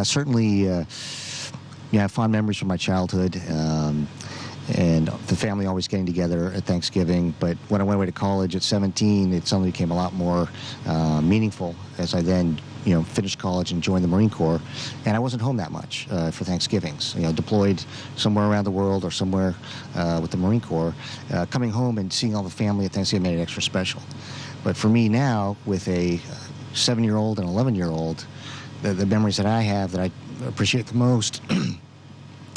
Certainly, yeah, fond memories from my childhood, and the family always getting together at Thanksgiving. But when I went away to college at 17, it suddenly became a lot more meaningful as I then, finished college and joined the Marine Corps. And I wasn't home that much for Thanksgivings. Deployed somewhere around the world or somewhere with the Marine Corps. Coming home and seeing all the family at Thanksgiving made it extra special. But for me now, with a 7-year-old and 11-year-old, the memories that I have that I appreciate the most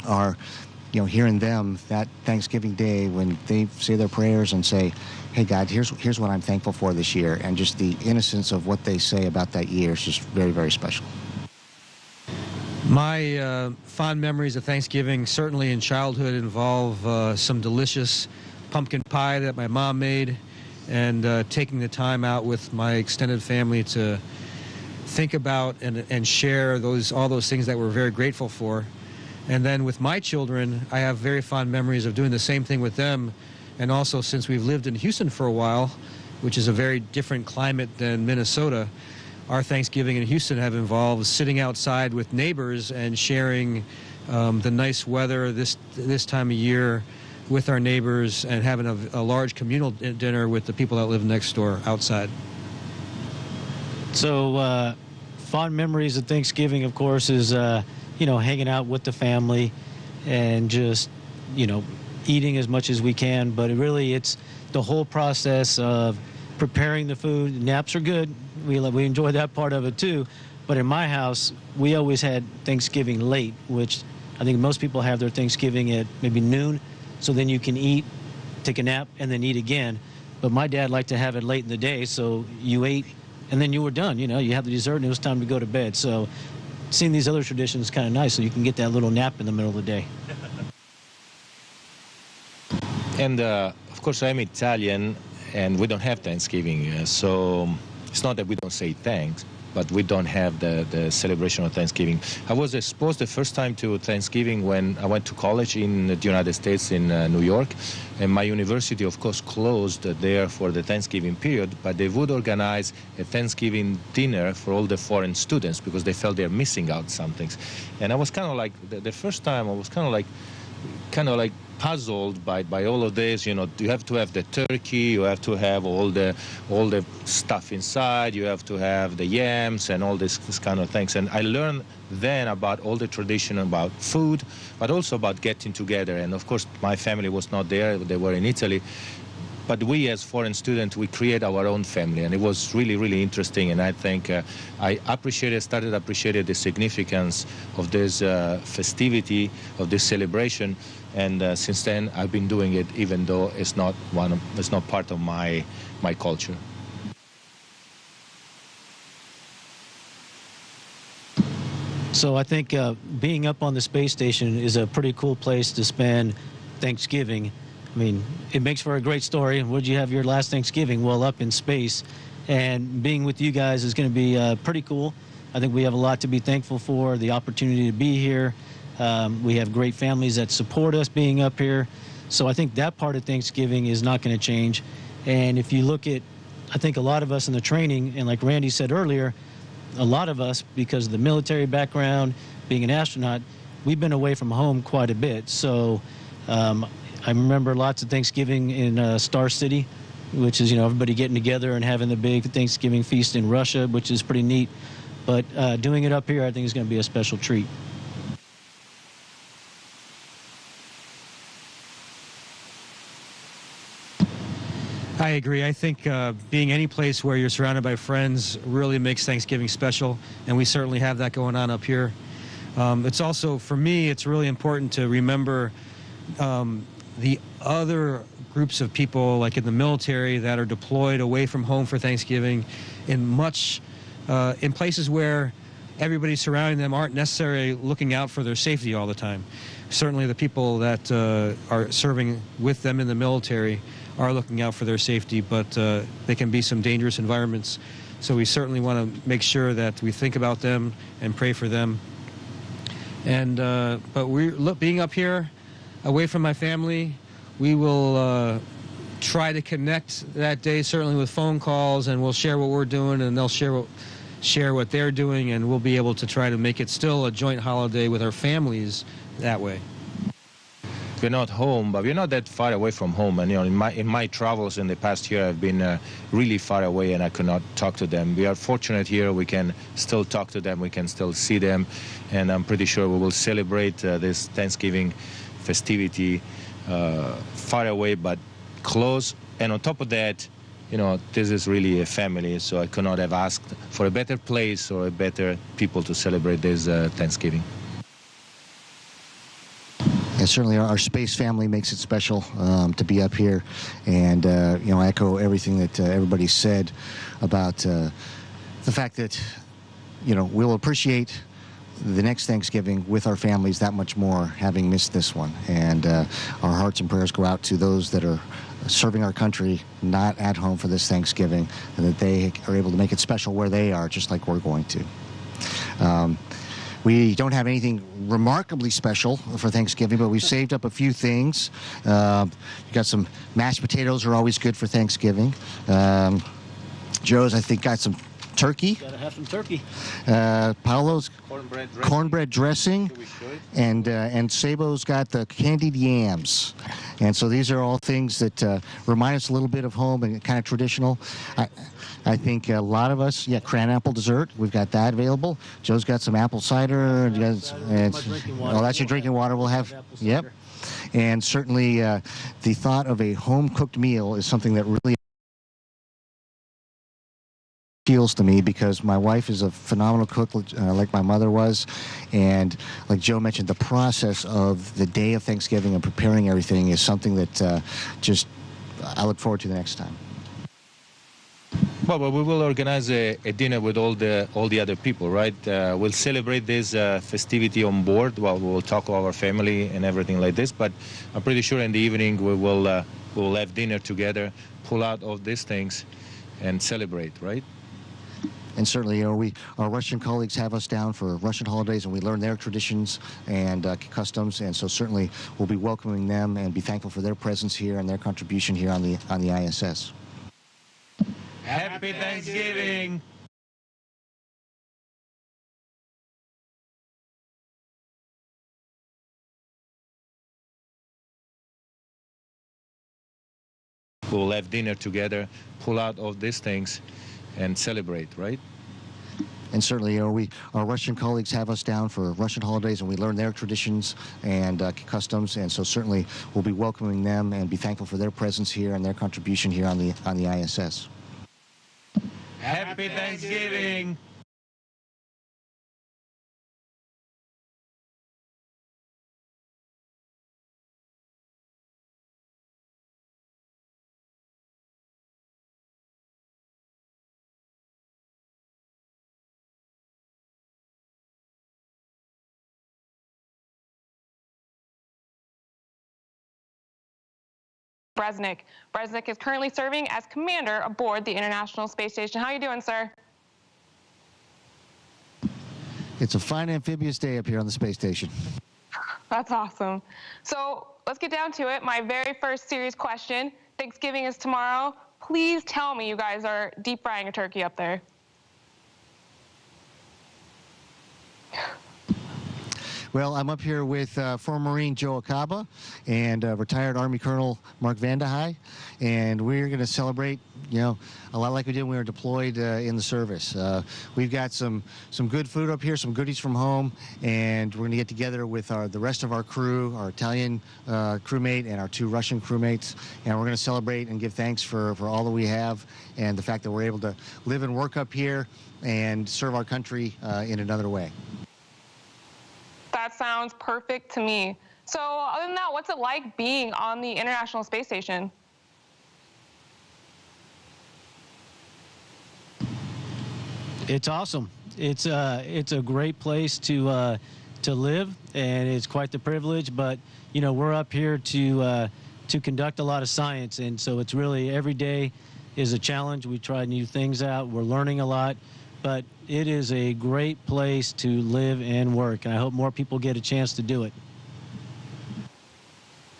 are, hearing them that Thanksgiving day when they say their prayers and say, "Hey God, here's what I'm thankful for this year," and just the innocence of what they say about that year is just very, very special. My fond memories of Thanksgiving, certainly in childhood, involve some delicious pumpkin pie that my mom made, and taking the time out with my extended family to think about and share all those things that we're very grateful for. And then with my children, I have very fond memories of doing the same thing with them. And also, since we've lived in Houston for a while, which is a very different climate than Minnesota, our Thanksgiving in Houston have involved sitting outside with neighbors and sharing the nice weather this time of year with our neighbors, and having a large communal dinner with the people that live next door outside. So fond memories of Thanksgiving, of course, is hanging out with the family and just eating as much as we can. But it's the whole process of preparing the food. Naps are good. We enjoy that part of it too. But in my house, we always had Thanksgiving late, which I think most people have their Thanksgiving at maybe noon. So then you can eat, take a nap, and then eat again. But my dad liked to have it late in the day, so you ate, and then you were done. You had the dessert, and it was time to go to bed. So seeing these other traditions is kind of nice, so you can get that little nap in the middle of the day. And of course, I'm Italian, and we don't have Thanksgiving, so it's not that we don't say thanks, but we don't have the celebration of Thanksgiving. I was exposed the first time to Thanksgiving when I went to college in the United States in New York, and my university, of course, closed there for the Thanksgiving period, but they would organize a Thanksgiving dinner for all the foreign students because they felt they're missing out some things. And I was kind of like, the first time I was kind of like puzzled by all of this. You have to have the turkey, you have to have all the stuff inside, you have to have the yams and all this kind of things. And I learned then about all the tradition about food, but also about getting together. And of course, my family was not there; they were in Italy. But we, as foreign students, we create our own family, and it was really, really interesting. And I think I started appreciating the significance of this festivity, of this celebration. And since then, I've been doing it, even though it's not part of my culture. So I think being up on the space station is a pretty cool place to spend Thanksgiving. I mean, it makes for a great story. Where'd you have your last Thanksgiving? Well, up in space. And being with you guys is going to be pretty cool. I think we have a lot to be thankful for, the opportunity to be here. We have great families that support us being up here. So I think that part of Thanksgiving is not going to change. And if you look at, I think a lot of us in the training, and like Randy said earlier, a lot of us, because of the military background, being an astronaut, we've been away from home quite a bit. So I remember lots of Thanksgiving in Star City, which is, everybody getting together and having the big Thanksgiving feast in Russia, which is pretty neat. But doing it up here, I think, is going to be a special treat. I agree. I think being any place where you're surrounded by friends really makes Thanksgiving special, and we certainly have that going on up here. It's also, for me, it's really important to remember the other groups of people, like in the military, that are deployed away from home for Thanksgiving in places where everybody surrounding them aren't necessarily looking out for their safety all the time. Certainly the people that are serving with them in the military are looking out for their safety, but they can be some dangerous environments. So we certainly want to make sure that we think about them and pray for them. And but being up here, away from my family, we will try to connect that day, certainly with phone calls, and we'll share what we're doing, and they'll share share what they're doing, and we'll be able to try to make it still a joint holiday with our families that way. We're not home, but we're not that far away from home. And in my travels in the past year, I've been really far away, and I could not talk to them. We are fortunate here; we can still talk to them, we can still see them, and I'm pretty sure we will celebrate this Thanksgiving festivity far away but close. And on top of that, this is really a family. So I could not have asked for a better place or a better people to celebrate this Thanksgiving. And certainly our space family makes it special to be up here, and echo everything that everybody said about the fact that we'll appreciate the next Thanksgiving with our families that much more, having missed this one. And our hearts and prayers go out to those that are serving our country not at home for this Thanksgiving, and that they are able to make it special where they are, just like we're going to. We don't have anything remarkably special for Thanksgiving, but we've saved up a few things. You got some mashed potatoes are always good for Thanksgiving. Joe's, I think, got some turkey. Gotta have some turkey. Paolo's cornbread dressing, and Sabo's got the candied yams. And so these are all things that remind us a little bit of home and kind of traditional. I think a lot of us, cran apple dessert, we've got that available. Joe's got some apple cider. And that's your drinking water. We'll have, yep. And certainly the thought of a home-cooked meal is something that really appeals to me, because my wife is a phenomenal cook, like my mother was, and like Joe mentioned, the process of the day of Thanksgiving and preparing everything is something that I look forward to the next time. Well, we will organize a dinner with all the other people, right? We'll celebrate this festivity on board. Well, we'll talk to our family and everything like this. But I'm pretty sure in the evening we will have dinner together, pull out all these things, and celebrate, right? And certainly, our Russian colleagues have us down for Russian holidays, and we learn their traditions and customs. And so certainly, we'll be welcoming them and be thankful for their presence here and their contribution here on the ISS. Happy Thanksgiving! We'll have dinner together, pull out all these things, and celebrate, right? And certainly, our Russian colleagues have us down for Russian holidays, and we learn their traditions and customs. And so certainly, we'll be welcoming them and be thankful for their presence here and their contribution here on the ISS. Happy Thanksgiving! Bresnik. Bresnik is currently serving as commander aboard the International Space Station. How are you doing, sir? It's a fine amphibious day up here on the space station. That's awesome. So let's get down to it. My very first serious question. Thanksgiving is tomorrow. Please tell me you guys are deep frying a turkey up there. Well, I'm up here with former Marine Joe Acaba and retired Army Colonel Mark Vandehei, and we're going to celebrate, a lot like we did when we were deployed in the service. We've got some good food up here, some goodies from home, and we're going to get together with the rest of our crew, our Italian crewmate and our 2 Russian crewmates, and we're going to celebrate and give thanks for all that we have and the fact that we're able to live and work up here and serve our country in another way. That sounds perfect to me. So other than that, what's it like being on the International Space Station? It's awesome. It's a great place to live, and it's quite the privilege. But we're up here to conduct a lot of science, and so it's really every day is a challenge. We try new things out. We're learning a lot. But it is a great place to live and work, and I hope more people get a chance to do it.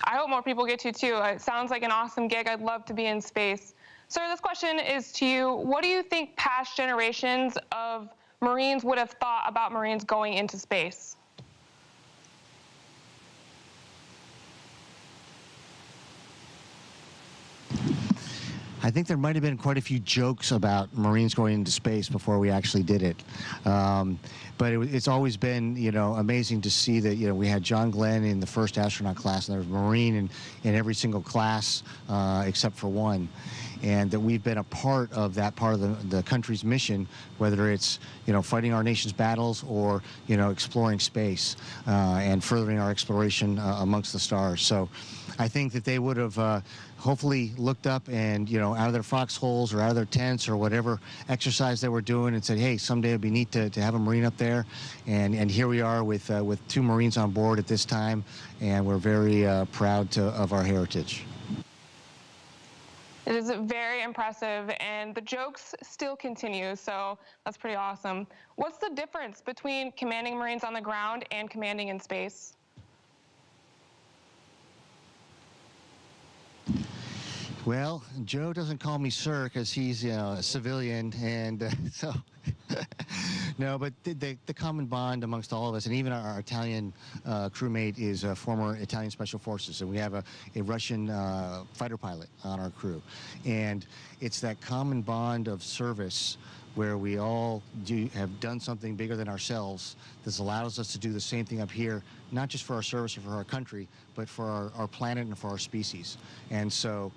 I hope more people get to too. It sounds like an awesome gig. I'd love to be in space. Sir, this question is to you. What do you think past generations of Marines would have thought about Marines going into space? I think there might have been quite a few jokes about Marines going into space before we actually did it. But it's always been, amazing to see that, we had John Glenn in the first astronaut class, and there was a Marine in every single class except for one. And that we've been a part of that part of the country's mission, whether it's, fighting our nation's battles or, exploring space and furthering our exploration amongst the stars. So I think that they would have hopefully looked up and, out of their foxholes or out of their tents or whatever exercise they were doing and said, hey, someday it'd be neat to have a Marine up there. And here we are with 2 Marines on board at this time, and we're very proud of our heritage. It is very impressive, and the jokes still continue, so that's pretty awesome. What's the difference between commanding Marines on the ground and commanding in space? Well, Joe doesn't call me sir because he's a civilian, and so no. But the common bond amongst all of us, and even our Italian crewmate is a former Italian Special Forces, and we have a Russian fighter pilot on our crew, and it's that common bond of service where we all have done something bigger than ourselves that's allows us to do the same thing up here, not just for our service or for our country, but for our planet and for our species. And so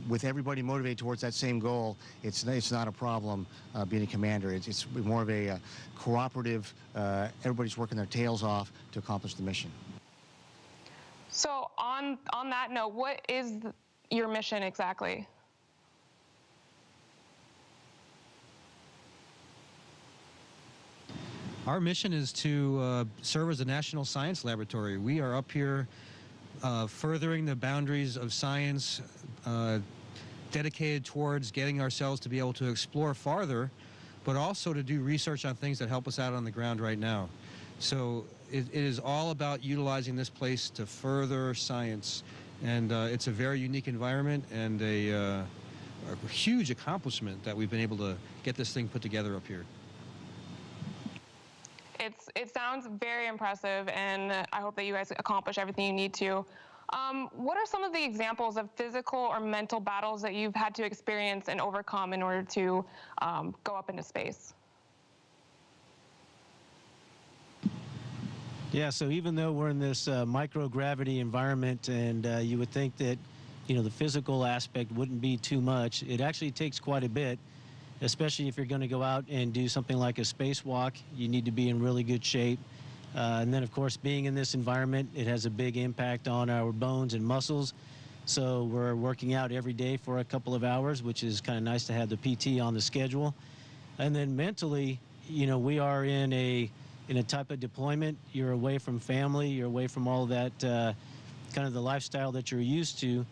with everybody motivated towards that same goal, it's not a problem being a commander. It's more of a cooperative, everybody's working their tails off to accomplish the mission. So on that note, what is your mission exactly? Our mission is to serve as a national science laboratory. We are up here furthering the boundaries of science, dedicated towards getting ourselves to be able to explore farther, but also to do research on things that help us out on the ground right now. So it is all about utilizing this place to further science. And it's a very unique environment and a huge accomplishment that we've been able to get this thing put together up here. It sounds very impressive, and I hope that you guys accomplish everything you need to. What are some of the examples of physical or mental battles that you've had to experience and overcome in order to go up into space? Yeah, so even though we're in this microgravity environment, and you would think that, the physical aspect wouldn't be too much, it actually takes quite a bit, especially if you're going to go out and do something like a spacewalk. You need to be in really good shape. And then, of course, being in this environment, it has a big impact on our bones and muscles. So we're working out every day for a couple of hours, which is kind of nice to have the PT on the schedule. And then mentally, we are in a type of deployment. You're away from family. You're away from all that kind of the lifestyle that you're used to.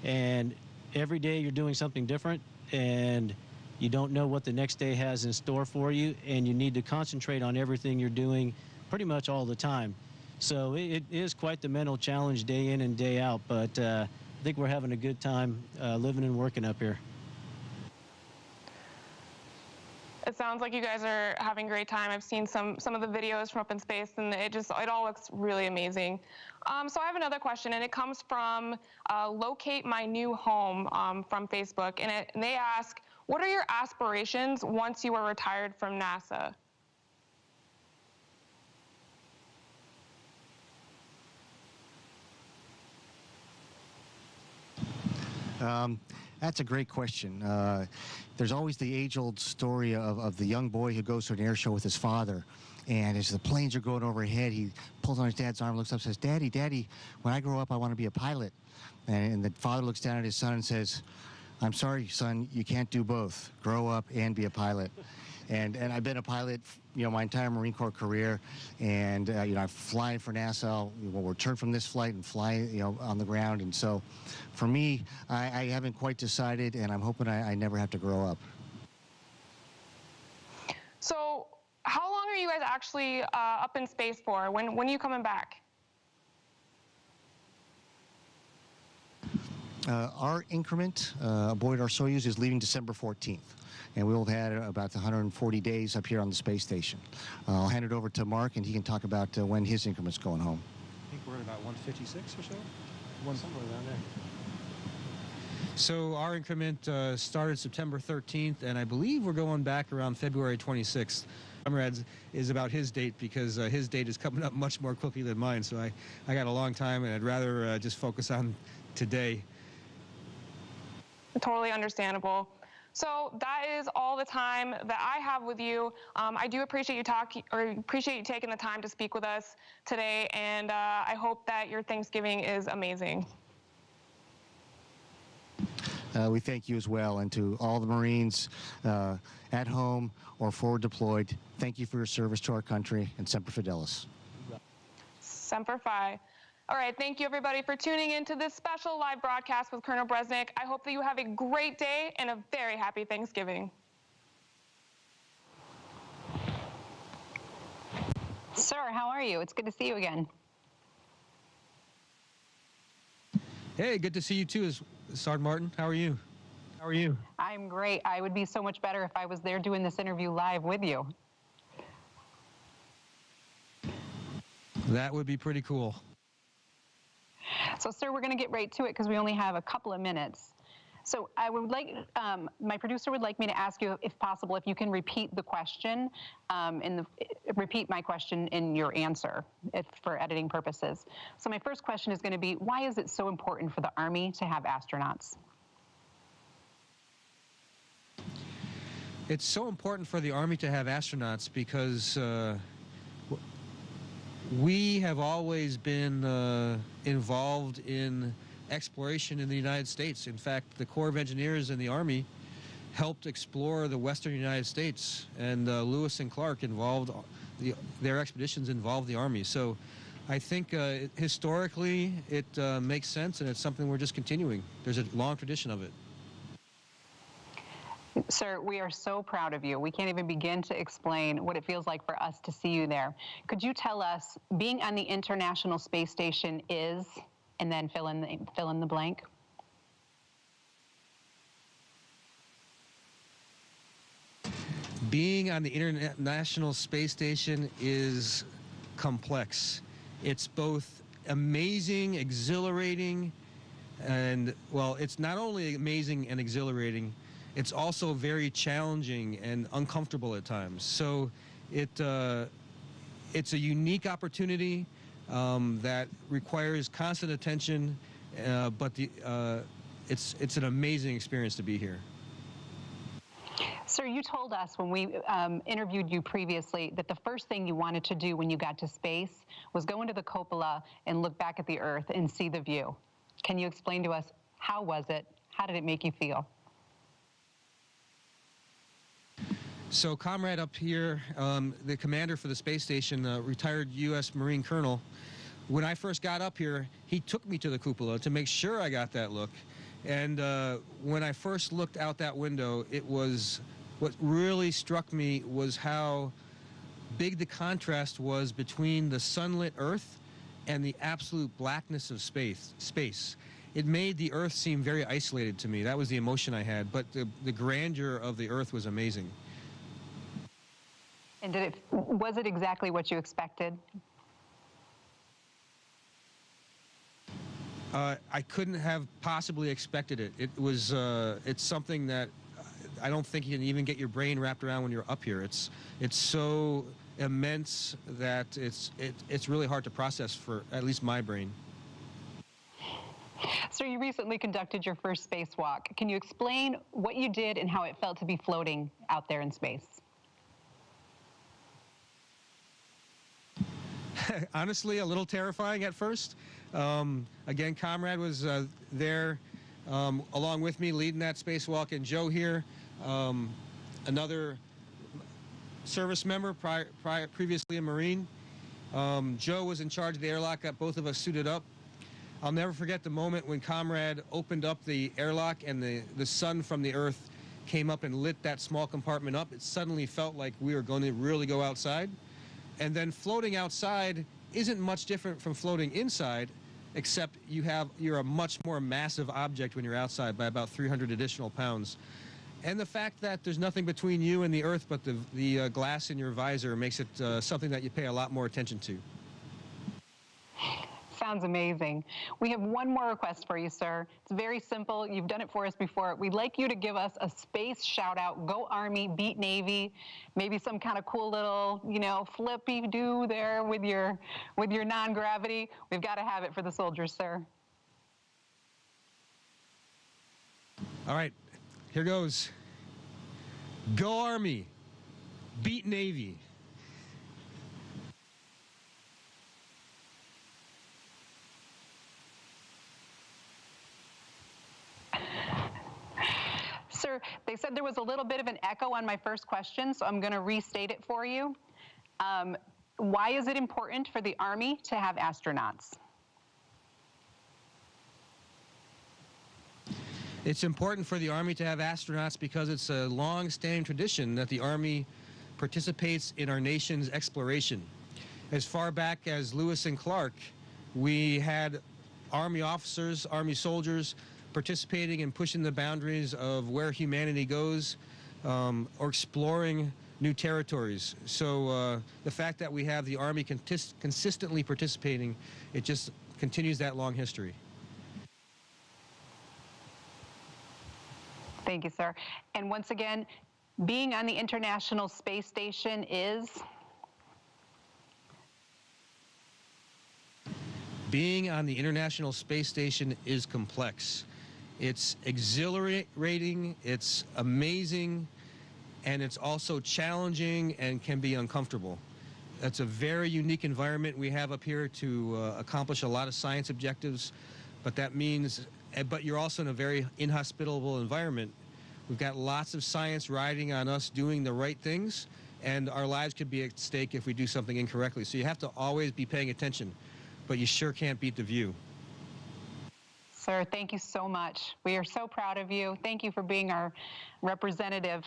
And every day you're doing something different, and you don't know what the next day has in store for you, and you need to concentrate on everything you're doing pretty much all the time. So it is quite the mental challenge day in and day out, but I think we're having a good time living and working up here. It sounds like you guys are having a great time. I've seen some of the videos from up in space, and it all looks really amazing. So I have another question, and it comes from Locate My New Home from Facebook, and they ask, what are your aspirations once you are retired from NASA? That's a great question. There's always the age-old story of the young boy who goes to an air show with his father, and as the planes are going overhead, he pulls on his dad's arm, looks up, says, "Daddy, Daddy, when I grow up, I want to be a pilot." And the father looks down at his son and says, "I'm sorry, son, you can't do both. Grow up and be a pilot." And I've been a pilot, my entire Marine Corps career, and I'm flying for NASA. We'll return from this flight and fly, on the ground. And so, for me, I haven't quite decided, and I'm hoping I never have to grow up. So, how long are you guys actually up in space for? When are you coming back? Our increment aboard our Soyuz is leaving December 14th, and we'll have had about 140 days up here on the space station. I'll hand it over to Mark, and he can talk about when his increment's going home. I think we're at about 156 or so. Somewhere around there. So our increment started September 13th, and I believe we're going back around February 26th. Comrade's is about his date because his date is coming up much more quickly than mine, so I got a long time, and I'd rather just focus on today. Totally understandable. So that is all the time that I have with you. I do appreciate you taking the time to speak with us today, and I hope that your Thanksgiving is amazing. We thank you as well, and to all the Marines at home or forward deployed, thank you for your service to our country, and Semper Fidelis. Semper Fi. All right, thank you everybody for tuning in to this special live broadcast with Colonel Bresnik. I hope that you have a great day and a very happy Thanksgiving. Sir, how are you? It's good to see you again. Hey, good to see you too, Sergeant Martin. How are you? How are you? I'm great. I would be so much better if I was there doing this interview live with you. That would be pretty cool. So, sir, we're going to get right to it because we only have a couple of minutes. So I would like, my producer would like me to ask you, if possible, if you can repeat the question, repeat my question in your answer for editing purposes. So my first question is going to be, why is it so important for the Army to have astronauts? It's so important for the Army to have astronauts because we have always been involved in exploration in the United States. In fact, the Corps of Engineers in the Army helped explore the western United States, and Lewis and Clark involved, their expeditions involved the Army. So I think historically it makes sense, and it's something we're just continuing. There's a long tradition of it. Sir, we are so proud of you. We can't even begin to explain what it feels like for us to see you there. Could you tell us, being on the International Space Station is, and then fill in the blank? Being on the International Space Station is complex. It's both amazing, exhilarating, and, well, it's not only amazing and exhilarating, it's also very challenging and uncomfortable at times. So it's a unique opportunity that requires constant attention, but it's an amazing experience to be here. Sir, you told us when we interviewed you previously that the first thing you wanted to do when you got to space was go into the cupola and look back at the Earth and see the view. Can you explain to us, how was it? How did it make you feel? So comrade up here, the commander for the space station, retired U.S. Marine Colonel, when I first got up here, he took me to the cupola to make sure I got that look. And when I first looked out that window, what really struck me was how big the contrast was between the sunlit Earth and the absolute blackness of space. It made the Earth seem very isolated to me. That was the emotion I had, but the grandeur of the Earth was amazing. And was it exactly what you expected? I couldn't have possibly expected it. It's something that I don't think you can even get your brain wrapped around when you're up here. It's so immense that it's really hard to process for at least my brain. So you recently conducted your first spacewalk. Can you explain what you did and how it felt to be floating out there in space? Honestly, a little terrifying at first. Again, comrade was there along with me leading that spacewalk, and Joe here, another service member, previously a Marine. Joe was in charge of the airlock, got both of us suited up. I'll never forget the moment when comrade opened up the airlock and the sun from the Earth came up and lit that small compartment up. It suddenly felt like we were going to really go outside. And then floating outside isn't much different from floating inside, except you're a much more massive object when you're outside by about 300 additional pounds. And the fact that there's nothing between you and the earth but the glass in your visor makes it something that you pay a lot more attention to. Sounds amazing. We have one more request for you, sir. It's very simple. You've done it for us before. We'd like you to give us a space shout out. Go Army, beat Navy. Maybe some kind of cool little, flippy do there with your non-gravity. We've got to have it for the soldiers, sir. All right, here goes. Go Army, beat Navy. Sir, they said there was a little bit of an echo on my first question, so I'm going to restate it for you. Why is it important for the Army to have astronauts? It's important for the Army to have astronauts because it's a long-standing tradition that the Army participates in our nation's exploration. As far back as Lewis and Clark, we had Army officers, Army soldiers participating and pushing the boundaries of where humanity goes, or exploring new territories. So the fact that we have the Army consistently participating, it just continues that long history. Thank you, sir. And once again, being on the International Space Station is? Being on the International Space Station is complex. It's exhilarating, it's amazing, and it's also challenging and can be uncomfortable. It's a very unique environment we have up here to accomplish a lot of science objectives, but that means, but you're also in a very inhospitable environment. We've got lots of science riding on us doing the right things, and our lives could be at stake if we do something incorrectly. So you have to always be paying attention, but you sure can't beat the view. Sir, thank you so much. We are so proud of you. Thank you for being our representative.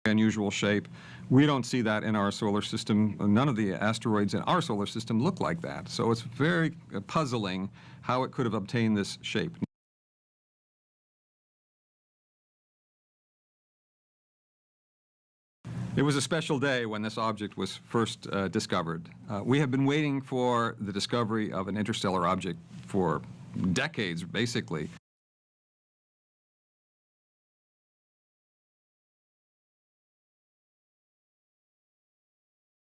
unusual shape. We don't see that in our solar system. None of the asteroids in our solar system look like that. So it's very puzzling how it could have obtained this shape. It was a special day when this object was first discovered. We have been waiting for the discovery of an interstellar object for decades, basically.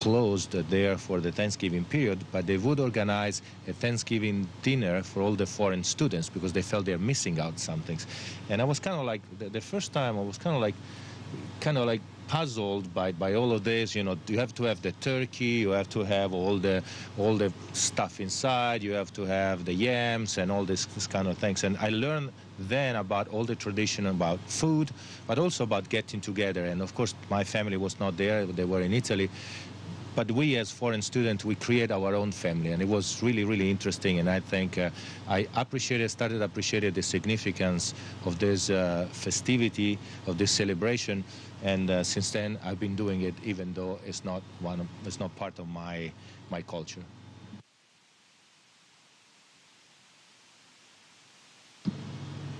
Closed there for the Thanksgiving period, but they would organize a Thanksgiving dinner for all the foreign students because they felt they're missing out some things. And I was kind of like, the first time I was kind of like puzzled by all of this. You know, you have to have the turkey, you have to have all the stuff inside, you have to have the yams and all this kind of things. And I learned then about all the tradition about food, but also about getting together. And of course, my family was not there; they were in Italy. But we, as foreign students, we create our own family, and it was really, really interesting. And I think I started appreciating the significance of this festivity, of this celebration. And since then, I've been doing it, even though it's not part of my culture.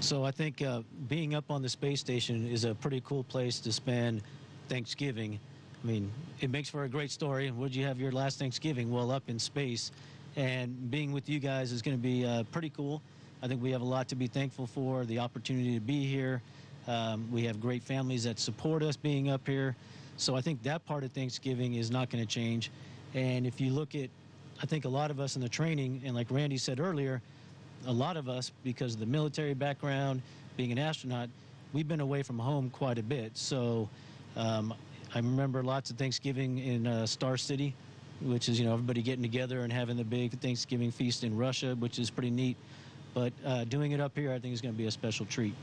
So I think being up on the space station is a pretty cool place to spend Thanksgiving. I mean, it makes for a great story. Where'd you have your last Thanksgiving? Well, up in space. And being with you guys is going to be pretty cool. I think we have a lot to be thankful for, the opportunity to be here. We have great families that support us being up here. So I think that part of Thanksgiving is not going to change. And if you look at, I think a lot of us in the training, and like Randy said earlier, a lot of us, because of the military background, being an astronaut, we've been away from home quite a bit. So I remember lots of Thanksgiving in Star City, which is, you know, everybody getting together and having the big Thanksgiving feast in Russia, which is pretty neat. But doing it up here, I think, is going to be a special treat.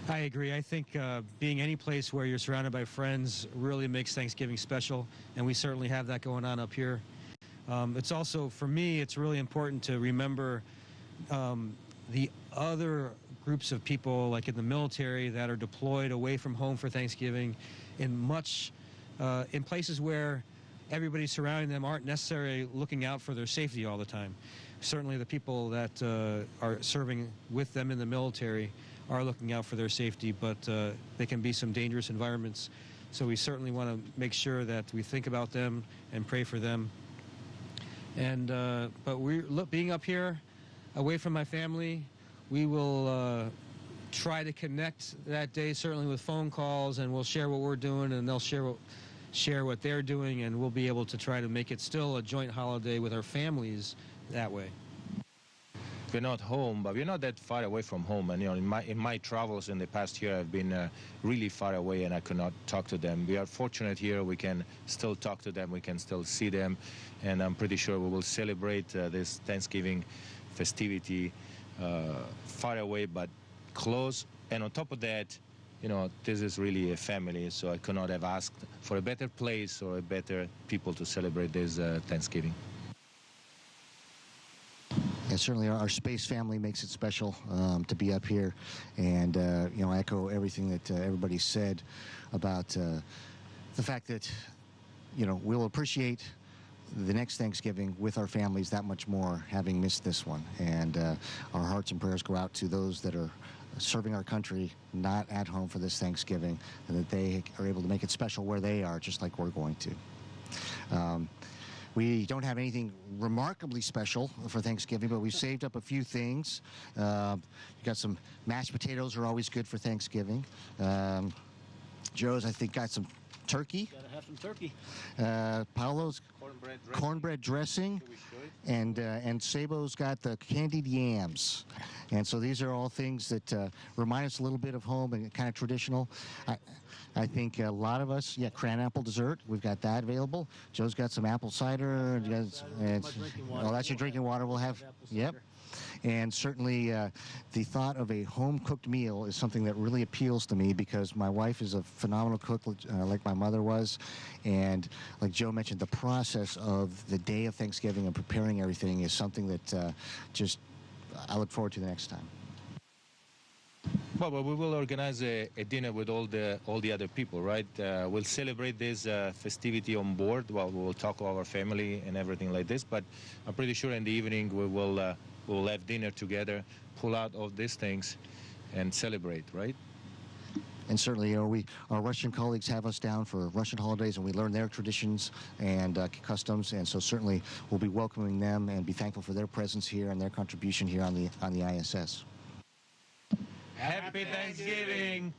I agree. I think being any place where you're surrounded by friends really makes Thanksgiving special, and we certainly have that going on up here. It's also, for me, it's really important to remember the other groups of people, like in the military, that are deployed away from home for Thanksgiving in places where everybody surrounding them aren't necessarily looking out for their safety all the time. Certainly the people that are serving with them in the military are looking out for their safety, but they can be some dangerous environments. So we certainly want to make sure that we think about them and pray for them. And but being up here, away from my family, we will try to connect that day, certainly with phone calls, and we'll share what we're doing, and they'll share what they're doing, and we'll be able to try to make it still a joint holiday with our families that way. We're not home, but we're not that far away from home. And you know, in my travels in the past year, I've been really far away, and I could not talk to them. We are fortunate here; we can still talk to them, we can still see them, and I'm pretty sure we will celebrate this Thanksgiving festivity far away but close. And on top of that, you know, this is really a family, so I could not have asked for a better place or a better people to celebrate this Thanksgiving. Yeah, certainly our space family makes it special to be up here, and you know, I echo everything that everybody said about the fact that, you know, we'll appreciate the next Thanksgiving with our families that much more, having missed this one. And our hearts and prayers go out to those that are serving our country not at home for this Thanksgiving, and that they are able to make it special where they are, just like we're going to. We don't have anything remarkably special for Thanksgiving, but we've saved up a few things. We've got some mashed potatoes are always good for Thanksgiving. Joe's, I think, got some turkey. Gotta have some turkey. Paolo's cornbread dressing, and Sabo's got the candied yams. And so these are all things that remind us a little bit of home and kind of traditional. I think a lot of us, yeah, cran apple dessert, we've got that available. Joe's got some apple cider. Oh, that's your drinking water. We'll have, yep. And certainly the thought of a home-cooked meal is something that really appeals to me, because my wife is a phenomenal cook, like my mother was. And like Joe mentioned, the process of the day of Thanksgiving and preparing everything is something that just I look forward to the next time. Well, but we will organize a dinner with all the other people, right? We'll celebrate this festivity on board. Well, we will talk to our family and everything like this. But I'm pretty sure in the evening we'll have dinner together, pull out all these things, and celebrate, right? And certainly, you know, our Russian colleagues have us down for Russian holidays, and we learn their traditions and customs. And so certainly, we'll be welcoming them and be thankful for their presence here and their contribution here on the ISS. Happy Thanksgiving!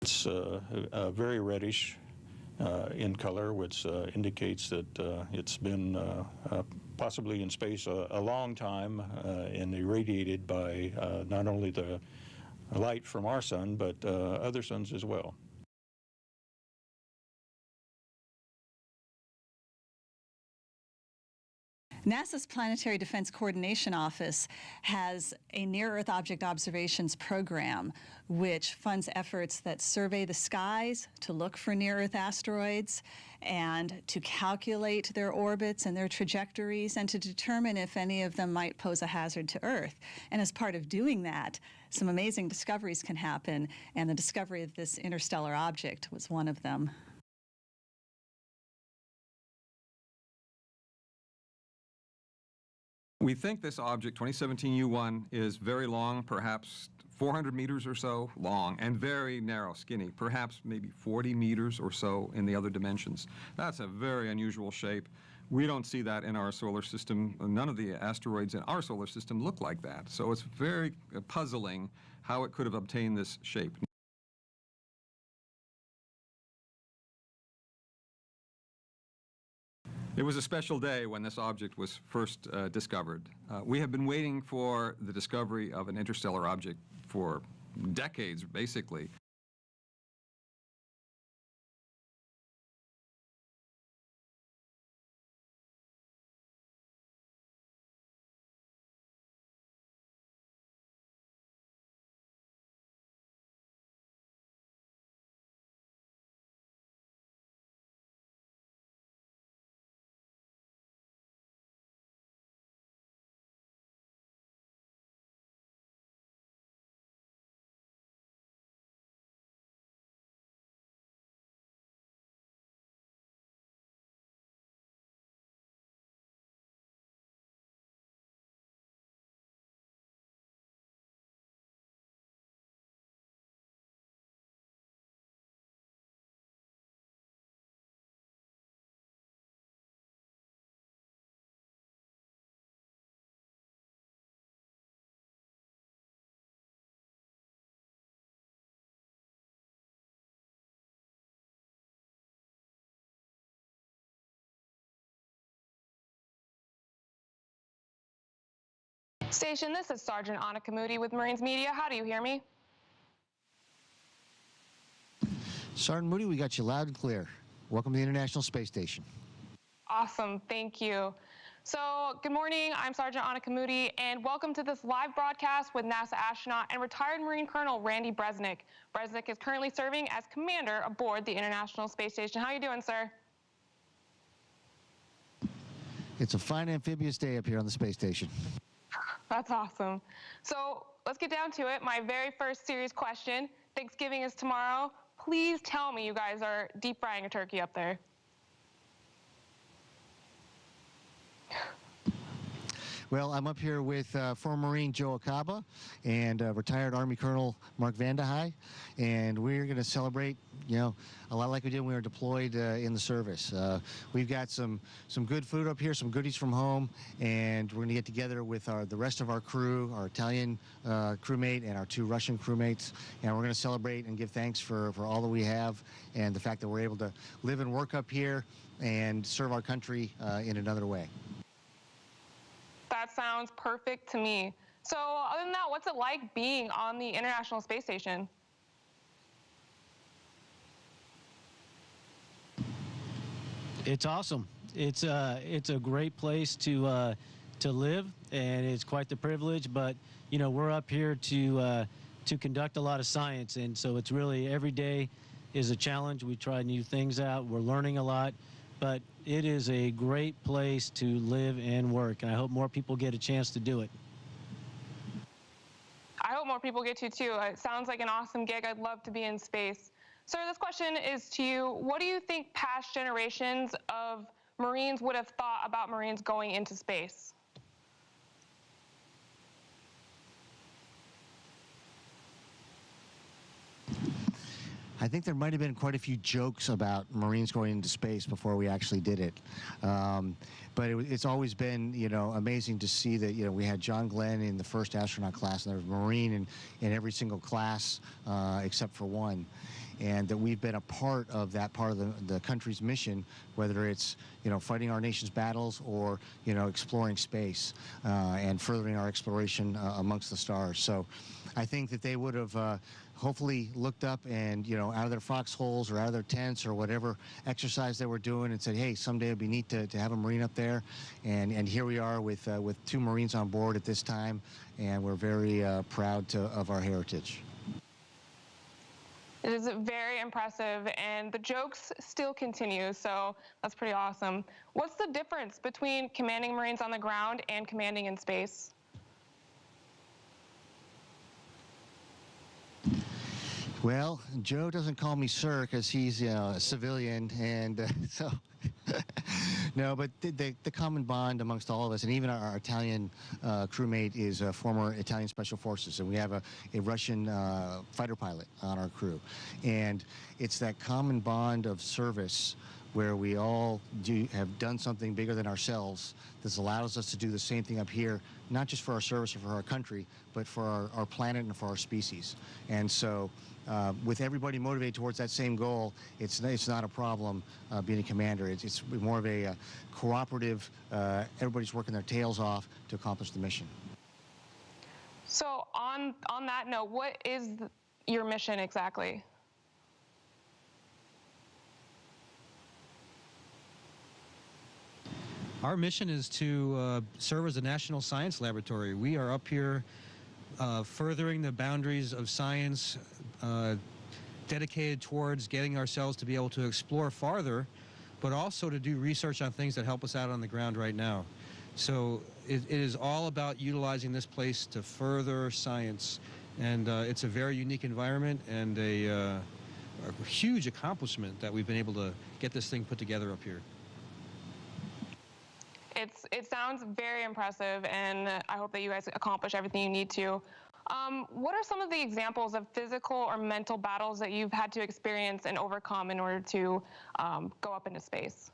It's very reddish in color, which indicates that it's been possibly in space a long time and irradiated by not only the light from our sun, but other suns as well. NASA's Planetary Defense Coordination Office has a near-Earth object observations program which funds efforts that survey the skies to look for near-Earth asteroids and to calculate their orbits and their trajectories and to determine if any of them might pose a hazard to Earth. And as part of doing that, some amazing discoveries can happen, and the discovery of this interstellar object was one of them. We think this object, 2017 U1, is very long, perhaps 400 meters or so long, and very narrow, skinny, perhaps maybe 40 meters or so in the other dimensions. That's a very unusual shape. We don't see that in our solar system. None of the asteroids in our solar system look like that. So it's very puzzling how it could have obtained this shape. It was a special day when this object was first discovered. We have been waiting for the discovery of an interstellar object for decades, basically. Station, this is Sergeant Annika Moody with Marines Media. How do you hear me? Sergeant Moody, we got you loud and clear. Welcome to the International Space Station. Awesome, thank you. So, good morning, I'm Sergeant Annika Moody, and welcome to this live broadcast with NASA astronaut and retired Marine Colonel Randy Bresnik. Bresnik is currently serving as commander aboard the International Space Station. How are you doing, sir? It's a fine amphibious day up here on the space station. That's awesome. So, let's get down to it. My very first serious question. Thanksgiving is tomorrow. Please tell me you guys are deep frying a turkey up there. Well, I'm up here with former Marine Joe Acaba and retired Army Colonel Mark Vandehei, and we're going to celebrate, you know, a lot like we did when we were deployed in the service. We've got some good food up here, some goodies from home, and we're going to get together with the rest of our crew, our Italian crewmate and our 2 Russian crewmates, and we're going to celebrate and give thanks for all that we have and the fact that we're able to live and work up here and serve our country in another way. That sounds perfect to me. So, other than that, what's it like being on the International Space Station? It's awesome. It's a great place to live, and it's quite the privilege. But you know, we're up here to conduct a lot of science, and so it's really every day is a challenge. We try new things out. We're learning a lot, but it is a great place to live and work, and I hope more people get a chance to do it. I hope more people get to too. It sounds like an awesome gig. I'd love to be in space. Sir, this question is to you. What do you think past generations of Marines would have thought about Marines going into space? I think there might have been quite a few jokes about Marines going into space before we actually did it. But it's always been, you know, amazing to see that, you know, we had John Glenn in the first astronaut class, and there was a Marine in every single class except for one. And that we've been a part of that part of the country's mission, whether it's, you know, fighting our nation's battles or, you know, exploring space and furthering our exploration amongst the stars. So I think that they would have hopefully looked up and, you know, out of their foxholes or out of their tents or whatever exercise they were doing and said, hey, someday it'd be neat to have a Marine up there. And here we are with 2 Marines on board at this time, and we're very proud of our heritage. It is very impressive, and the jokes still continue, so that's pretty awesome. What's the difference between commanding Marines on the ground and commanding in space? Well, Joe doesn't call me sir because he's a civilian, and so no. But the common bond amongst all of us, and even our Italian crewmate is a former Italian Special Forces, and we have a Russian fighter pilot on our crew, and it's that common bond of service where we all have done something bigger than ourselves that's allows us to do the same thing up here, not just for our service or for our country, but for our planet and for our species. And so with everybody motivated towards that same goal, it's not a problem being a commander. It's more of a cooperative, everybody's working their tails off to accomplish the mission. So on that note, what is your mission exactly? Our mission is to serve as a national science laboratory. We are up here furthering the boundaries of science, dedicated towards getting ourselves to be able to explore farther, but also to do research on things that help us out on the ground right now. So it is all about utilizing this place to further science. And it's a very unique environment and a huge accomplishment that we've been able to get this thing put together up here. It sounds very impressive, and I hope that you guys accomplish everything you need to. What are some of the examples of physical or mental battles that you've had to experience and overcome in order to go up into space?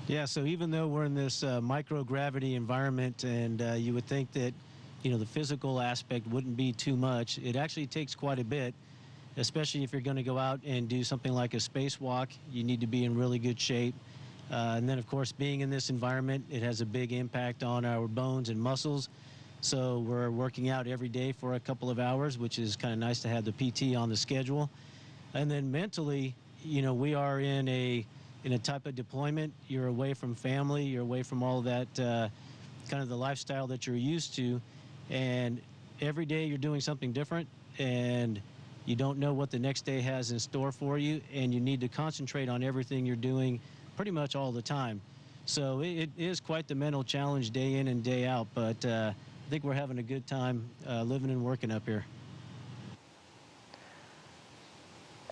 Yeah, so even though we're in this microgravity environment, and you would think that, you know, the physical aspect wouldn't be too much, it actually takes quite a bit, especially if you're going to go out and do something like a spacewalk. You need to be in really good shape. And then, of course, being in this environment, it has a big impact on our bones and muscles. So we're working out every day for a couple of hours, which is kind of nice to have the PT on the schedule. And then mentally, you know, we are in a type of deployment. You're away from family. You're away from all that kind of the lifestyle that you're used to. And every day you're doing something different. And you don't know what the next day has in store for you. And you need to concentrate on everything you're doing pretty much all the time. So it is quite the mental challenge day in and day out. But I think we're having a good time living and working up here.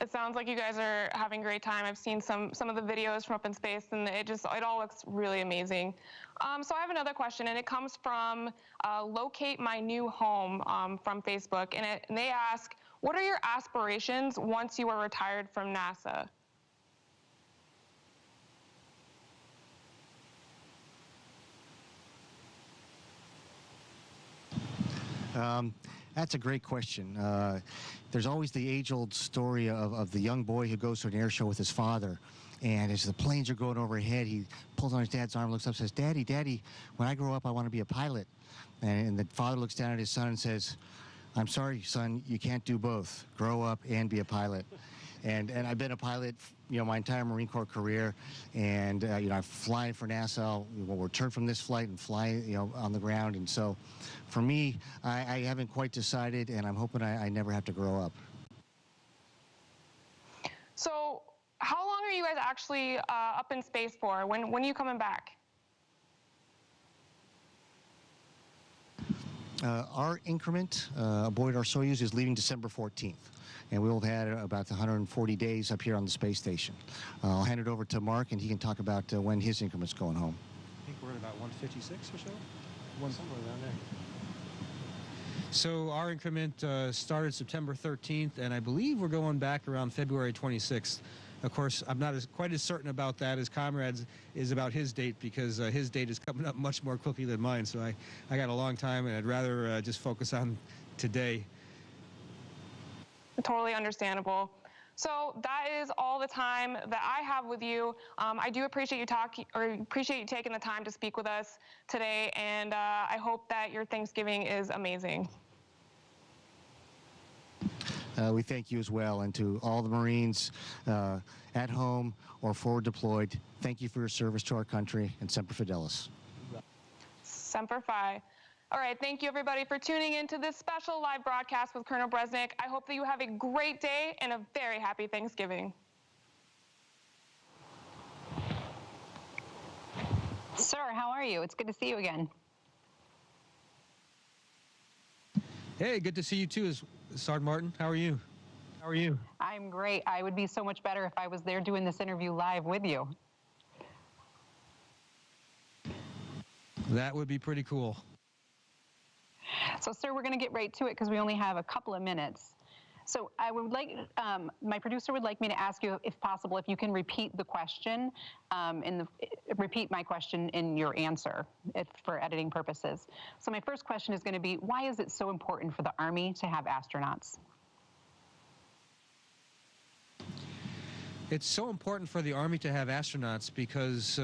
It sounds like you guys are having a great time. I've seen some of the videos from up in space, and it all looks really amazing. So I have another question, and it comes from Locate My New Home from Facebook, and they ask, what are your aspirations once you are retired from NASA? That's a great question. There's always the age-old story of the young boy who goes to an air show with his father, and as the planes are going overhead, he pulls on his dad's arm, looks up, says, "Daddy, Daddy, when I grow up, I want to be a pilot." And the father looks down at his son and says, "I'm sorry, son, you can't do both. Grow up and be a pilot." And I've been a pilot, you know, my entire Marine Corps career, and you know, I'm flying for NASA. We'll return from this flight and fly, you know, on the ground. And so, for me, I haven't quite decided, and I'm hoping I never have to grow up. So how long are you guys actually up in space for? When are you coming back? Our increment aboard our Soyuz is leaving December 14th. And we'll have had about 140 days up here on the space station. I'll hand it over to Mark, and he can talk about when his increment's going home. I think we're at about 156 or so. Somewhere around there. So our increment started September 13th, and I believe we're going back around February 26th. Of course, I'm not quite as certain about that as Comrade's is about his date, because his date is coming up much more quickly than mine. So I got a long time, and I'd rather just focus on today. Totally understandable. So that is all the time that I have with you. I do appreciate you taking the time to speak with us today, and I hope that your Thanksgiving is amazing. We thank you as well, and to all the Marines at home or forward deployed, thank you for your service to our country, and Semper Fidelis. Semper Fi. All right, thank you everybody for tuning in to this special live broadcast with Colonel Bresnik. I hope that you have a great day and a very happy Thanksgiving. Sir, how are you? It's good to see you again. Hey, good to see you too, Sergeant Martin. How are you? How are you? I'm great. I would be so much better if I was there doing this interview live with you. That would be pretty cool. So, sir, we're going to get right to it because we only have a couple of minutes. So I would like, my producer would like me to ask you, if possible, if you can repeat the question, repeat my question in your answer for editing purposes. So my first question is going to be, why is it so important for the Army to have astronauts? It's so important for the Army to have astronauts because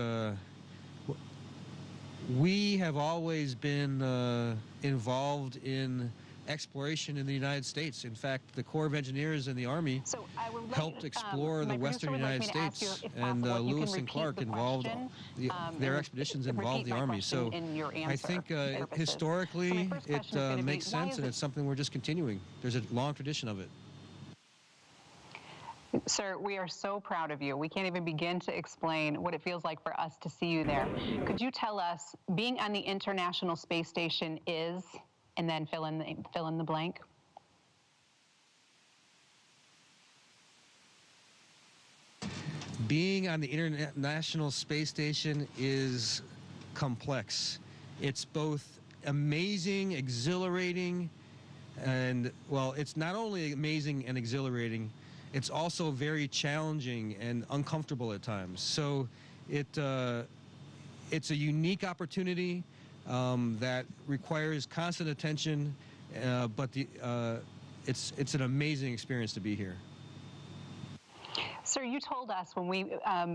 we have always been involved in exploration in the United States. In fact, the Corps of Engineers and the Army helped explore the western United States, and Lewis and Clark involved, their expeditions involved the Army. So I think historically it makes sense, and it's something we're just continuing. There's a long tradition of it. Sir, we are so proud of you. We can't even begin to explain what it feels like for us to see you there. Could you tell us, being on the International Space Station is, and then fill in the blank? Being on the International Space Station is complex. It's both amazing, exhilarating, and, well, it's not only amazing and exhilarating, it's also very challenging and uncomfortable at times. So it's a unique opportunity that requires constant attention, but it's an amazing experience to be here. Sir, you told us when we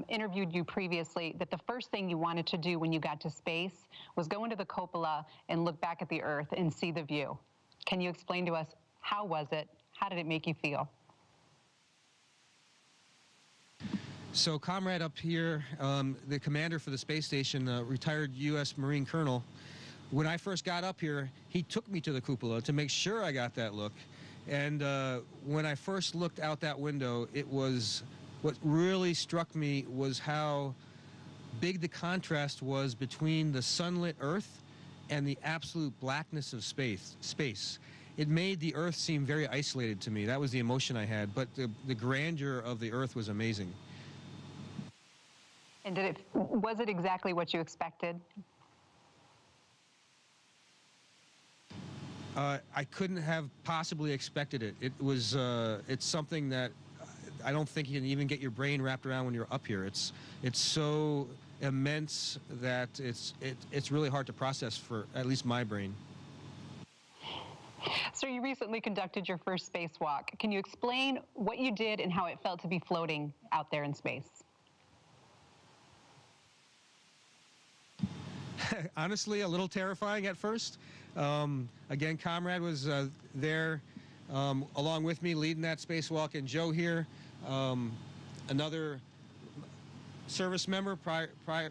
interviewed you previously that the first thing you wanted to do when you got to space was go into the cupola and look back at the Earth and see the view. Can you explain to us how was it? How did it make you feel? So Comrade up here, the commander for the space station, retired U.S. Marine Colonel, when I first got up here, he took me to the cupola to make sure I got that look. And when I first looked out that window, what really struck me was how big the contrast was between the sunlit Earth and the absolute blackness of space. It made the Earth seem very isolated to me. That was the emotion I had. But the grandeur of the Earth was amazing. And was it exactly what you expected? I couldn't have possibly expected it. It's something that I don't think you can even get your brain wrapped around when you're up here. It's so immense that it's really hard to process for at least my brain. So you recently conducted your first spacewalk. Can you explain what you did and how it felt to be floating out there in space? Honestly, a little terrifying at first. Again, Comrade was there along with me leading that spacewalk, and Joe here, another service member,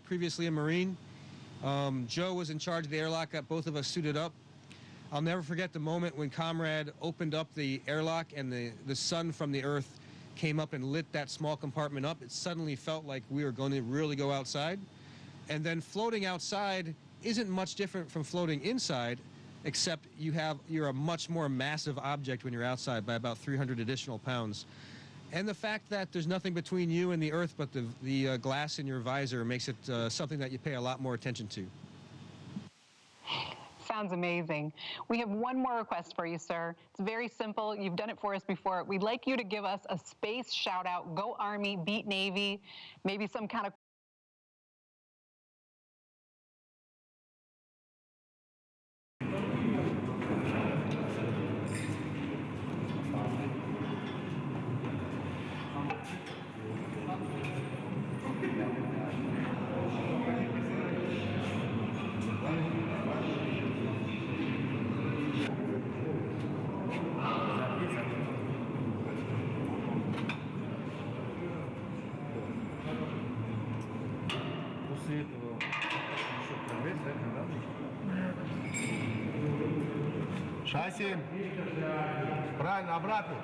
previously a Marine. Joe was in charge of the airlock, got both of us suited up. I'll never forget the moment when Comrade opened up the airlock and the sun from the Earth came up and lit that small compartment up. It suddenly felt like we were going to really go outside. And then floating outside isn't much different from floating inside, except you're a much more massive object when you're outside by about 300 additional pounds. And the fact that there's nothing between you and the Earth but the glass in your visor makes it something that you pay a lot more attention to. Sounds amazing. We have one more request for you, sir. It's very simple. You've done it for us before. We'd like you to give us a space shout out. Go Army, beat Navy, maybe some kind of Шасси. Правильно, обратно.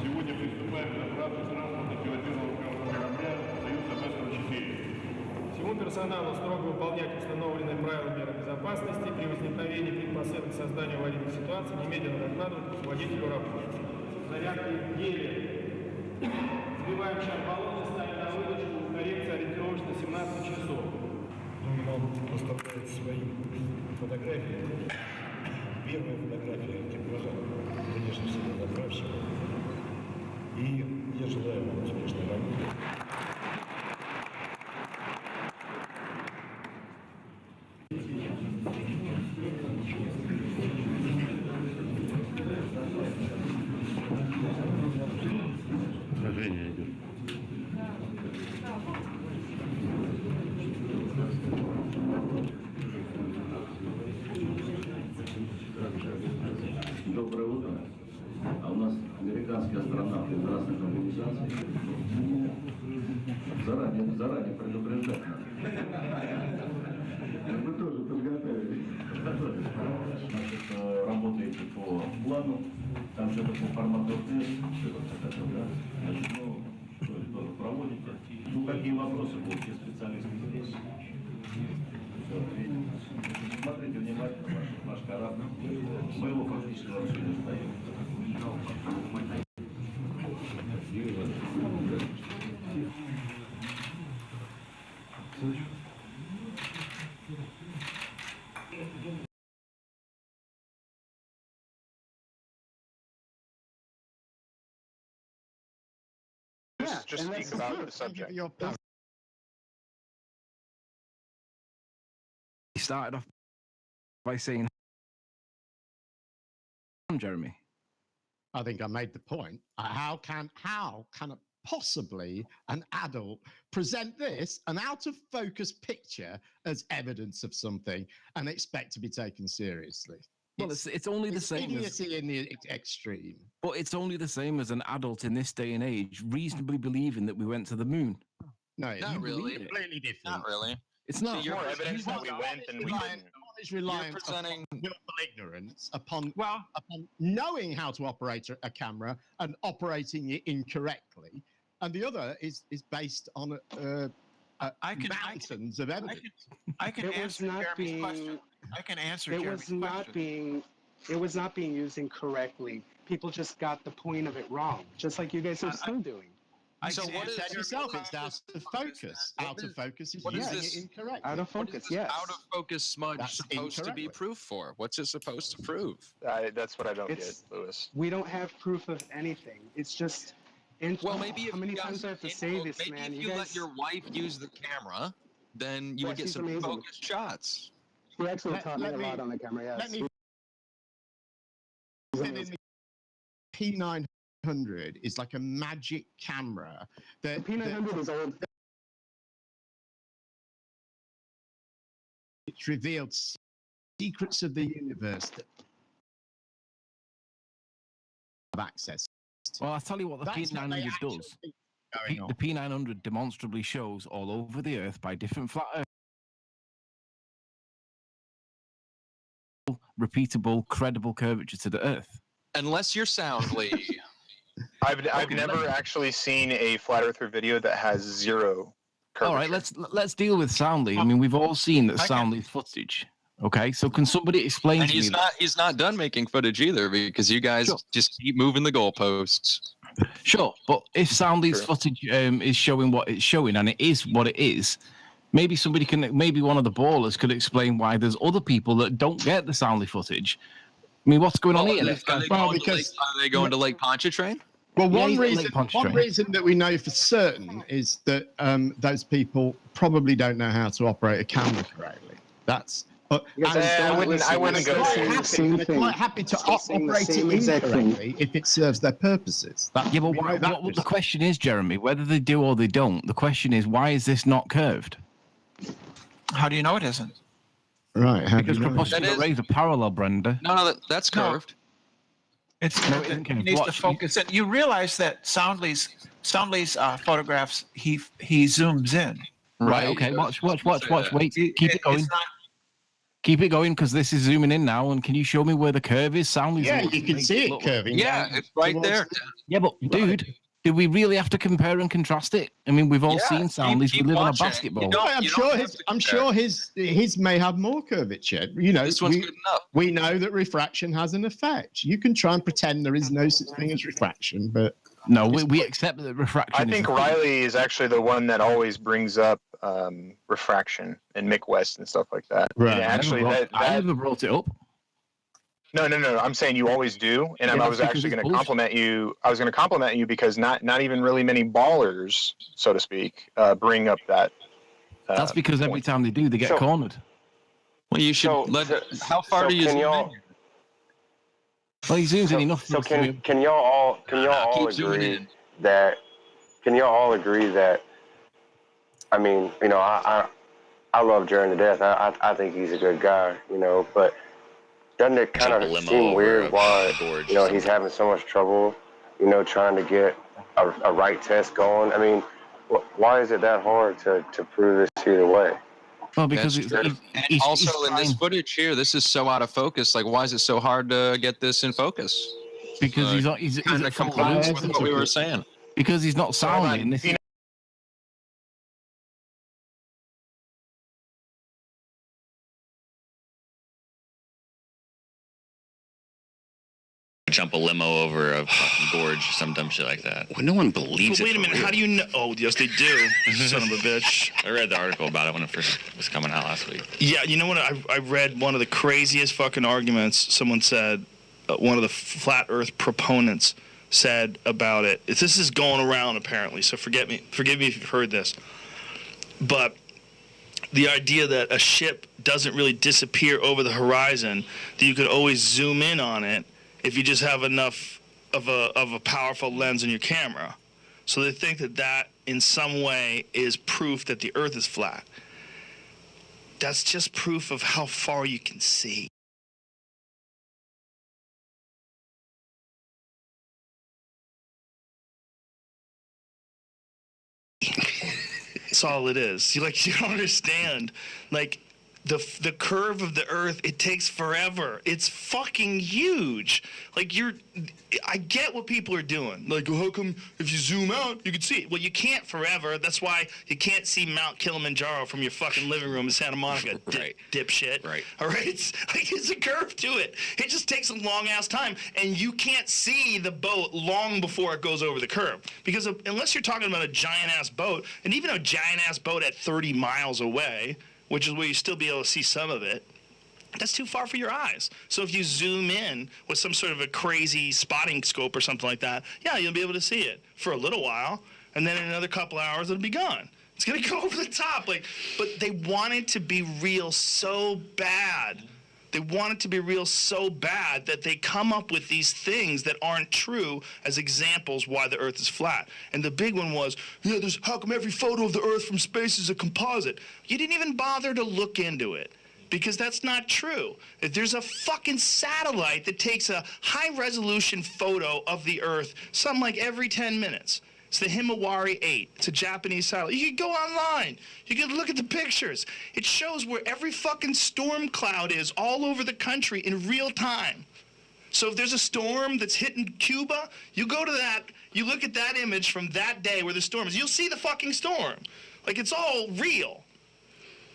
Сегодня приступаем к операции транспорта пилотируемого корабля «Союз АБ-104». Всему персоналу строго выполнять установленные правила меры безопасности. При возникновении предпосылок к созданию аварийной ситуации немедленно докладывать руководителю работы. Зарядки деле. Сбиваем шар-баллон и ставим на выдачу. Коррекция ориентировочно 17 часов. Нам поставляет свои фотографии. Первая фотография экипажа, конечно, всегда заправщик. И я желаю вам успешной работы. Движение идет. Доброе утро. А у нас американские астронавты из разных организаций. Заранее предупреждать надо. Мы тоже подготовились. Значит, работаете по плану, там что-то по формату тест, что-то да? Значит, тоже проводите. Ну, какие вопросы будут, все специалисты здесь. Смотрите внимательно ваш корабль. Мы его фактически вообще не стоим. Just speak about the subject. He started off by saying, Jeremy. I think I made the point. How can possibly an adult present this, an out of focus picture, as evidence of something and expect to be taken seriously? Well, it's only the same. Idiocy in the extreme. But it's only the same as an adult in this day and age reasonably believing that we went to the moon. No, Not really. completely different. Not really. It's not. So you're more evidence that we went than we didn't. Is reliant You're presenting upon willful ignorance, upon knowing how to operate a camera and operating it incorrectly, and the other is based on mountains of evidence. I can answer Jeremy's question. I can answer Jeremy's question. It was not being used incorrectly. People just got the point of it wrong, just like you guys are still doing. So what is yourself? It's out of focus. Out of focus is incorrect. Out of focus, yes. Out of focus smudge supposed to be proof for? What's it supposed to prove? That's what I don't get, Lewis. We don't have proof of anything. It's just. Well, maybe how many times I have to say this, maybe man? If you let your wife use the camera, then you would get some focused shots. She actually taught me a lot on the camera. Yes. Let me. P900 is like a magic camera. The P900 is old. It's revealed secrets of the universe that have access to. Well, I'll tell you what the P900 does. The P900 demonstrably shows all over the Earth by different flat Earth. Repeatable, credible curvature to the Earth. Unless you're Soundly. I've never actually seen a flat earther video that has zero curvature. All right, let's deal with Soundly. I mean, we've all seen that Soundly's footage. Okay, so can somebody explain And to me? he's not done making footage either because you guys just keep moving the goalposts. Sure, but if Soundly's footage is showing what it's showing, and it is what it is, maybe one of the ballers could explain why there's other people that don't get the Soundly footage. I mean, what's going on here? Are they going to Lake Pontchartrain? Well, one reason that we know for certain is that those people probably don't know how to operate a camera correctly. That's. I wouldn't go there. They're quite happy to operate it incorrectly if it serves their purposes. What the question is, Jeremy, whether they do or they don't, the question is, why is this not curved? How do you know it isn't? Right. Because crepuscular rays are parallel, Brenda. No, that's curved. It needs to focus. And you realize that Soundly's photographs, he zooms in. Right. Okay. Watch. Wait. Keep it going. Keep it going, because this is zooming in now. And can you show me where the curve is? Soundly's. Yeah, you can see it curving. Yeah, it's right there. Yeah, but dude, do we really have to compare and contrast it? I mean, we've all seen Soundly's. We live on a basketball. I'm sure his may have more curvature. You know, this one's good enough. We know that refraction has an effect. You can try and pretend there is no such thing as refraction, but no, we accept that refraction. I think Riley is actually the one that always brings up refraction and Mick West and stuff like that. Right. And actually, I never brought it up. No. I'm saying you always do, and I was actually going to compliment you. I was going to compliment you because not even really many ballers, so to speak, bring up that. That's because every time they do, they get cornered. Well, you should how far do you zoom in? Well, he zooms in enough. So can y'all all agree that? Can y'all all agree that? I mean, you know, I love Jerry to death. I think he's a good guy, you know, but. Doesn't it kind of seem weird why, you know, he's having so much trouble, you know, trying to get a right test going? I mean, why is it that hard to prove this either way? Well, because he's also in this footage here, this is so out of focus. Like, why is it so hard to get this in focus? Because he's kind of compliance with what we were saying. Because he's not sounding. This jump a limo over a fucking gorge or some dumb shit like that. Well, no one believes it. Wait a minute, how do you know? Oh, yes, they do. Son of a bitch. I read the article about it when it first was coming out last week. Yeah, you know what? I read one of the craziest fucking arguments someone said, one of the flat Earth proponents said about it. This is going around apparently, so forgive me if you've heard this. But the idea that a ship doesn't really disappear over the horizon, that you could always zoom in on it if you just have enough of a powerful lens in your camera. So they think that in some way is proof that the Earth is flat. That's just proof of how far you can see. That's all it is. You don't understand. Like, the curve of the Earth, it takes forever. It's fucking huge. Like, I get what people are doing. Like, well, how come if you zoom out, you can see it? Well, you can't forever. That's why you can't see Mount Kilimanjaro from your fucking living room in Santa Monica, dipshit. Right. All right? It's a curve to it. It just takes a long-ass time, and you can't see the boat long before it goes over the curve. Because unless you're talking about a giant-ass boat, and even a giant-ass boat at 30 miles away, which is where you still be able to see some of it, that's too far for your eyes. So if you zoom in with some sort of a crazy spotting scope or something like that, yeah, you'll be able to see it for a little while, and then in another couple hours, it'll be gone. It's going to go over the top. But they want it to be real so bad. They want it to be real so bad that they come up with these things that aren't true as examples why the Earth is flat. And the big one was, yeah, how come every photo of the Earth from space is a composite? You didn't even bother to look into it, because that's not true. There's a fucking satellite that takes a high-resolution photo of the Earth something like every 10 minutes. It's the Himawari 8. It's a Japanese satellite. You can go online. You can look at the pictures. It shows where every fucking storm cloud is all over the country in real time. So if there's a storm that's hitting Cuba, you go to that, you look at that image from that day where the storm is, you'll see the fucking storm. Like, it's all real.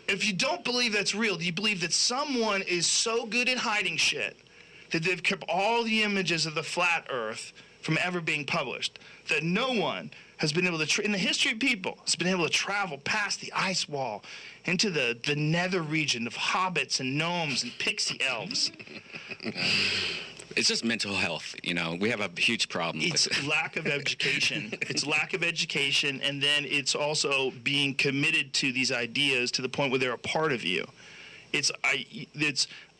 If you don't believe that's real, do you believe that someone is so good at hiding shit that they've kept all the images of the flat Earth from ever being published, that no one has been able to, in the history of people, has been able to travel past the ice wall into the nether region of hobbits and gnomes and pixie elves? It's just mental health, we have a huge problem. It's lack of education. It's lack of education, and then it's also being committed to these ideas to the point where they're a part of you. It's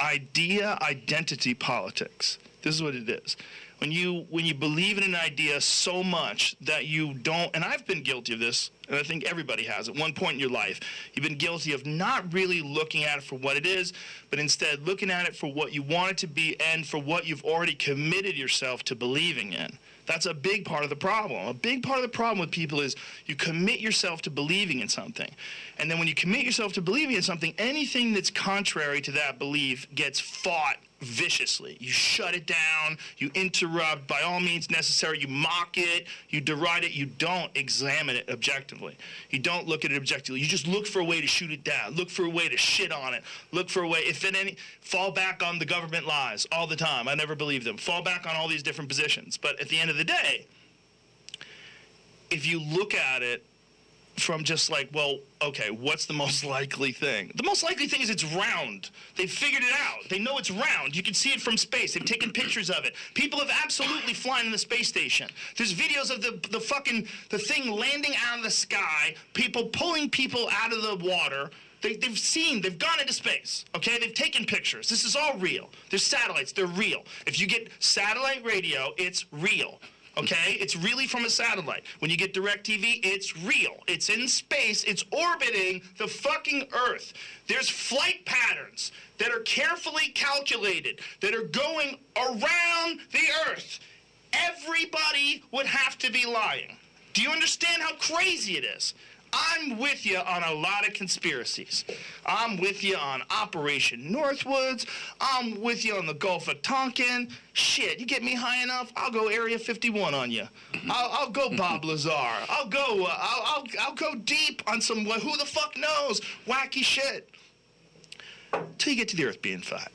idea identity politics. This is what it is. When you believe in an idea so much that you don't, and I've been guilty of this, and I think everybody has at one point in your life, you've been guilty of not really looking at it for what it is, but instead looking at it for what you want it to be and for what you've already committed yourself to believing in. That's a big part of the problem. A big part of the problem with people is you commit yourself to believing in something. And then when you commit yourself to believing in something, anything that's contrary to that belief gets fought viciously. You shut it down, you interrupt, by all means necessary, you mock it, you deride it, you don't examine it objectively. You don't look at it objectively. You just look for a way to shoot it down, look for a way to shit on it, look for a way, fall back on the government lies all the time. I never believe them. Fall back on all these different positions. But at the end of the day, if you look at it from just like, well, okay, what's the most likely thing? The most likely thing is it's round. They've figured it out. They know it's round. You can see it from space. They've taken pictures of it. People have absolutely flown in the space station. There's videos of the thing landing out of the sky, people pulling people out of the water. They've gone into space, okay? They've taken pictures. This is all real. There's satellites, they're real. If you get satellite radio, it's real. Okay? It's really from a satellite. When you get DirecTV, it's real. It's in space. It's orbiting the fucking Earth. There's flight patterns that are carefully calculated, that are going around the Earth. Everybody would have to be lying. Do you understand how crazy it is? I'm with you on a lot of conspiracies. I'm with you on Operation Northwoods. I'm with you on the Gulf of Tonkin. Shit, you get me high enough, I'll go Area 51 on you. I'll go Bob Lazar. I'll go deep on some who the fuck knows wacky shit. Till you get to the Earth being flat,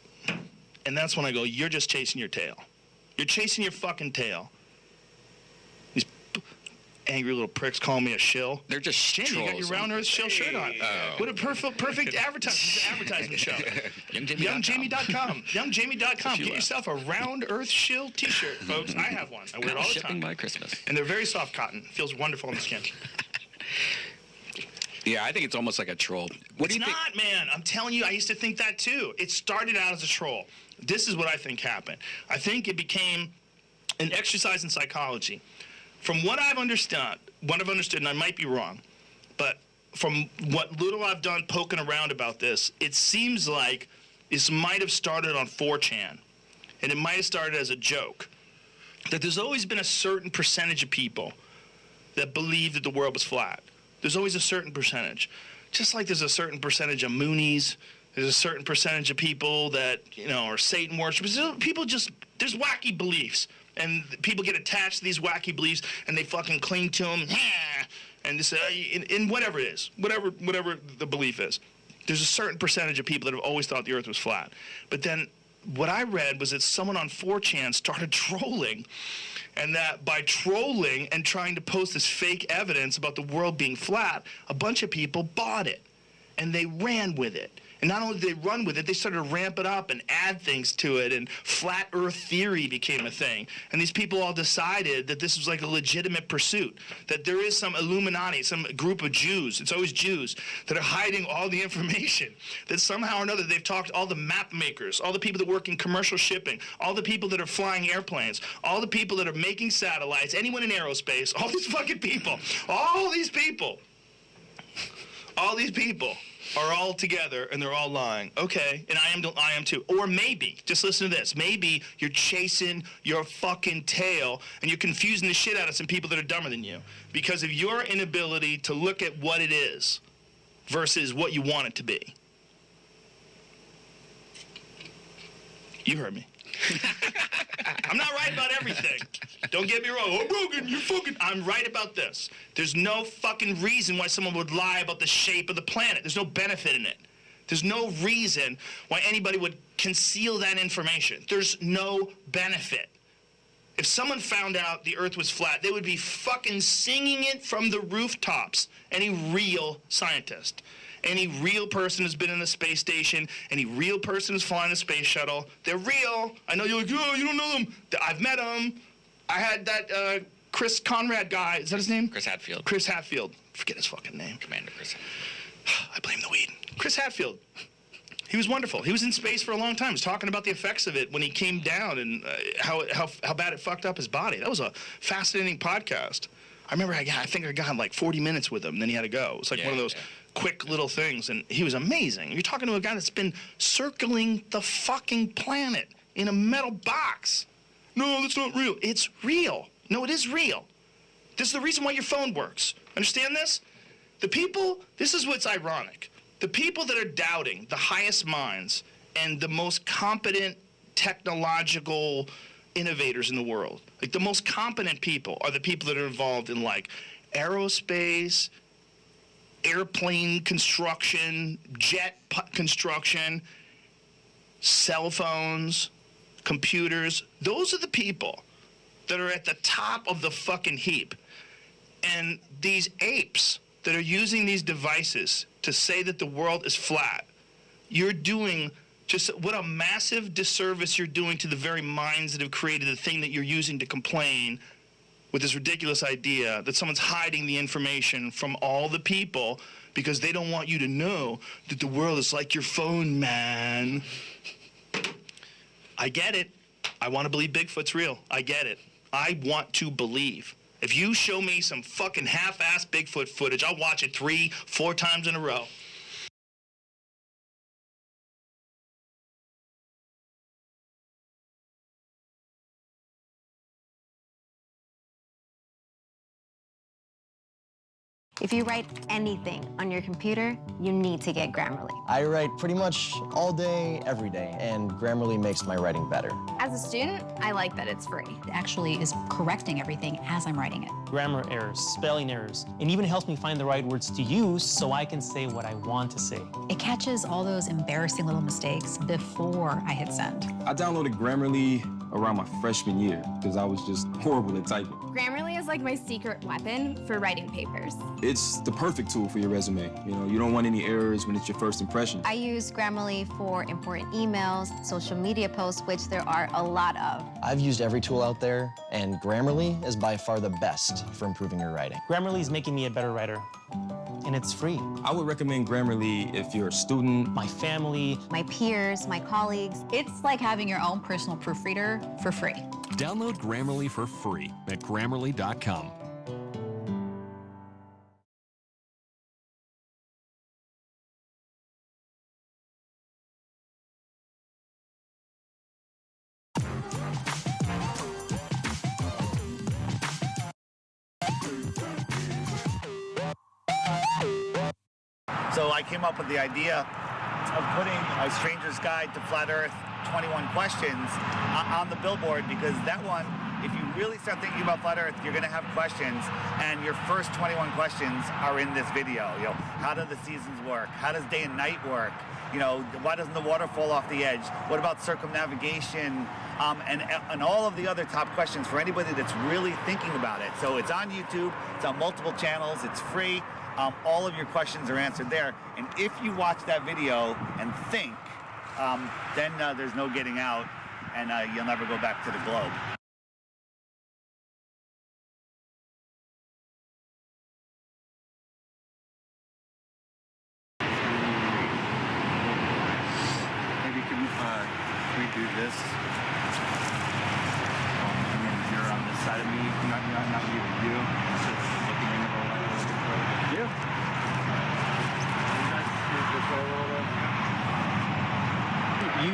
and that's when I go, you're just chasing your tail. You're chasing your fucking tail. These angry little pricks calling me a shill. They're just Jimmy, you got your round earth shill shirt on. Oh. What a perfect advertisement show. YoungJamie.com. YoungJamie.com. Get yourself a round earth shill t-shirt, folks. I have one. I wear it all the Shipping time. by Christmas. And they're very soft cotton. Feels wonderful on the skin. Yeah, I think it's almost like a troll. What do you think? It's not, man. I'm telling you, I used to think that too. It started out as a troll. This is what I think happened. I think it became an exercise in psychology. From what I've understood, and I might be wrong, but from what little I've done poking around about this, it seems like this might have started on 4chan, and it might have started as a joke. That there's always been a certain percentage of people that believe that the world was flat. There's always a certain percentage. Just like there's a certain percentage of Moonies, there's a certain percentage of people that, are Satan worshippers. There's wacky beliefs. And people get attached to these wacky beliefs, and they fucking cling to them. And this, in whatever it is, whatever the belief is. There's a certain percentage of people that have always thought the earth was flat. But then what I read was that someone on 4chan started trolling. And that by trolling and trying to post this fake evidence about the world being flat, a bunch of people bought it. And they ran with it. And not only did they run with it, they started to ramp it up and add things to it. And flat earth theory became a thing. And these people all decided that this was like a legitimate pursuit. That there is some Illuminati, some group of Jews, it's always Jews, that are hiding all the information. That somehow or another they've talked to all the map makers, all the people that work in commercial shipping, all the people that are flying airplanes, all the people that are making satellites, anyone in aerospace, all these fucking people, all these people are all together and they're all lying. Okay, and I am too. Or maybe, just listen to this, maybe you're chasing your fucking tail and you're confusing the shit out of some people that are dumber than you because of your inability to look at what it is versus what you want it to be. You heard me. I'm not right about everything. Don't get me wrong. Oh, Rogan, you're fucking... I'm right about this. There's no fucking reason why someone would lie about the shape of the planet. There's no benefit in it. There's no reason why anybody would conceal that information. There's no benefit. If someone found out the Earth was flat, they would be fucking singing it from the rooftops. Any real scientist. Any real person who's been in the space station, any real person who's flying the space shuttle, they're real. I know you're like, oh, you don't know them. I've met them. I had that Chris Conrad guy. Is that his name? Chris Hadfield. Chris Hadfield. Forget his fucking name. Commander Chris. I blame the weed. Chris Hadfield. He was wonderful. He was in space for a long time. He was talking about the effects of it when he came down and how bad it fucked up his body. That was a fascinating podcast. I remember I think I got like 40 minutes with him, and then he had to go. It was like one of those quick little things, and he was amazing. You're talking to a guy that's been circling the fucking planet in a metal box. No, that's not real. It's real. No, it is real. This is the reason why your phone works. Understand this? This is what's ironic. The people that are doubting the highest minds and the most competent technological innovators in the world, like the most competent people are the people that are involved in like aerospace, airplane construction, jet construction, cell phones, computers. Those are the people that are at the top of the fucking heap. And these apes that are using these devices to say that the world is flat, you're doing just what a massive disservice you're doing to the very minds that have created the thing that you're using to complain with this ridiculous idea that someone's hiding the information from all the people because they don't want you to know that the world is like your phone, man. I get it. I want to believe Bigfoot's real. I get it. I want to believe. If you show me some fucking half-ass Bigfoot footage, I'll watch it 3-4 times in a row. If you write anything on your computer, you need to get Grammarly. I write pretty much all day, every day, and Grammarly makes my writing better. As a student, I like that it's free. It actually is correcting everything as I'm writing it. Grammar errors, spelling errors, and even helps me find the right words to use so I can say what I want to say. It catches all those embarrassing little mistakes before I hit send. I downloaded Grammarly around my freshman year because I was just horrible at typing. Grammarly is like my secret weapon for writing papers. It's the perfect tool for your resume. You know, you don't want any errors when it's your first impression. I use Grammarly for important emails, social media posts, which there are a lot of. I've used every tool out there, and Grammarly is by far the best for improving your writing. Grammarly is making me a better writer, and it's free. I would recommend Grammarly if you're a student, my family, my peers, my colleagues. It's like having your own personal proofreader for free. Download Grammarly for free at Grammarly.com. So I came up with the idea of putting A Stranger's Guide to Flat Earth 21 questions on the billboard, because that one, if you really start thinking about flat Earth, you're going to have questions, and your first 21 questions are in this video. You know, how do the seasons work? How does day and night work? You know, why doesn't the water fall off the edge? What about circumnavigation? And all of the other top questions for anybody that's really thinking about it. So it's on YouTube, it's on multiple channels, it's free. All of your questions are answered there. And if you watch that video and think, then there's no getting out, and you'll never go back to the globe. Maybe can we do this? I mean, you're on this side of me, not you, you. Just looking into the light a little bit further. Yeah. You guys move this way a little bit. You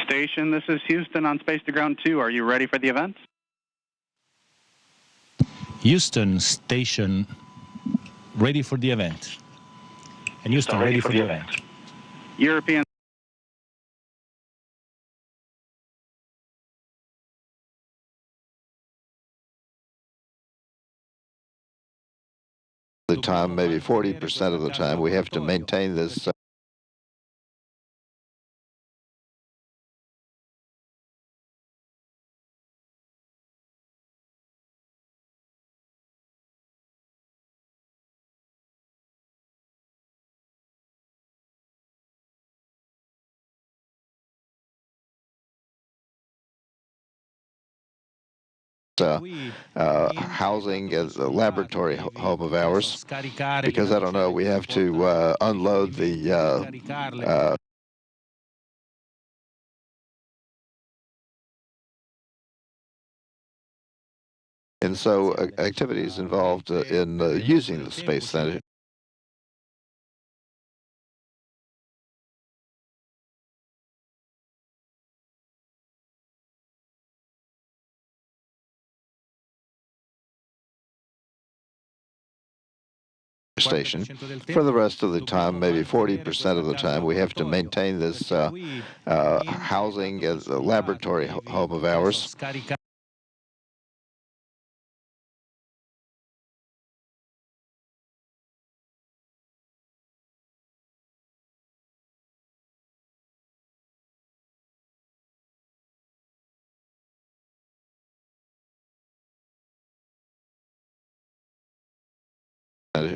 Station, this is Houston on Space to Ground 2. Are you ready for the event? Houston Station, ready for the event. And Houston, ready for the event. European. The time, maybe 40% of the time, we have to maintain this. Housing as a laboratory home of ours, because I don't know, we have to unload the and so activities involved in using the Space Center. Station. For the rest of the time, maybe 40% of the time, we have to maintain this housing as a laboratory home of ours.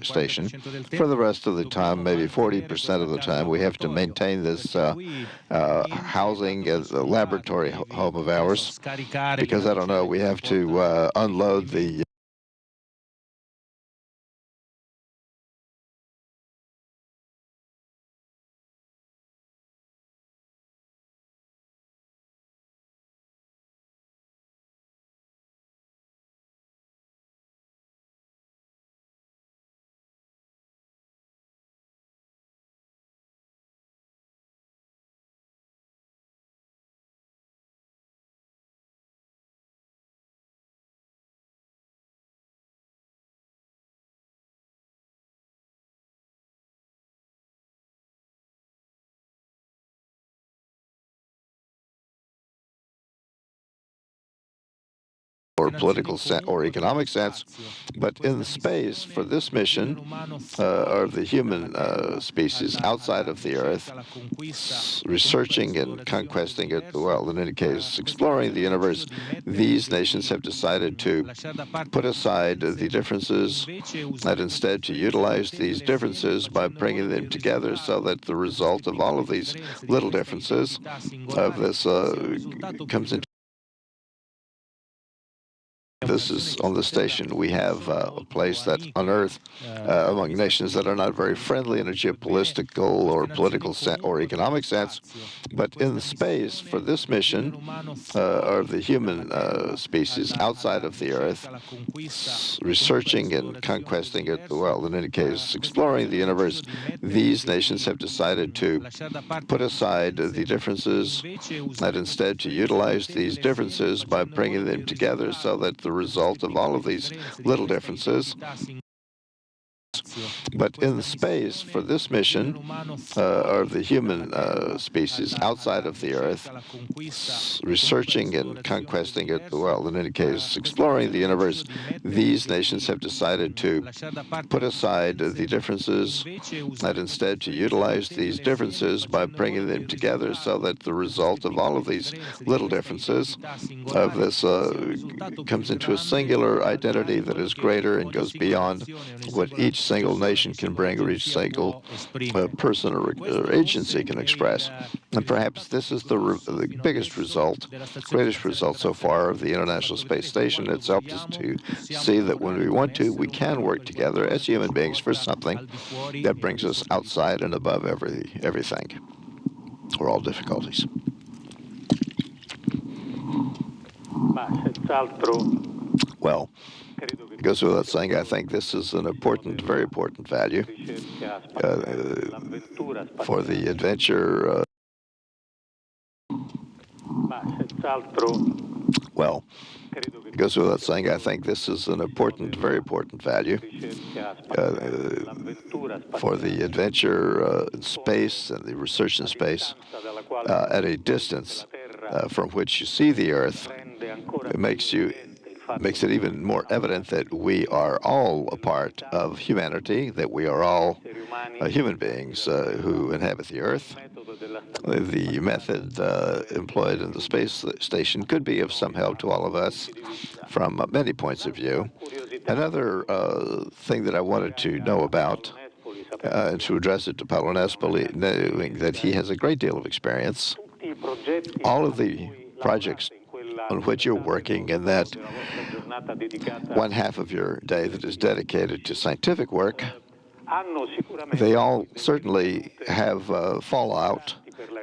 Station. For the rest of the time, maybe 40% of the time, we have to maintain this housing as a laboratory home of ours, because I don't know, we have to unload the or political sense or economic sense, but in space for this mission are the human species outside of the Earth, researching and conquesting it, well, in any case, exploring the universe. These nations have decided to put aside the differences and instead to utilize these differences by bringing them together so that the result of all of these little differences of this comes into. This is on the station. We have a place that on Earth, among nations that are not very friendly in a geopolitical or political or economic sense, but in space for this mission are the human species outside of the Earth, researching and conquesting it, well, in any case, exploring the universe. These nations have decided to put aside the differences and instead to utilize these differences by bringing them together so that the result of all of these little differences. But in space for this mission are the human species outside of the Earth, researching and conquesting it, well, in any case, exploring the universe. These nations have decided to put aside the differences and instead to utilize these differences by bringing them together so that the result of all of these little differences of this comes into a singular identity that is greater and goes beyond what each single nation can bring or each single person or agency can express. And perhaps this is the biggest result, greatest result so far of the International Space Station. It's helped us to see that when we want to, we can work together as human beings for something that brings us outside and above everything, or all difficulties. Well, it goes without saying, I think this is an important, very important value for the adventure Well, it goes without saying, I think this is an important, very important value for the adventure in space and the research in space at a distance from which you see the Earth. It makes it even more evident that we are all a part of humanity, that we are all human beings who inhabit the Earth. The method employed in the space station could be of some help to all of us from many points of view. Another thing that I wanted to know about, and to address it to Paolo Nespoli, knowing that he has a great deal of experience, all of the projects on which you're working in that one half of your day that is dedicated to scientific work, they all certainly have fallout,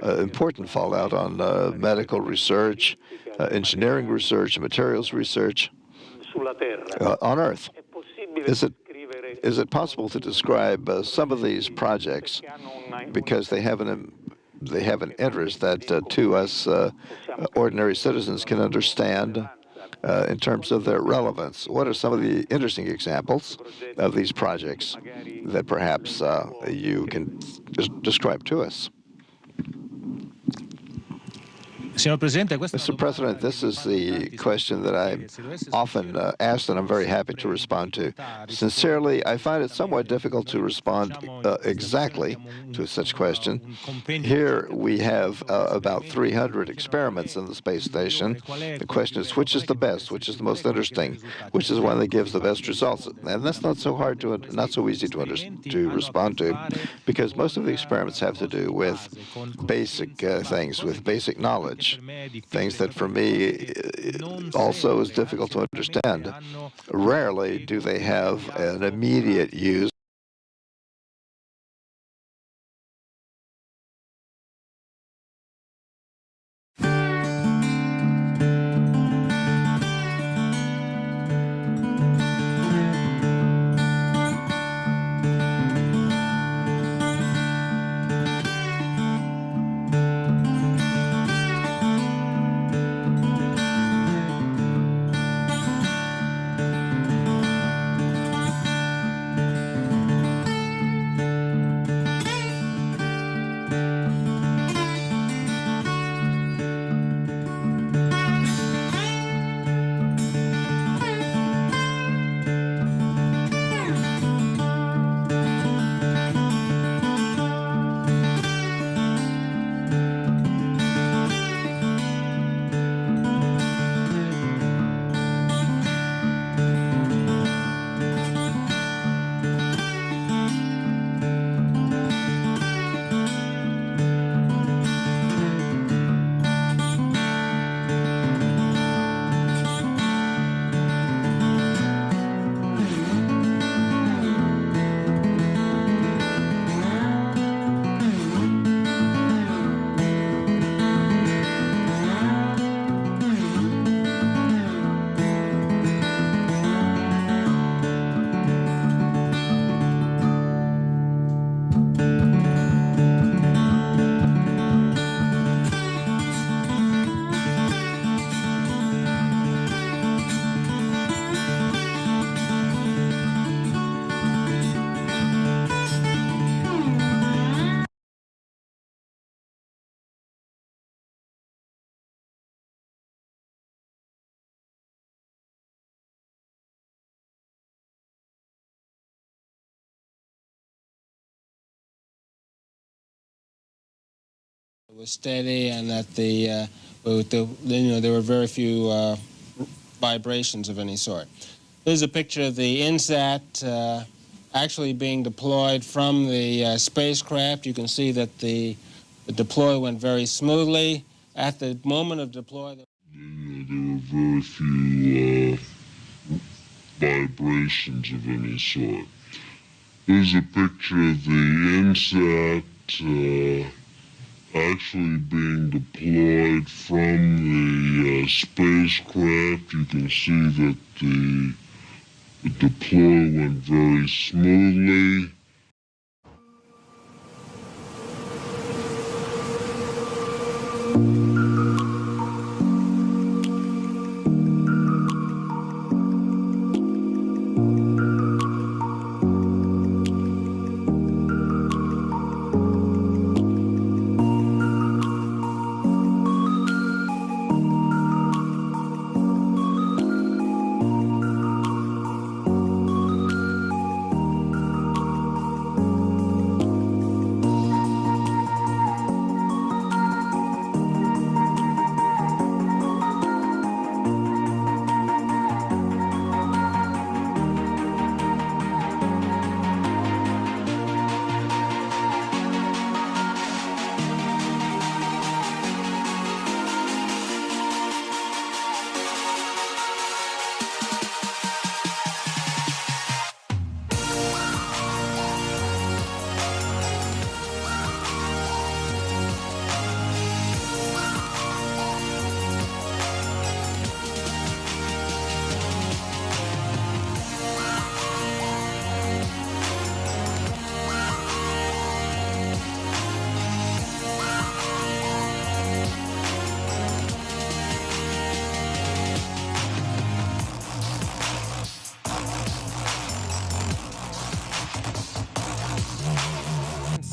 important fallout on medical research, engineering research, materials research on Earth. Is it possible to describe some of these projects, because they have an interest that to us ordinary citizens can understand in terms of their relevance? What are some of the interesting examples of these projects that perhaps you can describe to us? Mr. President, this is the question that I'm often asked, and I'm very happy to respond to. Sincerely, I find it somewhat difficult to respond exactly to such question. Here we have about 300 experiments in the space station. The question is, which is the best, which is the most interesting, which is one that gives the best results? And that's not so hard to, not so easy to respond to, because most of the experiments have to do with basic things, with basic knowledge. Things that for me also is difficult to understand. Rarely do they have an immediate use. It was steady, and that there were very few vibrations of any sort. Here's a picture of the INSAT actually being deployed from the spacecraft. You can see that the deploy went very smoothly. At the moment of deploy, there were very few vibrations of any sort. Here's a picture of the INSAT actually being deployed from the spacecraft. You can see that the deploy went very smoothly.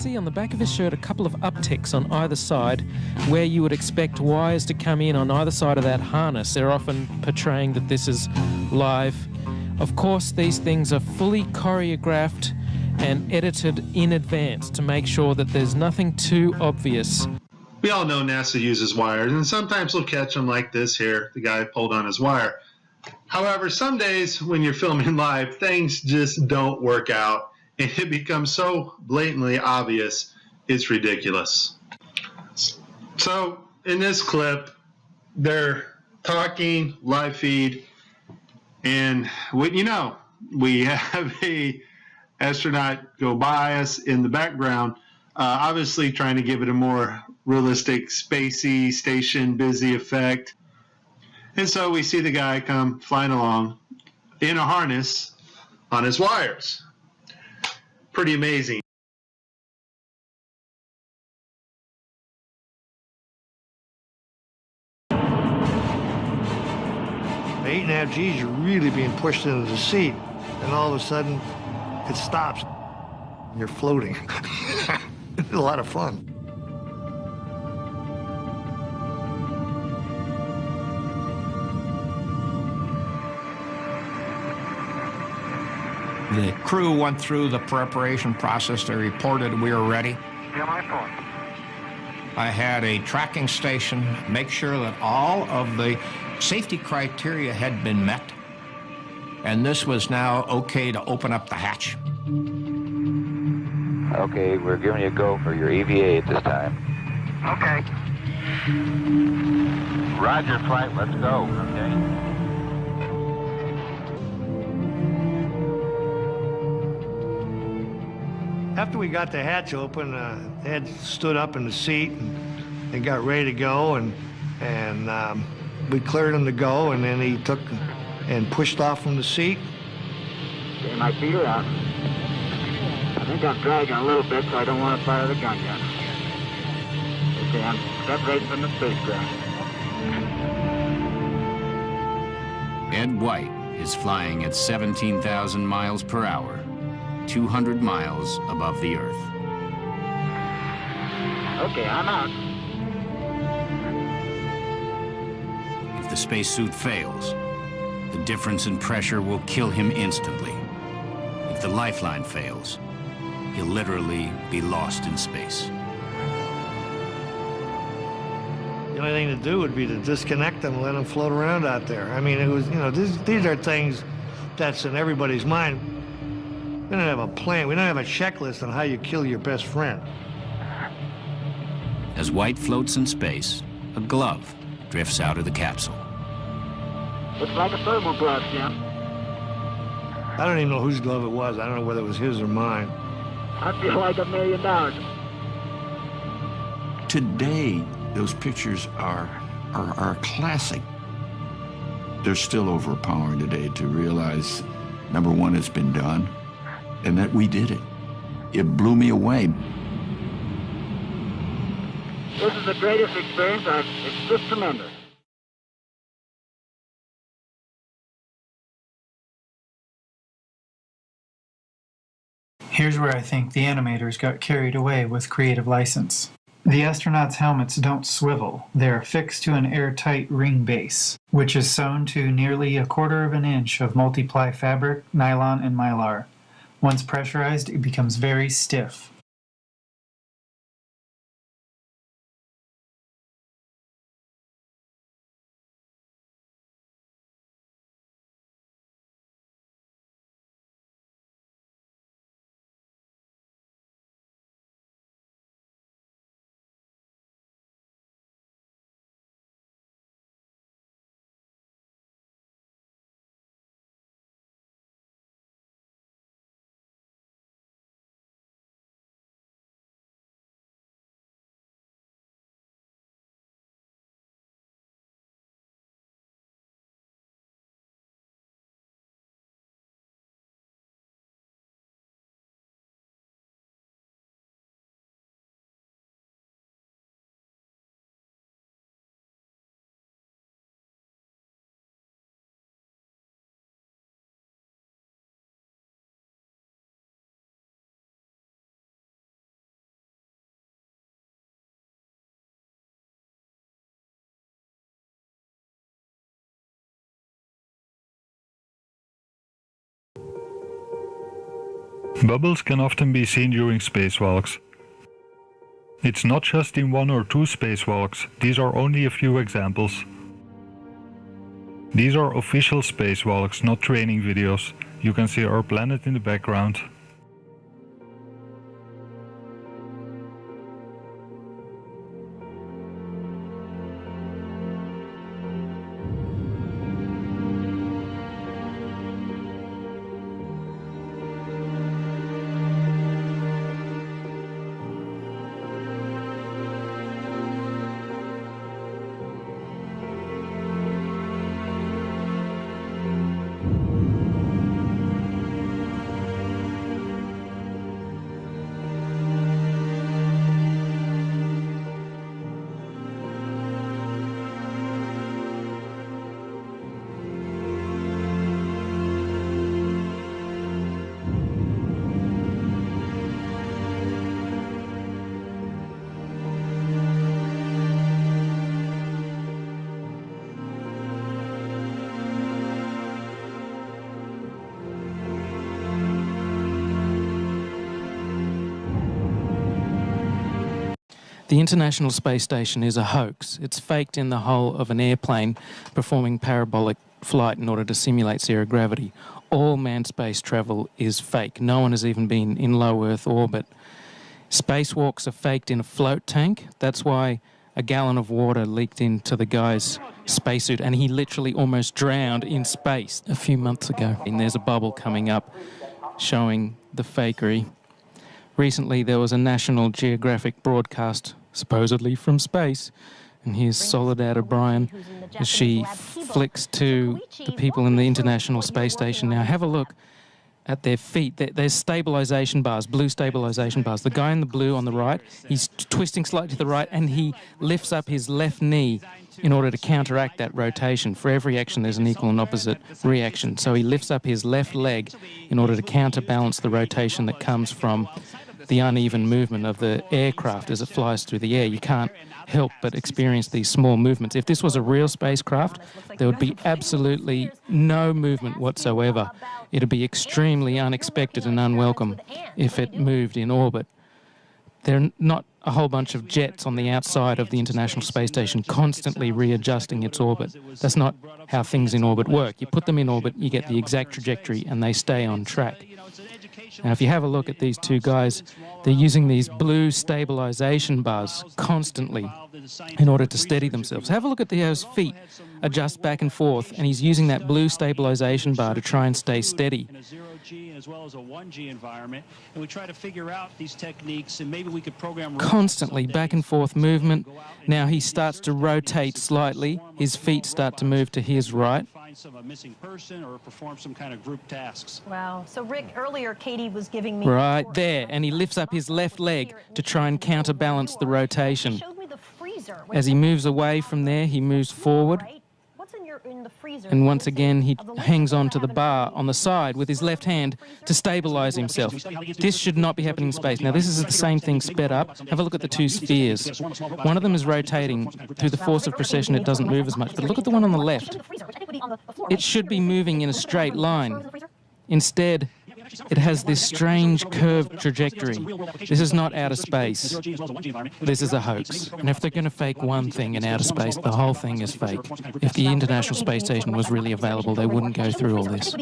see on the back of his shirt a couple of upticks on either side where you would expect wires to come in on either side of that harness. They're often portraying that this is live. Of course, these things are fully choreographed and edited in advance to make sure that there's nothing too obvious. We all know NASA uses wires, and sometimes we'll catch them like this here. The guy pulled on his wire. However, some days when you're filming live, things just don't work out, and it becomes so blatantly obvious, it's ridiculous. So, in this clip, they're talking, live feed, and we have a astronaut go by us in the background, obviously trying to give it a more realistic, spacey, station busy effect. And so we see the guy come flying along in a harness on his wires. Pretty amazing. At 8.5 G's, you're really being pushed into the seat, and all of a sudden, it stops. You're floating. It's a lot of fun. The crew went through the preparation process. They reported we were ready. Yeah, my phone. I had a tracking station make sure that all of the safety criteria had been met, and this was now okay to open up the hatch. Okay, we're giving you a go for your EVA at this time. Okay. Roger, flight, let's go, okay? After we got the hatch open, Ed stood up in the seat and got ready to go, and we cleared him to go, and then he took and pushed off from the seat. Okay, my feet are out. I think I'm dragging a little bit, so I don't want to fire the gun yet. Okay, I'm separating from the spacecraft. Ed White is flying at 17,000 miles per hour, 200 miles above the Earth. Okay, I'm out. If the spacesuit fails, the difference in pressure will kill him instantly. If the lifeline fails, he'll literally be lost in space. The only thing to do would be to disconnect them and let them float around out there. I mean, it was, these are things that's in everybody's mind. We don't have a plan. We don't have a checklist on how you kill your best friend. As White floats in space, a glove drifts out of the capsule. Looks like a thermal glove, Jim. I don't even know whose glove it was. I don't know whether it was his or mine. I feel like $1 million. Today, those pictures are classic. They're still overpowering today to realize, number one, it's been done, and that we did it. It blew me away. This is the greatest experience. It's just tremendous. Here's where I think the animators got carried away with creative license. The astronauts' helmets don't swivel. They're fixed to an airtight ring base, which is sewn to nearly 1/4 of an inch of multiply fabric, nylon, and mylar. Once pressurized, it becomes very stiff. Bubbles can often be seen during spacewalks. It's not just in 1 or 2 spacewalks, these are only a few examples. These are official spacewalks, not training videos. You can see our planet in the background. The International Space Station is a hoax. It's faked in the hull of an airplane performing parabolic flight in order to simulate zero gravity. All manned space travel is fake. No one has even been in low Earth orbit. Spacewalks are faked in a float tank. That's why a gallon of water leaked into the guy's spacesuit and he literally almost drowned in space a few months ago. And there's a bubble coming up showing the fakery. Recently, there was a National Geographic broadcast, supposedly from space, and here's Soledad O'Brien as she flicks to the people in the International Space Station. Now, have a look at their feet. There's stabilization bars, blue stabilization bars. The guy in the blue on the right, he's twisting slightly to the right, and he lifts up his left knee in order to counteract that rotation. For every action, there's an equal and opposite reaction. So he lifts up his left leg in order to counterbalance the rotation that comes from the uneven movement of the aircraft as it flies through the air. You can't help but experience these small movements. If this was a real spacecraft, there would be absolutely no movement whatsoever. It would be extremely unexpected and unwelcome if it moved in orbit. There are not a whole bunch of jets on the outside of the International Space Station constantly readjusting its orbit. That's not how things in orbit work. You put them in orbit, you get the exact trajectory, and they stay on track. Now, if you have a look at these two guys, they're using these blue stabilization bars constantly in order to steady themselves. Have a look at those feet adjust back and forth, and he's using that blue stabilization bar to try and stay steady. In a 0G as well as a 1G environment, and we try to figure out these techniques, and maybe we could program Constantly back and forth movement. Now he starts to rotate slightly. His feet start to move to his right. find some missing person or perform some kind of group tasks. Wow. So Rick, earlier Katie was giving me Right there, and he lifts up his left leg to try and counterbalance the rotation. As he moves away from there, he moves forward. And once again, he hangs on to the bar on the side with his left hand to stabilize himself. This should not be happening in space. Now, this is the same thing sped up. Have a look at the two spheres. One of them is rotating. Through the force of precession, it doesn't move as much. But look at the one on the left. It should be moving in a straight line. Instead, it has this strange curved trajectory. This is not outer space. This is a hoax. And if they're going to fake one thing in outer space, the whole thing is fake. If the International Space Station was really available, they wouldn't go through all this.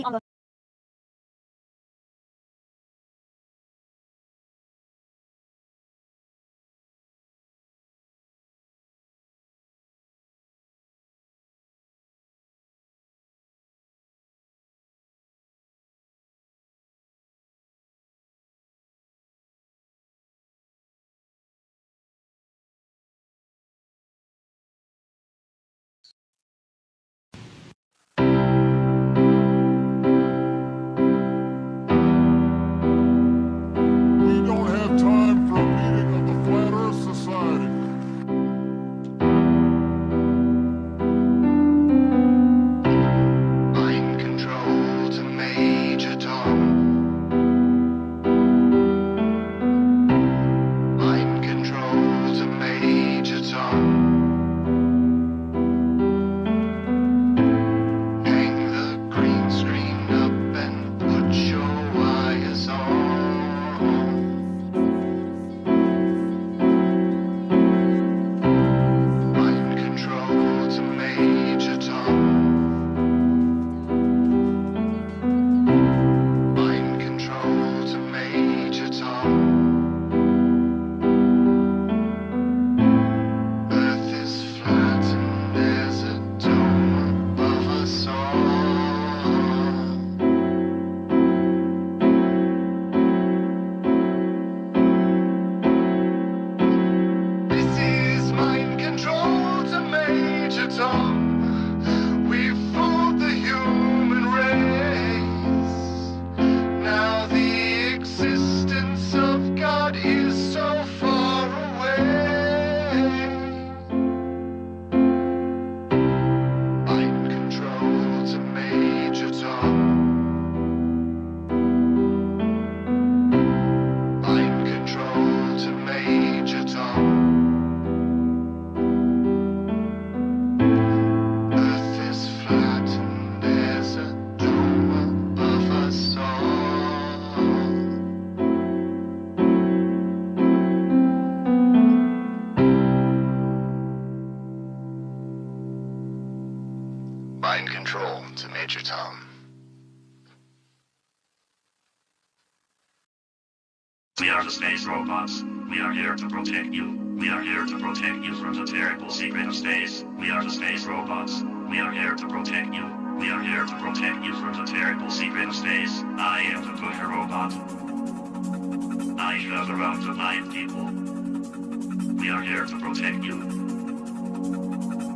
We are the space robots. We are here to protect you. We are here to protect you from the terrible secret of space. We are the space robots. We are here to protect you. We are here to protect you from the terrible secret of space. I am the Pusher Robot. I shove around the blind people. We are here to protect you.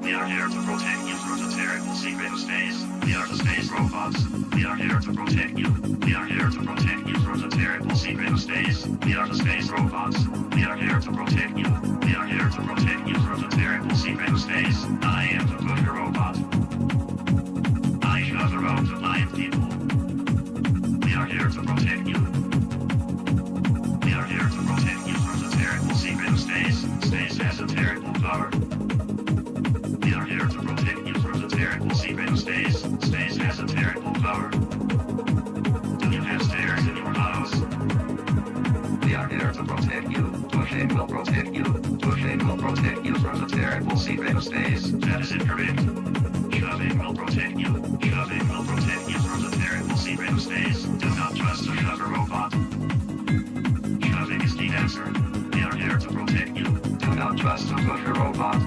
We are here to protect you from the terrible secret of space. We are the space robots. We are here to protect you. We are here to protect you from the terrible secret of space. We are the space robots. We are here to protect you. We are here to protect you from the terrible secret of space. I am the Pusher Robot. I shove around the blind people. We are here to protect you. We are here to protect you from the terrible secret of space. Space has a terrible power. We are here to protect you from the terrible secret of space. Space has a terrible power. Do you have stairs in your house? We are here to protect you. Pushing will protect you. Pushing will protect you from the terrible secret of space. That is incorrect. Shoving will protect you. Shoving will protect you from the terrible secret of space. Do not trust a shover robot. Shoving is the answer. We are here to protect you. Do not trust a pusher robot.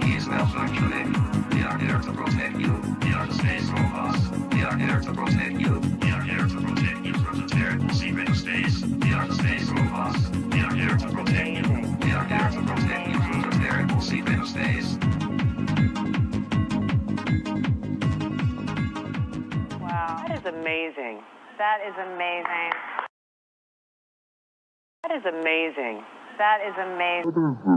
He is malfunctioning. We are here to protect you. We are the space robots. We are here to protect you. We are here to protect you from the terrible secret of space. We are the space robots. We are here to protect you. We are here to protect you from the terrible secret of space. Wow. That is amazing. That is amazing. That is amazing. That is amazing. That is amazing. That is amazing.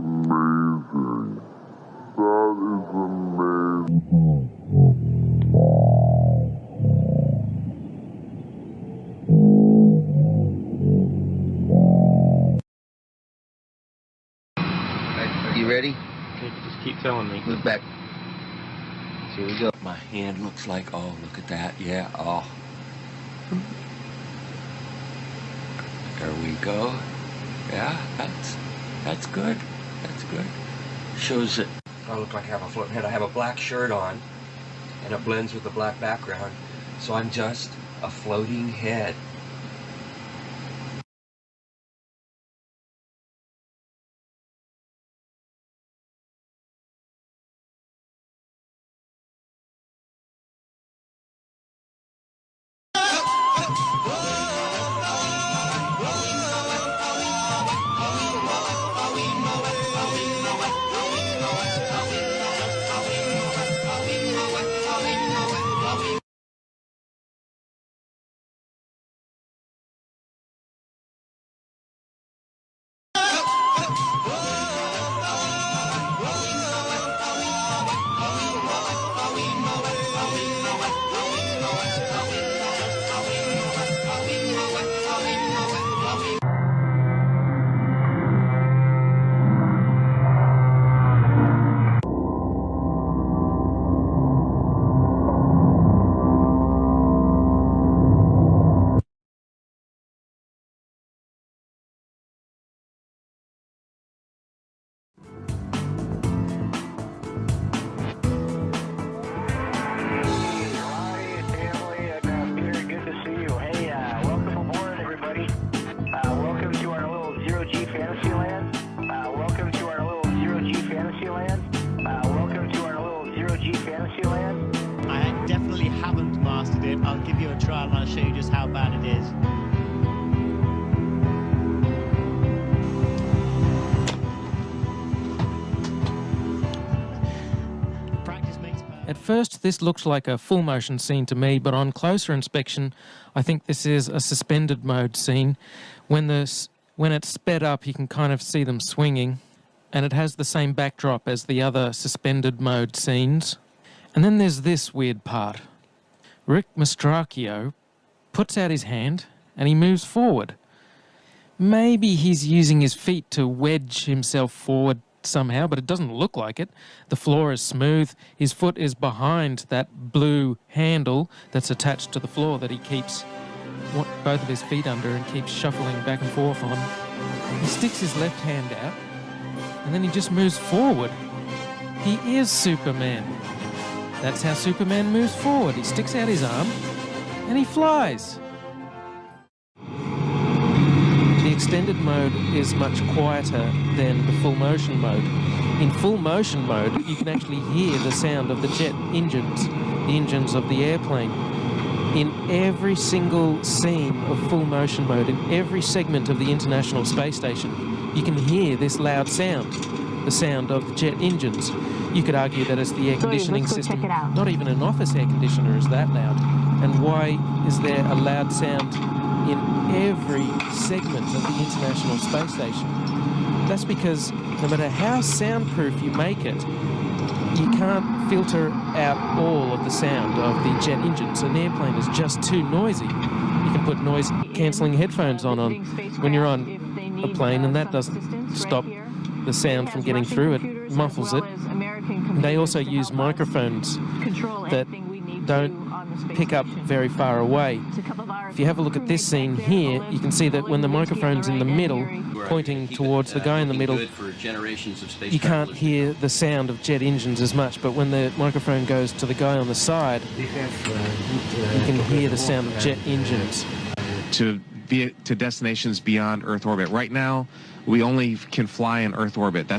You ready? Okay, just keep telling me. Move back. Here we go. My hand looks like, oh, look at that. Yeah, oh. There we go. Yeah, that's good. That's good. Shows that I look like I have a floating head. I have a black shirt on, and it blends with the black background. So I'm just a floating head. I'll give you a trial and I'll show you just how bad it is. At first, this looks like a full motion scene to me, but on closer inspection, I think this is a suspended mode scene. When it's sped up, you can kind of see them swinging, and it has the same backdrop as the other suspended mode scenes. And then there's this weird part. Rick Mastracchio puts out his hand and he moves forward. Maybe he's using his feet to wedge himself forward somehow, but it doesn't look like it. The floor is smooth. His foot is behind that blue handle that's attached to the floor that he keeps both of his feet under and keeps shuffling back and forth on. He sticks his left hand out and then he just moves forward. He is Superman. That's how Superman moves forward. He sticks out his arm and he flies. extended mode is much quieter than the full motion mode. In full motion mode, you can actually hear the sound of the jet engines, the engines of the airplane. In every single scene of full motion mode, in every segment of the International Space Station, you can hear this loud sound, the sound of the jet engines. You could argue that it's the air conditioning system. Not even an office air conditioner is that loud. And why is there a loud sound in every segment of the International Space Station? That's because no matter how soundproof you make it, you can't filter out all of the sound of the jet engines. An airplane is just too noisy. You can put noise-cancelling headphones on when you're on a plane, and that doesn't stop the sound from getting through. It muffles it. They also use microphones that don't pick up very far away. If you have a look at this scene here, you can see that when the microphone's in the middle, pointing towards the guy in the middle, you can't hear the sound of jet engines as much, but when the microphone goes to the guy on the side, you can hear the sound of jet engines. To destinations beyond Earth orbit. Right now, we only can fly in Earth orbit.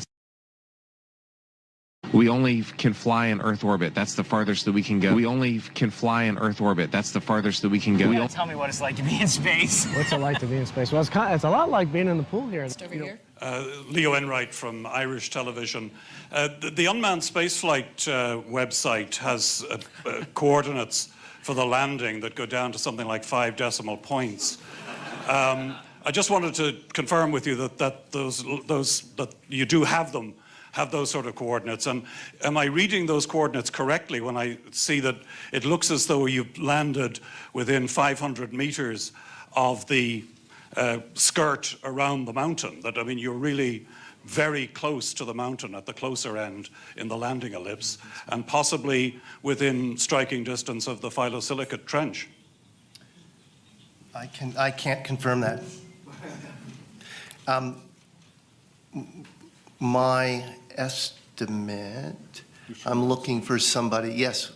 We only can fly in Earth orbit. That's the farthest that we can go. We only can fly in Earth orbit. That's the farthest that we can go. Tell me what it's like to be in space. What's it like to be in space? Well, it's a lot like being in the pool here. Leo Enright from Irish Television. The unmanned spaceflight website has coordinates for the landing that go down to something like 5 decimal points. I just wanted to confirm with you that that you do have those sort of coordinates. And am I reading those coordinates correctly when I see that it looks as though you've landed within 500 meters of the skirt around the mountain? That, I mean, you're really very close to the mountain at the closer end in the landing ellipse, and possibly within striking distance of the phyllosilicate trench. I can't confirm that. My estimate, I'm looking for somebody, yes,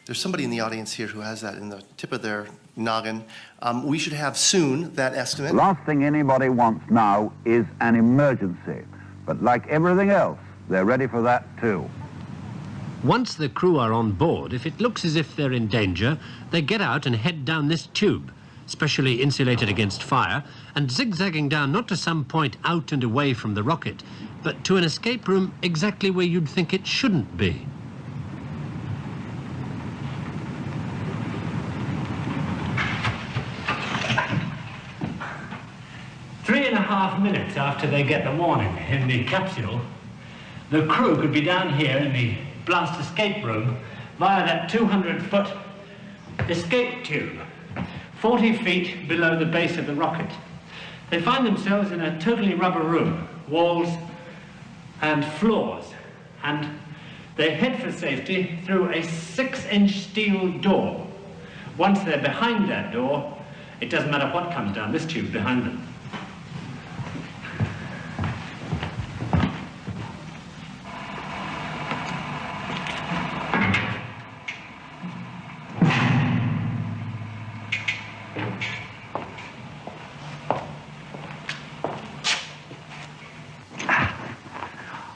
there's somebody in the audience here who has that in the tip of their noggin. We should have soon that estimate. The last thing anybody wants now is an emergency, but like everything else, they're ready for that too. Once the crew are on board, if it looks as if they're in danger, they get out and head down this tube, specially insulated against fire, and zigzagging down not to some point out and away from the rocket, but to an escape room exactly where you'd think it shouldn't be. Three and a half minutes after they get the warning in the capsule, the crew could be down here in the blast escape room via that 200-foot escape tube, 40 feet below the base of the rocket. They find themselves in a totally rubber room, walls and floors, and they head for safety through a 6-inch steel door. Once they're behind that door, it doesn't matter what comes down this tube behind them.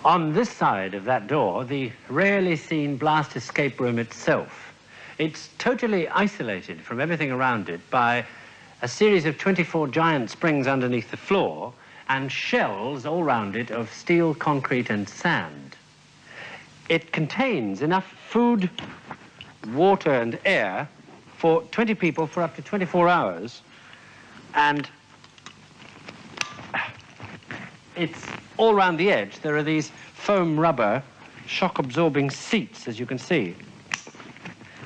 On this side of that door, the rarely seen blast escape room itself. It's totally isolated from everything around it by a series of 24 giant springs underneath the floor and shells all round it of steel, concrete, and sand. It contains enough food, water, and air for 20 people for up to 24 hours, and it's all around the edge. There are these foam rubber shock-absorbing seats, as you can see.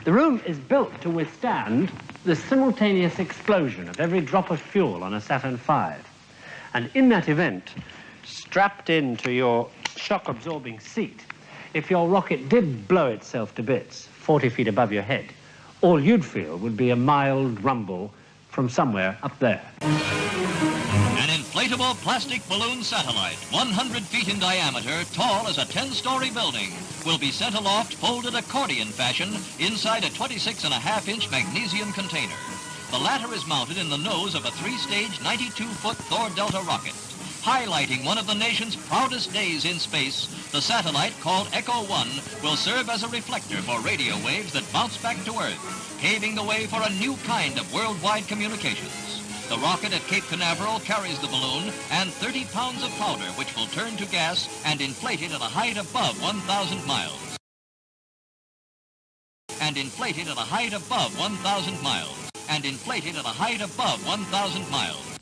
The room is built to withstand the simultaneous explosion of every drop of fuel on a Saturn V. And in that event, strapped into your shock-absorbing seat, if your rocket did blow itself to bits 40 feet above your head, all you'd feel would be a mild rumble from somewhere up there. An inflatable plastic balloon satellite, 100 feet in diameter, tall as a 10-story building, will be sent aloft folded accordion fashion inside a 26.5-inch magnesium container. The latter is mounted in the nose of a 3-stage 92-foot Thor Delta rocket. Highlighting one of the nation's proudest days in space, the satellite called Echo 1 will serve as a reflector for radio waves that bounce back to Earth, paving the way for a new kind of worldwide communications. The rocket at Cape Canaveral carries the balloon and 30 pounds of powder, which will turn to gas and inflate it at a height above 1,000 miles. And inflate it at a height above 1,000 miles. And inflate it at a height above 1,000 miles.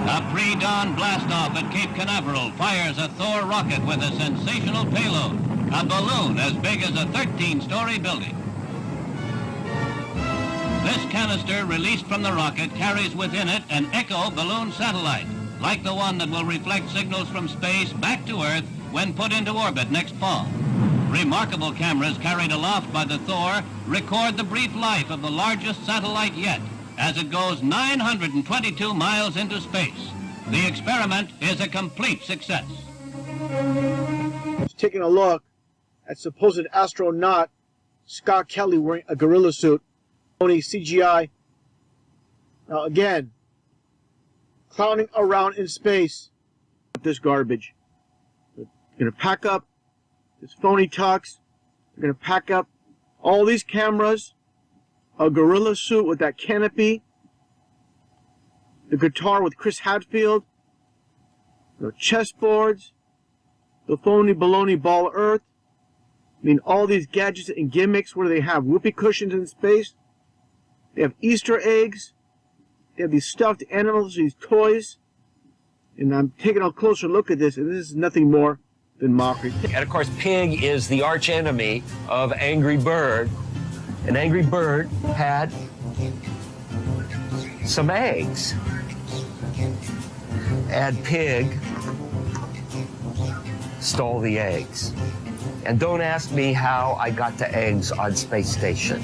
A pre-dawn blastoff at Cape Canaveral fires a Thor rocket with a sensational payload, a balloon as big as a 13-story building. This canister released from the rocket carries within it an Echo balloon satellite, like the one that will reflect signals from space back to Earth when put into orbit next fall. Remarkable cameras carried aloft by the Thor record the brief life of the largest satellite yet, as it goes 922 miles into space. The experiment is a complete success. Taking a look at supposed astronaut Scott Kelly wearing a gorilla suit, only CGI. Now again, clowning around in space with this garbage. They're going to pack up this phony tux. They're going to pack up all these cameras, a gorilla suit with that canopy, the guitar with Chris Hadfield, the chessboards, the phony baloney ball Earth. I mean, all these gadgets and gimmicks. What do they have? Whoopee cushions in space. They have Easter eggs. They have these stuffed animals, these toys. And I'm taking a closer look at this, and this is nothing more than mockery. And of course, Pig is the arch enemy of Angry Bird. And Angry Bird had some eggs. And Pig stole the eggs. And don't ask me how I got the eggs on Space Station.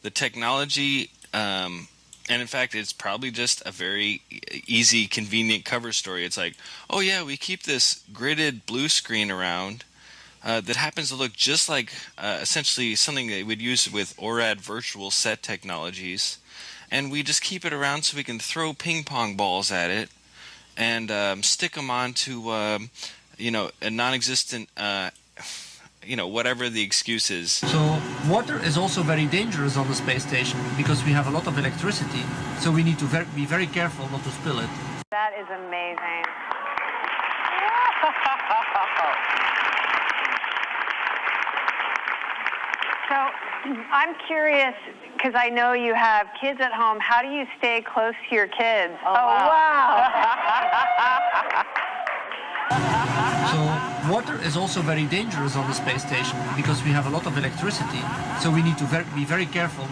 The technology, and in fact, it's probably just a very easy, convenient cover story. It's like, oh yeah, we keep this gridded blue screen around that happens to look just like essentially something they would use with ORAD virtual set technologies. And we just keep it around so we can throw ping pong balls at it and stick them onto, a non-existent, whatever the excuse is. So water is also very dangerous on the space station because we have a lot of electricity. So we need to be very careful not to spill it. That is amazing. So I'm curious, because I know you have kids at home. How do you stay close to your kids? Oh, wow. So water is also very dangerous on the space station because we have a lot of electricity. So we need to be very careful.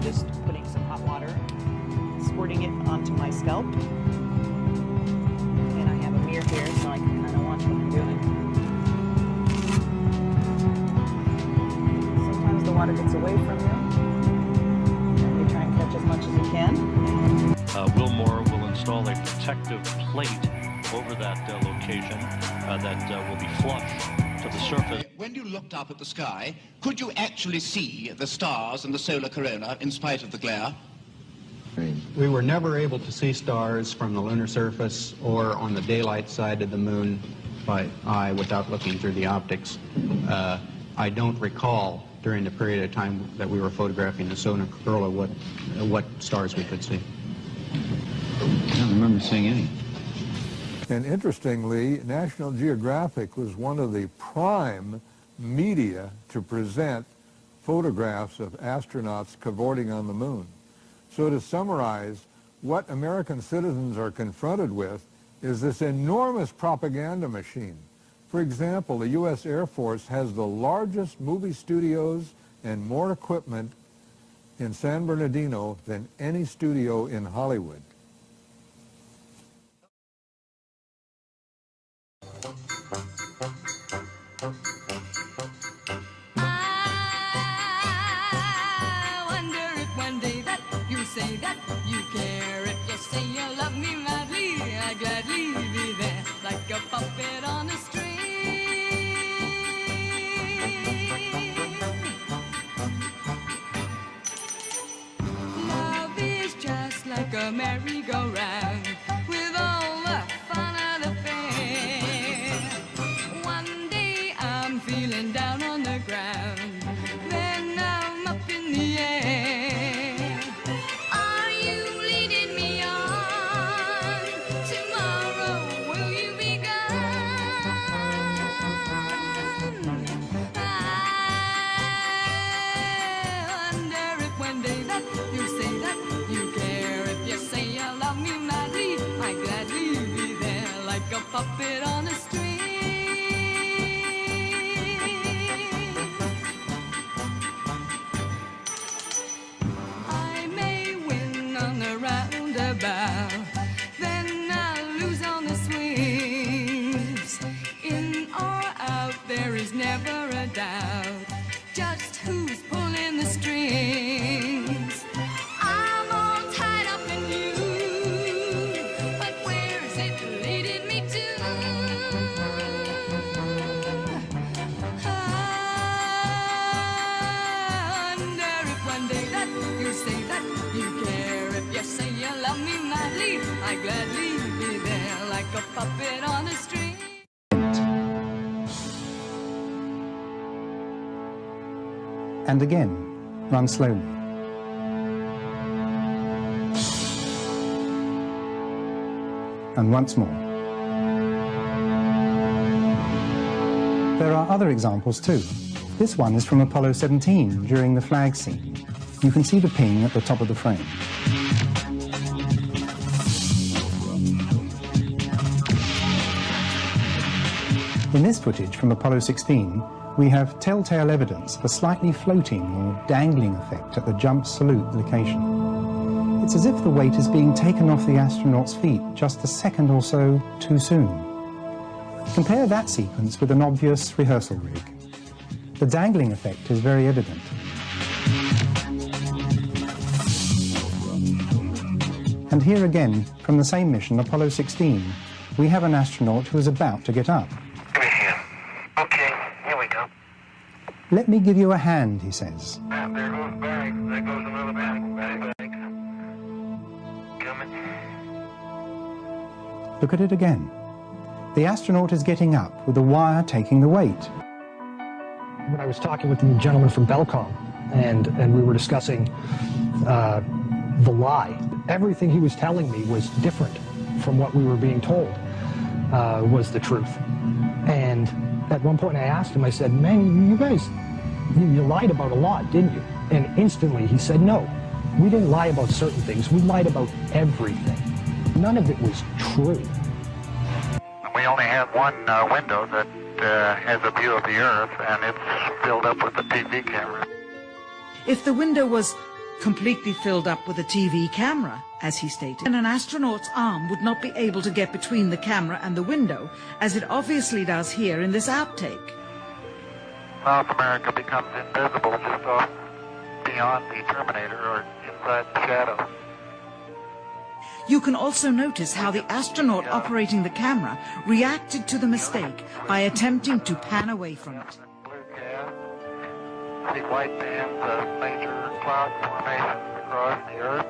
Just putting some hot water, squirting it onto my scalp. And I have a mirror here so I can kind of watch what I'm doing. Sometimes the water gets away from you. And you try and catch as much as you can. Wilmore will install a protective plate over that location that will be flush to the surface. When you looked up at the sky, could you actually see the stars and the solar corona in spite of the glare? We were never able to see stars from the lunar surface or on the daylight side of the moon by eye without looking through the optics. I don't recall during the period of time that we were photographing the solar corona what stars we could see. I don't remember seeing any. And interestingly, National Geographic was one of the prime media to present photographs of astronauts cavorting on the moon. So to summarize, what American citizens are confronted with is this enormous propaganda machine. For example, the U.S. Air Force has the largest movie studios and more equipment in San Bernardino than any studio in Hollywood. Say that you care, if you say you love me madly, I'd gladly be there, like a puppet on a string. merry-go-round with all the fun of the fair. One day I'm feeling down on the ground, then I'm up in the air. Are you leading me on? Tomorrow will you be gone? I wonder if one day that you say that you care. If you say you love me madly, I'd gladly be there like a puppet on a string. I may win on the roundabout, then I'll lose on the swings. In or out, there is never a doubt just who's pulling the strings. I'm all tied up in you, but where's it leading me to? I wonder if one day that you say that you care. If you say you love me madly, I'd gladly be there like a puppet on a string. And again, run slowly. And once more. There are other examples too. This one is from Apollo 17 during the flag scene. You can see the ping at the top of the frame. In this footage from Apollo 16, we have telltale evidence of a slightly floating or dangling effect at the jump salute location. It's as if the weight is being taken off the astronauts' feet just a second or so too soon. Compare that sequence with an obvious rehearsal rig. The dangling effect is very evident. And here again, from the same mission, Apollo 16, we have an astronaut who is about to get up. Let me give you a hand, he says. There goes bags. There goes another bag. Coming. Look at it again. The astronaut is getting up with the wire taking the weight. When I was talking with the gentleman from Belcom, and we were discussing the lie, everything he was telling me was different from what we were being told was the truth. And at one point I asked him, I said, man, you guys, you lied about a lot, didn't you? And instantly he said, no, we didn't lie about certain things. We lied about everything. None of it was true. We only have one window that has a view of the Earth, and it's filled up with a TV camera. If the window was completely filled up with a TV camera, as he stated, then an astronaut's arm would not be able to get between the camera and the window, as it obviously does here in this outtake. South America becomes invisible just off beyond the Terminator or inside the shadow. You can also notice how the astronaut operating the camera reacted to the mistake by attempting to pan away from it. See white bands of major cloud formations across the Earth.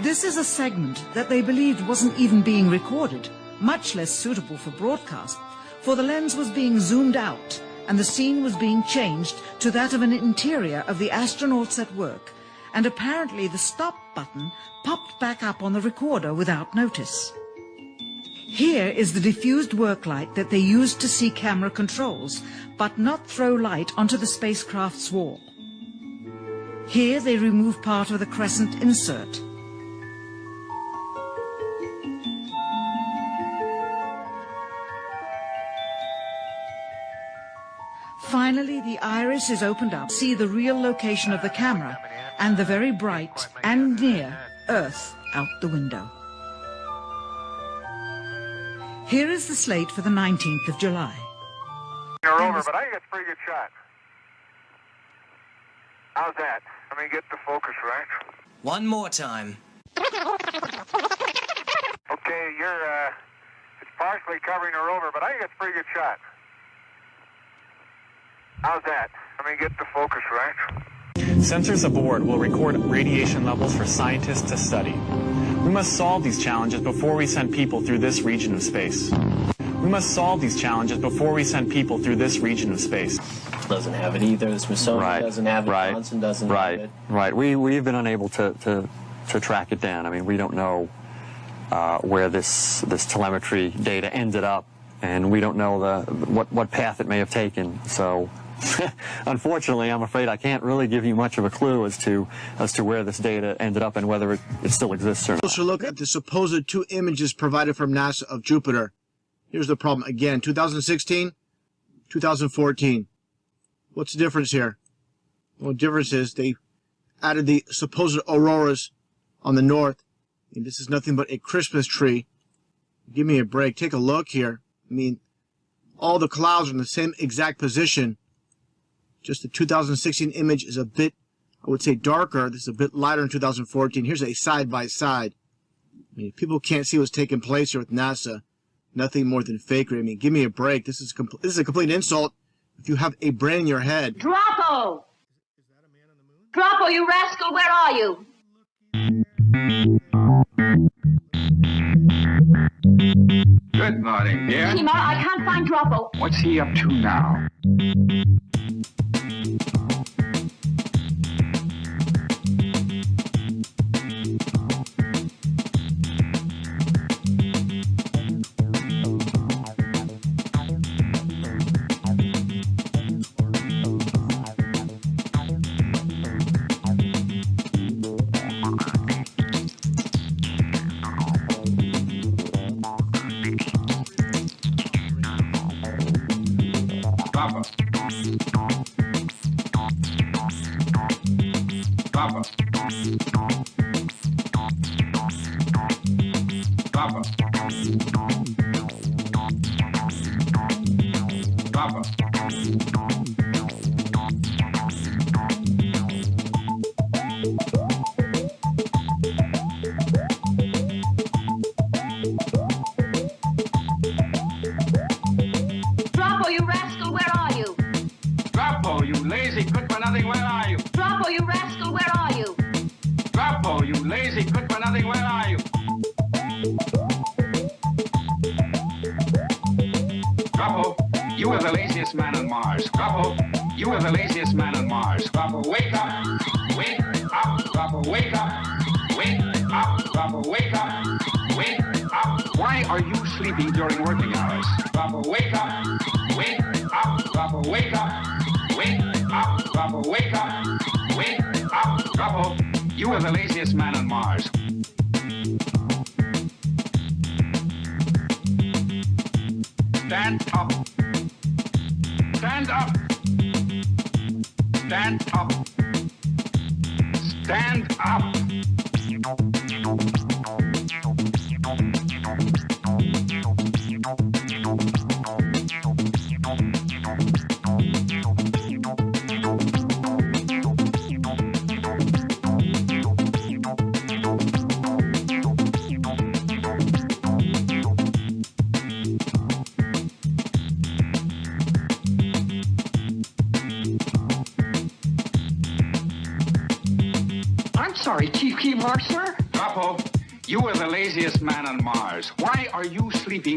This is a segment that they believed wasn't even being recorded, much less suitable for broadcast, for the lens was being zoomed out and the scene was being changed to that of an interior of the astronauts at work, and apparently the stop button popped back up on the recorder without notice. Here is the diffused work light that they used to see camera controls, but not throw light onto the spacecraft's wall. Here they remove part of the crescent insert. Finally, the iris is opened up to see the real location of the camera and the very bright and near Earth out the window. Here is the slate for the 19th of July. You're over, but I think it's a pretty good shot. How's that? Let me get the focus right. One more time. Okay, it's partially covering the rover, but I think it's a pretty good shot. How's that? Let me get the focus right. Sensors aboard will record radiation levels for scientists to study. We must solve these challenges before we send people through this region of space. We must solve these challenges before we send people through this region of space. Doesn't have it either. The Smithsonian doesn't have it. Johnson doesn't have it. Right. We've been unable to track it down. I mean, we don't know where this telemetry data ended up, and we don't know what path it may have taken. So, unfortunately, I'm afraid I can't really give you much of a clue as to where this data ended up and whether it still exists or not. Closer look at the supposed two images provided from NASA of Jupiter. Here's the problem again: 2016, 2014. What's the difference here? Well, the difference is they added the supposed auroras on the north. And this is nothing but a Christmas tree. Give me a break. Take a look here. I mean, all the clouds are in the same exact position. Just the 2016 image is a bit, I would say, darker. This is a bit lighter in 2014. Here's a side-by-side. I mean, people can't see what's taking place here with NASA. Nothing more than fakery. I mean, give me a break. This is a complete insult if you have a brain in your head. Droppo! Droppo, you rascal, where are you? Good morning, dear. Seymour, I can't find Droppo. What's he up to now?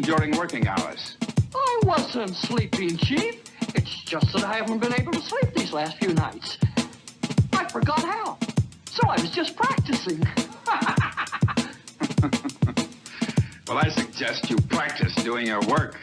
During working hours. I wasn't sleeping, Chief. It's just that I haven't been able to sleep these last few nights. I forgot how. So I was just practicing. Well, I suggest you practice doing your work.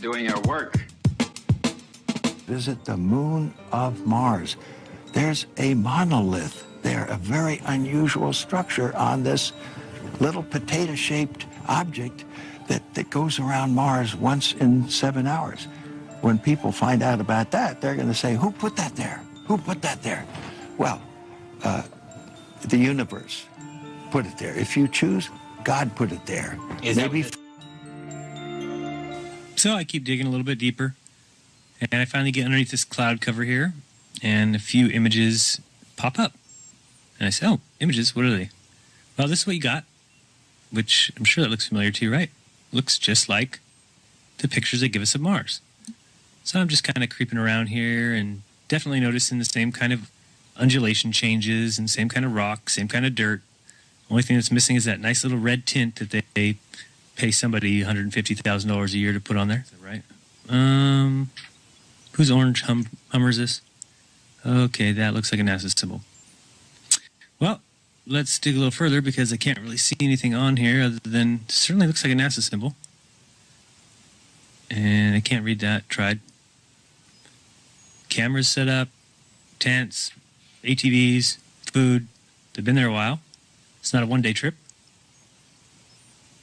Doing your work. Visit the moon of Mars. There's a monolith there, a very unusual structure on this little potato-shaped object that goes around Mars once in 7 hours. When people find out about that, they're going to say, who put that there? Who put that there? Well, the universe put it there. If you choose, God put it there. So I keep digging a little bit deeper, and I finally get underneath this cloud cover here, and a few images pop up. And I say, oh, images, what are they? Well, this is what you got, which I'm sure that looks familiar to you, right? Looks just like the pictures they give us of Mars. So I'm just kind of creeping around here and definitely noticing the same kind of undulation changes and same kind of rock, same kind of dirt. Only thing that's missing is that nice little red tint that they pay somebody $150,000 a year to put on there. Is that right? Whose orange Hummer is this? Okay, that looks like a NASA symbol. Well, let's dig a little further because I can't really see anything on here other than it certainly looks like a NASA symbol. And I can't read that. Tried. Cameras set up, tents, ATVs, food. They've been there a while. It's not a one-day trip.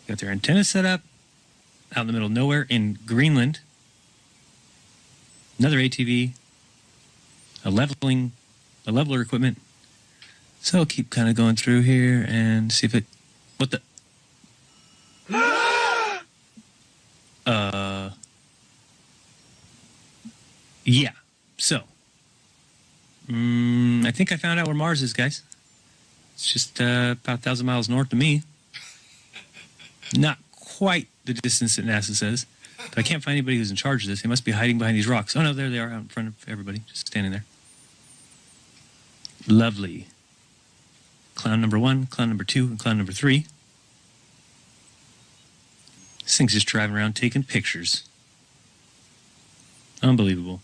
Got their antenna set up out in the middle of nowhere in Greenland. Another ATV, a leveler equipment. So I'll keep kind of going through here and see if it. What the? Yeah. So, I think I found out where Mars is, guys. It's just about 1,000 miles north of me. Not quite the distance that NASA says, but I can't find anybody who's in charge of this. They must be hiding behind these rocks. Oh no, there they are out in front of everybody, just standing there. Lovely. Clown number 1, clown number 2, and clown number 3. This thing's just driving around taking pictures. Unbelievable.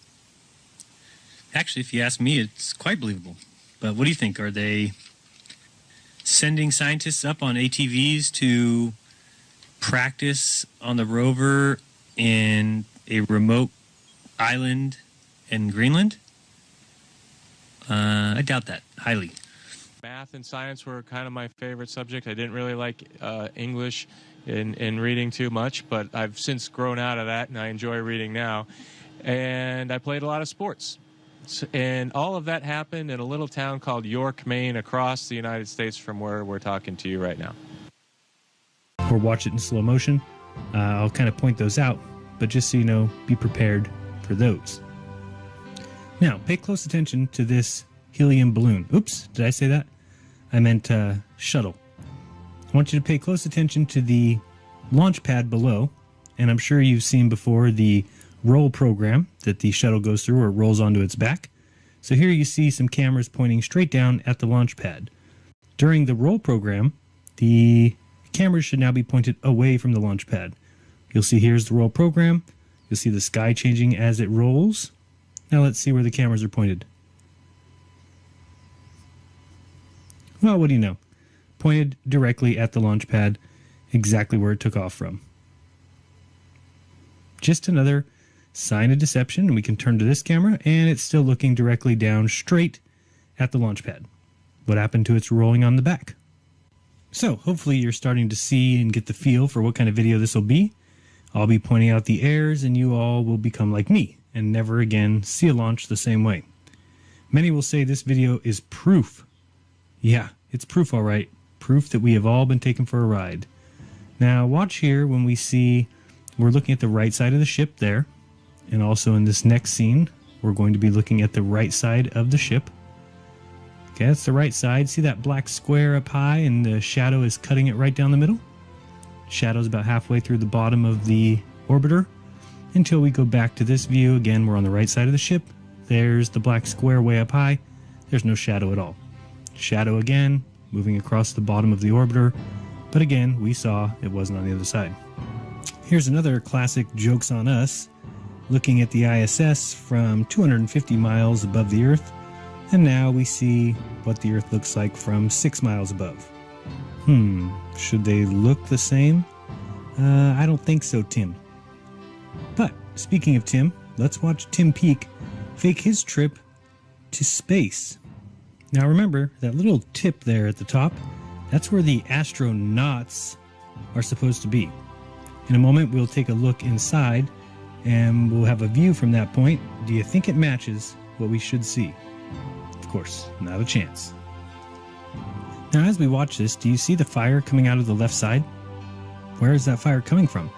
Actually, if you ask me, it's quite believable. But what do you think? Are they sending scientists up on ATVs to practice on the rover in a remote island in Greenland? I doubt that, highly. Math and science were kind of my favorite subject. I didn't really like English in reading too much, but I've since grown out of that, and I enjoy reading now. And I played a lot of sports. And all of that happened in a little town called York, Maine, across the United States from where we're talking to you right now. Or watch it in slow motion. I'll kind of point those out, but just so you know, be prepared for those. Now, pay close attention to this helium balloon. Oops, did I say that? I meant shuttle. I want you to pay close attention to the launch pad below, and I'm sure you've seen before the roll program that the shuttle goes through or rolls onto its back. So here you see some cameras pointing straight down at the launch pad. During the roll program, the cameras should now be pointed away from the launch pad. You'll see here's the roll program. You'll see the sky changing as it rolls. Now let's see where the cameras are pointed. Well, what do you know? Pointed directly at the launch pad, exactly where it took off from. Just another sign of deception, and we can turn to this camera, and it's still looking directly down straight at the launch pad. What happened to its rolling on the back? So, hopefully you're starting to see and get the feel for what kind of video this will be. I'll be pointing out the errors, and you all will become like me, and never again see a launch the same way. Many will say this video is proof. Yeah, it's proof, all right. Proof that we have all been taken for a ride. Now, watch here when we see we're looking at the right side of the ship there. And also in this next scene, we're going to be looking at the right side of the ship. Okay, that's the right side. See that black square up high and the shadow is cutting it right down the middle? Shadow's about halfway through the bottom of the orbiter. Until we go back to this view, again, we're on the right side of the ship. There's the black square way up high. There's no shadow at all. Shadow again, moving across the bottom of the orbiter. But again, we saw it wasn't on the other side. Here's another classic Jokes on Us. Looking at the ISS from 250 miles above the Earth, and now we see what the Earth looks like from 6 miles above. Should they look the same? I don't think so, Tim. But, speaking of Tim, let's watch Tim Peake fake his trip to space. Now remember, that little tip there at the top, that's where the astronauts are supposed to be. In a moment, we'll take a look inside, and we'll have a view from that point. Do you think it matches what we should see? Of course, not a chance. Now, as we watch this, do you see the fire coming out of the left side? Where is that fire coming from?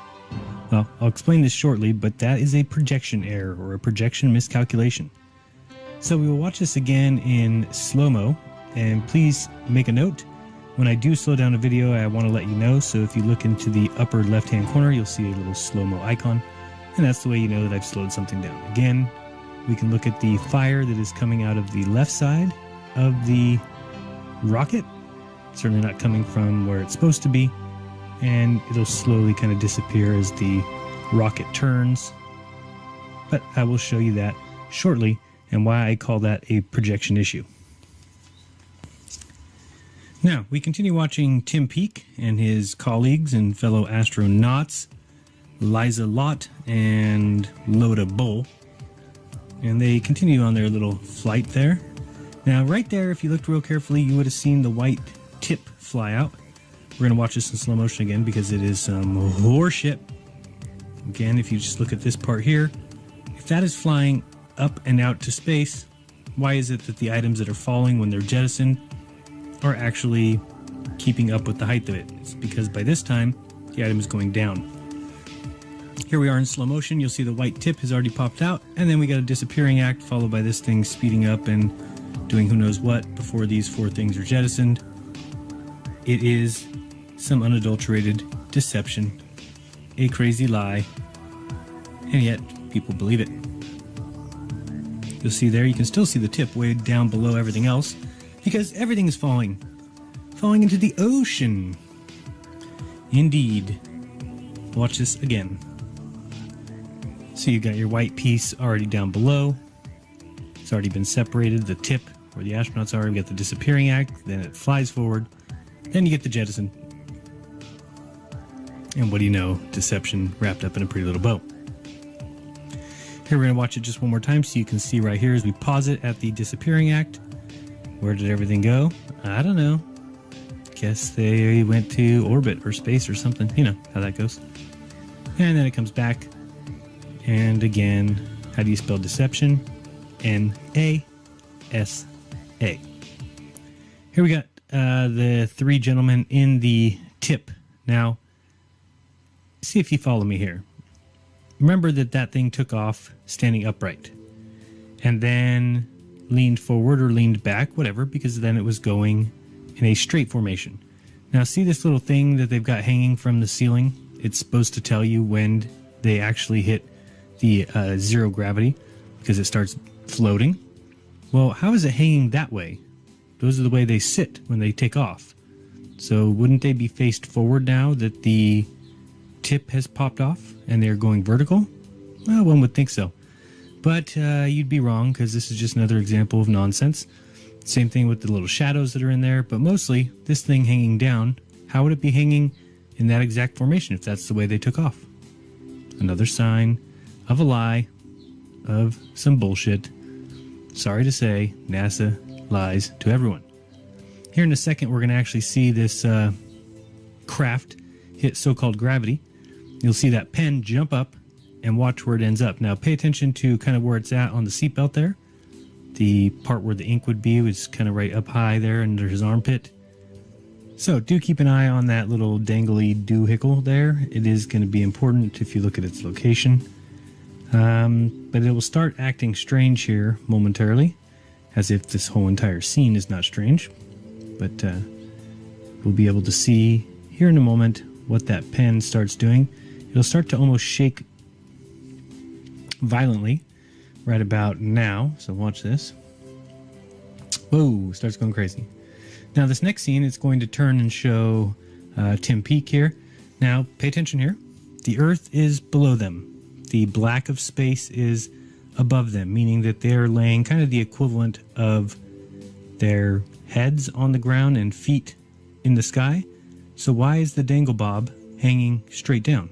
Well, I'll explain this shortly, but that is a projection error or a projection miscalculation. So we will watch this again in slow-mo, and please make a note. When I do slow down a video, I want to let you know, so if you look into the upper left-hand corner, you'll see a little slow-mo icon, and that's the way you know that I've slowed something down. Again, we can look at the fire that is coming out of the left side of the rocket, certainly not coming from where it's supposed to be, and it'll slowly kind of disappear as the rocket turns. But I will show you that shortly and why I call that a projection issue. Now, we continue watching Tim Peake and his colleagues and fellow astronauts, Liza Lott and Loda Bull, and they continue on their little flight there. Now, right there, if you looked real carefully, you would have seen the white tip fly out. We're going to watch this in slow motion again because it is some horseshit. Again, if you just look at this part here, if that is flying up and out to space, why is it that the items that are falling when they're jettisoned are actually keeping up with the height of it? It's because by this time, the item is going down. Here we are in slow motion. You'll see the white tip has already popped out, and then we got a disappearing act followed by this thing speeding up and doing who knows what before these four things are jettisoned. It is some unadulterated deception, a crazy lie, and yet people believe it. You'll see there, you can still see the tip way down below everything else because everything is falling into the ocean. Indeed. Watch this again. So you got your white piece already down below. It's already been separated. The tip where the astronauts are, we get the disappearing act, then it flies forward, then you get the jettison. And what do you know? Deception wrapped up in a pretty little bow. Here we're going to watch it just one more time so you can see right here as we pause it at the disappearing act. Where did everything go? I don't know. Guess they went to orbit or space or something. You know how that goes. And then it comes back. And again, how do you spell deception? N-A-S-A. Here we got the three gentlemen in the tip. Now, see if you follow me here. Remember that thing took off standing upright and then leaned forward or leaned back, whatever, because then it was going in a straight formation. Now see this little thing that they've got hanging from the ceiling? It's supposed to tell you when they actually hit the zero gravity because it starts floating. Well, how is it hanging that way? Those are the way they sit when they take off. So wouldn't they be faced forward now that the tip has popped off and they're going vertical? Well, one would think so. But you'd be wrong because this is just another example of nonsense. Same thing with the little shadows that are in there, but mostly this thing hanging down, how would it be hanging in that exact formation if that's the way they took off? Another sign of a lie, of some bullshit. Sorry to say, NASA lies to everyone. Here in a second, we're going to actually see this craft hit so-called gravity. You'll see that pen jump up and watch where it ends up. Now, pay attention to kind of where it's at on the seatbelt there. The part where the ink would be was kind of right up high there under his armpit. So do keep an eye on that little dangly doohickle there. It is going to be important if you look at its location. But it will start acting strange here momentarily, as if this whole entire scene is not strange. But we'll be able to see here in a moment what that pen starts doing. It'll start to almost shake violently right about now. So watch this. Whoa, starts going crazy. Now this next scene, it's going to turn and show Tim Peake here. Now pay attention here. The Earth is below them. The black of space is above them, meaning that they're laying kind of the equivalent of their heads on the ground and feet in the sky. So why is the dangle bob hanging straight down?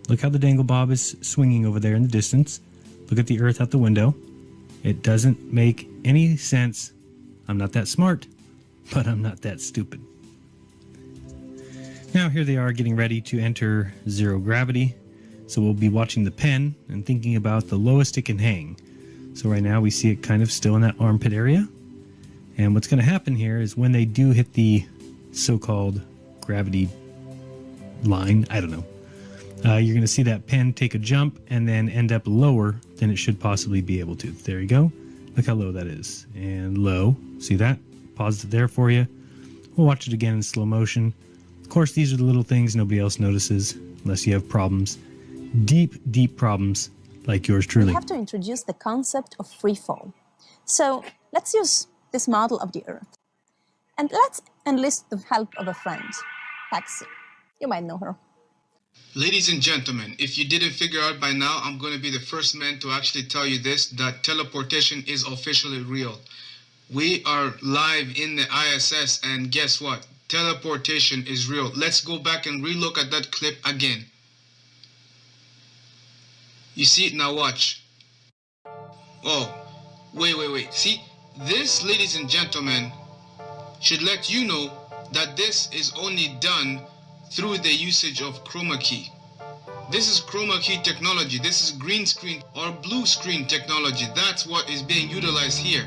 Look how the dangle bob is swinging over there in the distance. Look at the Earth out the window. It doesn't make any sense. I'm not that smart, but I'm not that stupid. Now here they are getting ready to enter zero gravity. So we'll be watching the pen and thinking about the lowest it can hang. So right now we see it kind of still in that armpit area. And what's going to happen here is when they do hit the so-called gravity line, I don't know, you're going to see that pen take a jump and then end up lower than it should possibly be able to. There you go. Look how low that is. And low. See that? Paused it there for you. We'll watch it again in slow motion. Of course, these are the little things nobody else notices unless you have problems. Deep, deep problems like yours truly. We have to introduce the concept of free fall. So let's use this model of the Earth. And let's enlist the help of a friend, Paxi. You might know her. Ladies and gentlemen, if you didn't figure out by now, I'm going to be the first man to actually tell you this, that teleportation is officially real. We are live in the ISS, and guess what? Teleportation is real. Let's go back and relook at that clip again. You see it now, watch. Oh, wait. See, this, ladies and gentlemen, should let you know that this is only done through the usage of chroma key. This is chroma key technology. This is green screen or blue screen technology. That's what is being utilized here.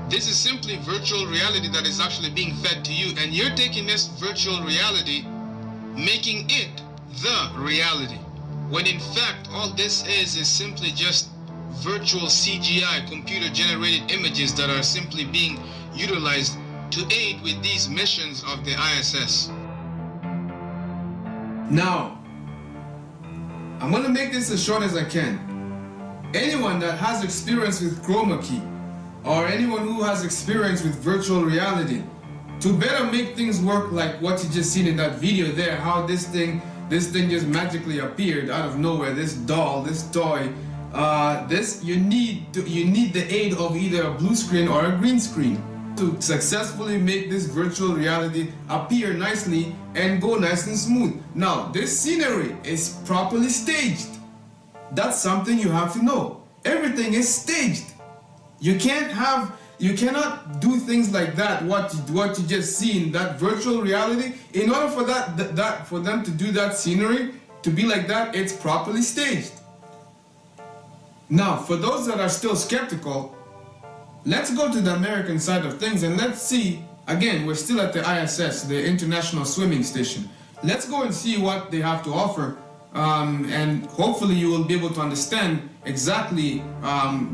This is simply virtual reality that is actually being fed to you, and you're taking this virtual reality, making it the reality. When in fact, all this is simply just virtual CGI, computer generated images that are simply being utilized to aid with these missions of the ISS. Now, I'm going to make this as short as I can. Anyone that has experience with chroma key, or anyone who has experience with virtual reality, to better make things work like what you just seen in that video there, how this thing just magically appeared out of nowhere, this doll, this toy, you need the aid of either a blue screen or a green screen to successfully make this virtual reality appear nicely and go nice and smooth. Now, this scenery is properly staged. That's something you have to know. Everything is staged. You cannot do things like that, what you just seen, that virtual reality. In order for for them to do that scenery, to be like that, it's properly staged. Now, for those that are still skeptical, let's go to the American side of things and let's see, again, we're still at the ISS, the International Swimming Station. Let's go and see what they have to offer, and hopefully you will be able to understand exactly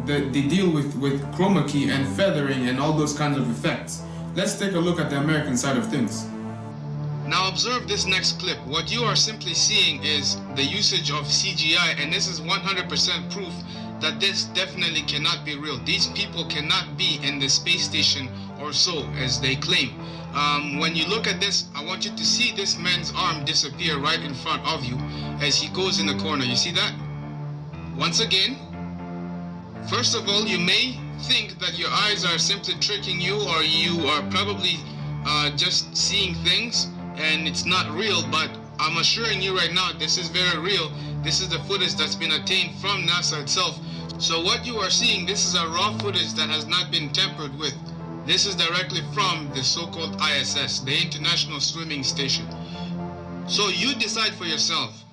the deal with chroma key and feathering and all those kinds of effects. Let's take a look at the American side of things. Now observe this next clip. What you are simply seeing is the usage of CGI, and this is 100% proof that this definitely cannot be real. These people cannot be in the space station or so, as they claim. When you look at this, I want you to see this man's arm disappear right in front of you as he goes in the corner. You see that? Once again, first of all, you may think that your eyes are simply tricking you, or you are probably just seeing things and it's not real, but I'm assuring you right now, this is very real. This is the footage that's been obtained from NASA itself. So what you are seeing, this is a raw footage that has not been tampered with. This is directly from the so-called ISS, the International Swimming Station. So you decide for yourself.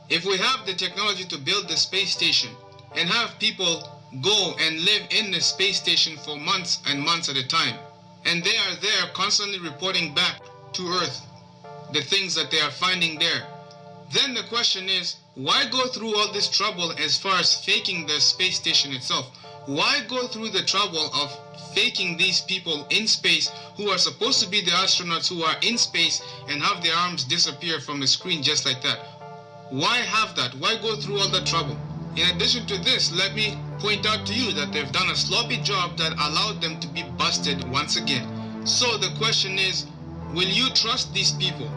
If we have the technology to build the space station and have people go and live in the space station for months and months at a time, and they are there constantly reporting back to Earth the things that they are finding there, then the question is, why go through all this trouble as far as faking the space station itself? Why go through the trouble of faking these people in space who are supposed to be the astronauts who are in space and have their arms disappear from the screen just like that? Why have that? Why go through all that trouble? In addition to this, let me point out to you that they've done a sloppy job that allowed them to be busted once again. So the question is, will you trust these people?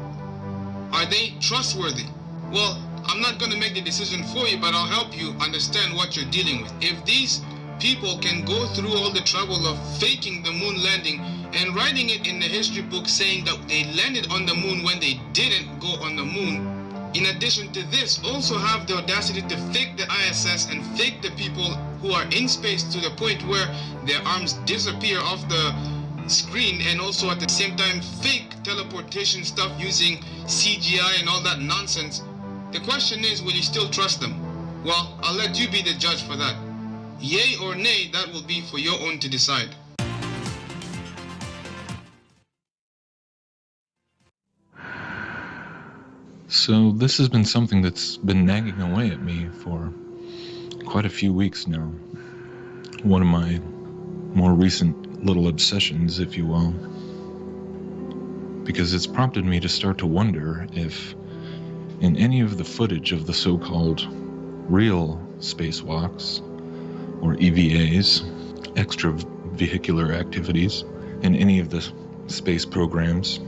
Are they trustworthy? Well, I'm not going to make the decision for you, but I'll help you understand what you're dealing with. If these people can go through all the trouble of faking the moon landing and writing it in the history book saying that they landed on the moon when they didn't go on the moon, in addition to this, also have the audacity to fake the ISS and fake the people who are in space to the point where their arms disappear off the screen, and also at the same time fake teleportation stuff using CGI and all that nonsense. The question is, will you still trust them? Well, I'll let you be the judge for that. Yay or nay, that will be for your own to decide. So this has been something that's been nagging away at me for quite a few weeks now. One of my more recent little obsessions, if you will, because it's prompted me to start to wonder if in any of the footage of the so-called real spacewalks, or EVAs, extravehicular activities, in any of the space programs,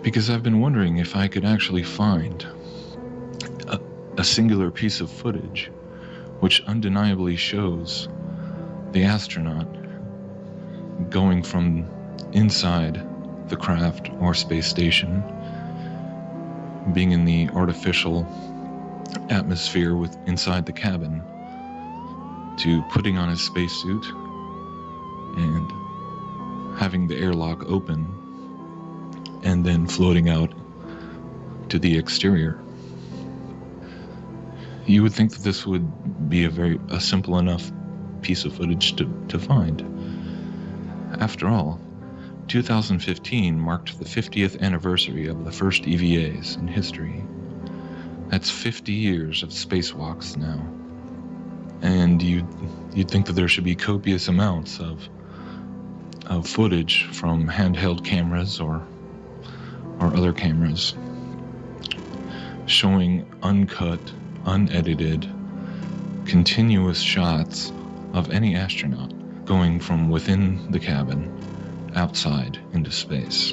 because I've been wondering if I could actually find a singular piece of footage which undeniably shows the astronaut going from inside the craft or space station, being in the artificial atmosphere with inside the cabin, to putting on his spacesuit and having the airlock open and then floating out to the exterior. You would think that this would be a simple enough piece of footage to find. After all, 2015 marked the 50th anniversary of the first EVAs in history. That's 50 years of spacewalks now. And you'd think that there should be copious amounts of footage from handheld cameras or other cameras showing uncut, unedited, continuous shots of any astronaut going from within the cabin outside into space.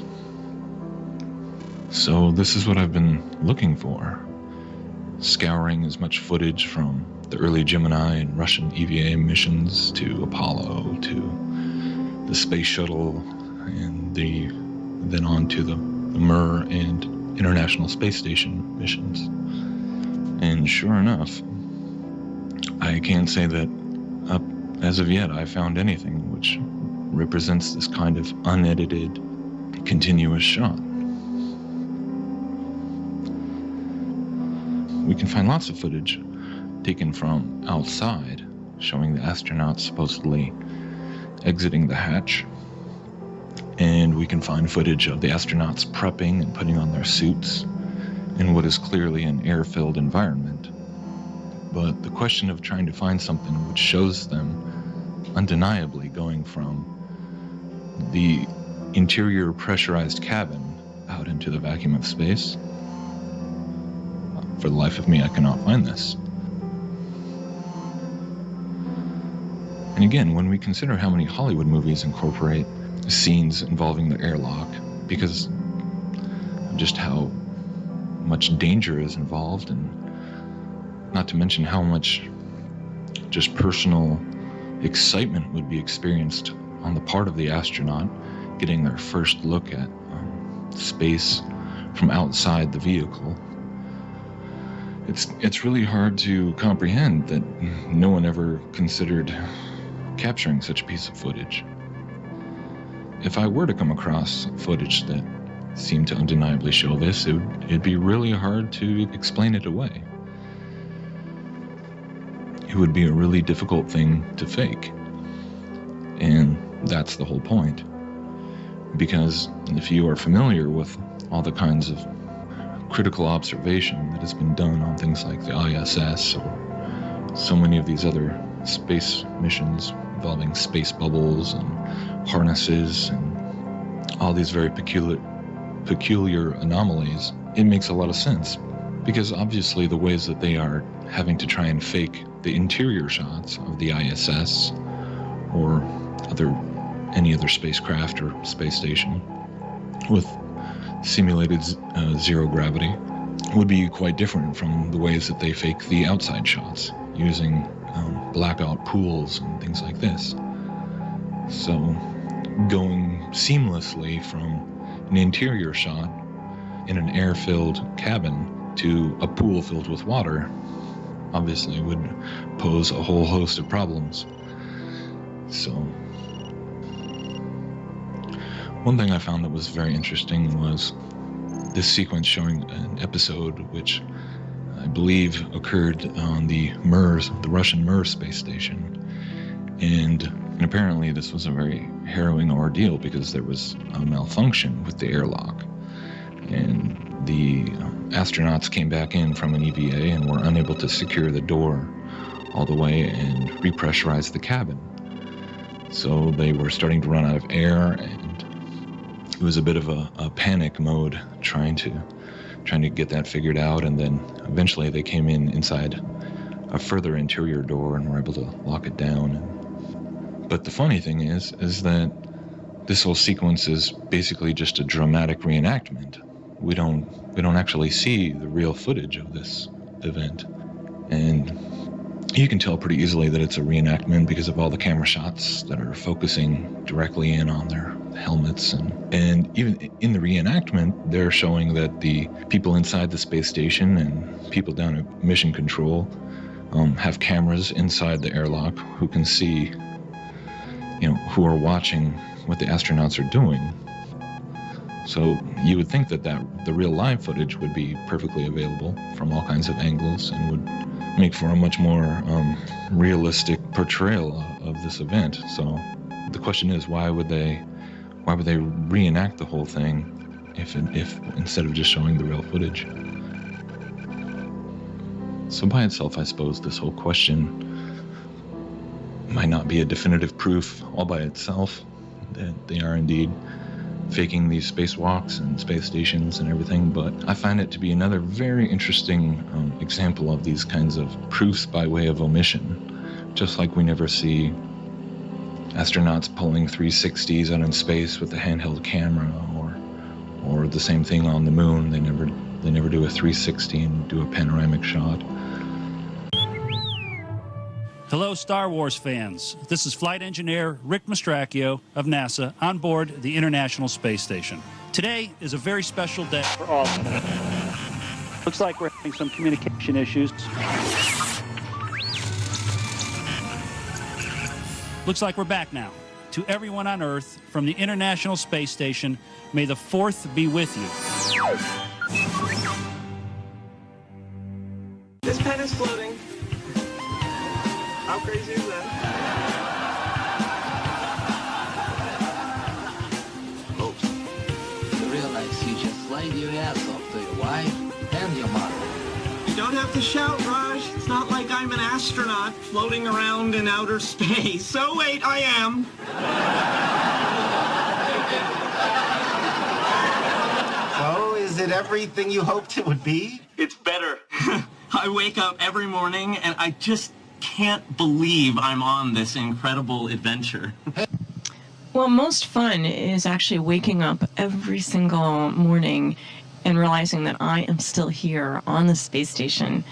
So this is what I've been looking for, scouring as much footage from the early Gemini and Russian EVA missions to Apollo to the space shuttle and then on to the Mir and International Space Station missions. And sure enough, I can't say that as of yet I found anything which represents this kind of unedited, continuous shot. We can find lots of footage taken from outside, showing the astronauts supposedly exiting the hatch. And we can find footage of the astronauts prepping and putting on their suits in what is clearly an air-filled environment. But the question of trying to find something which shows them undeniably going from the interior pressurized cabin out into the vacuum of space, for the life of me, I cannot find this. And again, when we consider how many Hollywood movies incorporate scenes involving the airlock, because of just how much danger is involved, and not to mention how much just personal excitement would be experienced on the part of the astronaut getting their first look at space from outside the vehicle. It's really hard to comprehend that no one ever considered capturing such a piece of footage. If I were to come across footage that seemed to undeniably show this, it'd be really hard to explain it away. It would be a really difficult thing to fake. And that's the whole point. Because if you are familiar with all the kinds of critical observation that has been done on things like the ISS or so many of these other space missions involving space bubbles and harnesses and all these very peculiar anomalies, it makes a lot of sense. Because obviously the ways that they are having to try and fake the interior shots of the ISS or any other spacecraft or space station with simulated zero gravity would be quite different from the ways that they fake the outside shots using blackout pools and things like this. So going seamlessly from an interior shot in an air-filled cabin to a pool filled with water obviously would pose a whole host of problems. So one thing I found that was very interesting was this sequence showing an episode which I believe occurred on the Russian Mir space station. And apparently this was a very harrowing ordeal because there was a malfunction with the airlock. And the astronauts came back in from an EVA and were unable to secure the door all the way and repressurize the cabin. So they were starting to run out of air, and it was a bit of a panic mode trying to get that figured out. And then eventually they came inside a further interior door and were able to lock it down. But the funny thing is that this whole sequence is basically just a dramatic reenactment. We don't actually see the real footage of this event, and you can tell pretty easily that it's a reenactment because of all the camera shots that are focusing directly in on their helmets, and even in the reenactment they're showing that the people inside the space station and people down at mission control have cameras inside the airlock who can see, who are watching what the astronauts are doing. So you would think that the real live footage would be perfectly available from all kinds of angles and would make for a much more realistic portrayal of this event. So the question is, why would they reenact the whole thing if instead of just showing the real footage? So by itself, I suppose this whole question might not be a definitive proof all by itself that they are indeed faking these spacewalks and space stations and everything, but I find it to be another very interesting example of these kinds of proofs by way of omission. Just like we never see astronauts pulling 360s out in space with a handheld camera, or the same thing on the moon. They never do a 360 and do a panoramic shot. Hello, Star Wars fans. This is Flight Engineer Rick Mastracchio of NASA on board the International Space Station. Today is a very special day for all of us. Looks like we're having some communication issues. Looks like we're back now. To everyone on Earth from the International Space Station, may the 4th be with you. This pen is floating. How crazy is that? Oops. You realize you just laid your ass off to your wife and your mother. You don't have to shout, Raj. It's not like I'm an astronaut floating around in outer space. So wait, I am. So, is it everything you hoped it would be? It's better. I wake up every morning and I just can't believe I'm on this incredible adventure. Well, most fun is actually waking up every single morning and realizing that I am still here on the space station.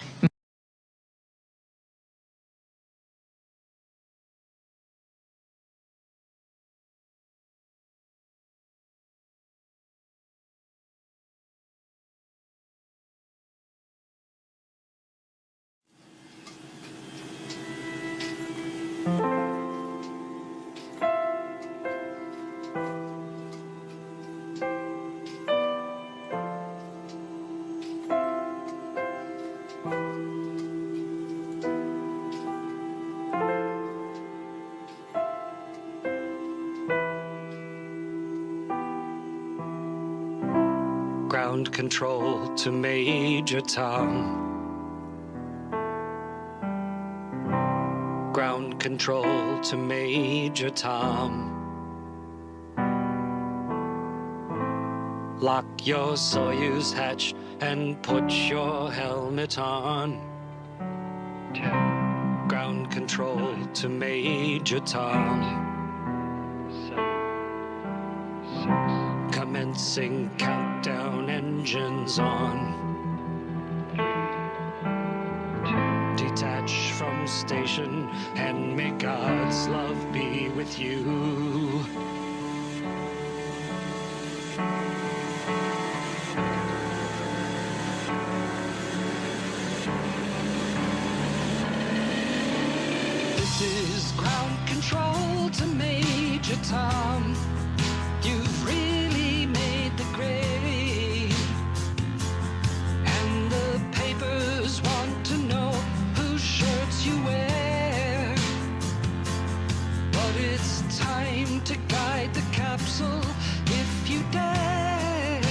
Ground control to Major Tom. Ground control to Major Tom. Lock your Soyuz hatch and put your helmet on. 10. Ground control to Major Tom. 7, 6. Commencing countdown, engines on. 3, 2. Detach from station and may God's love be with you. This is ground control to Major Tom. You've really made the grade, and the papers want to know whose shirts you wear. But it's time to guide the capsule if you dare.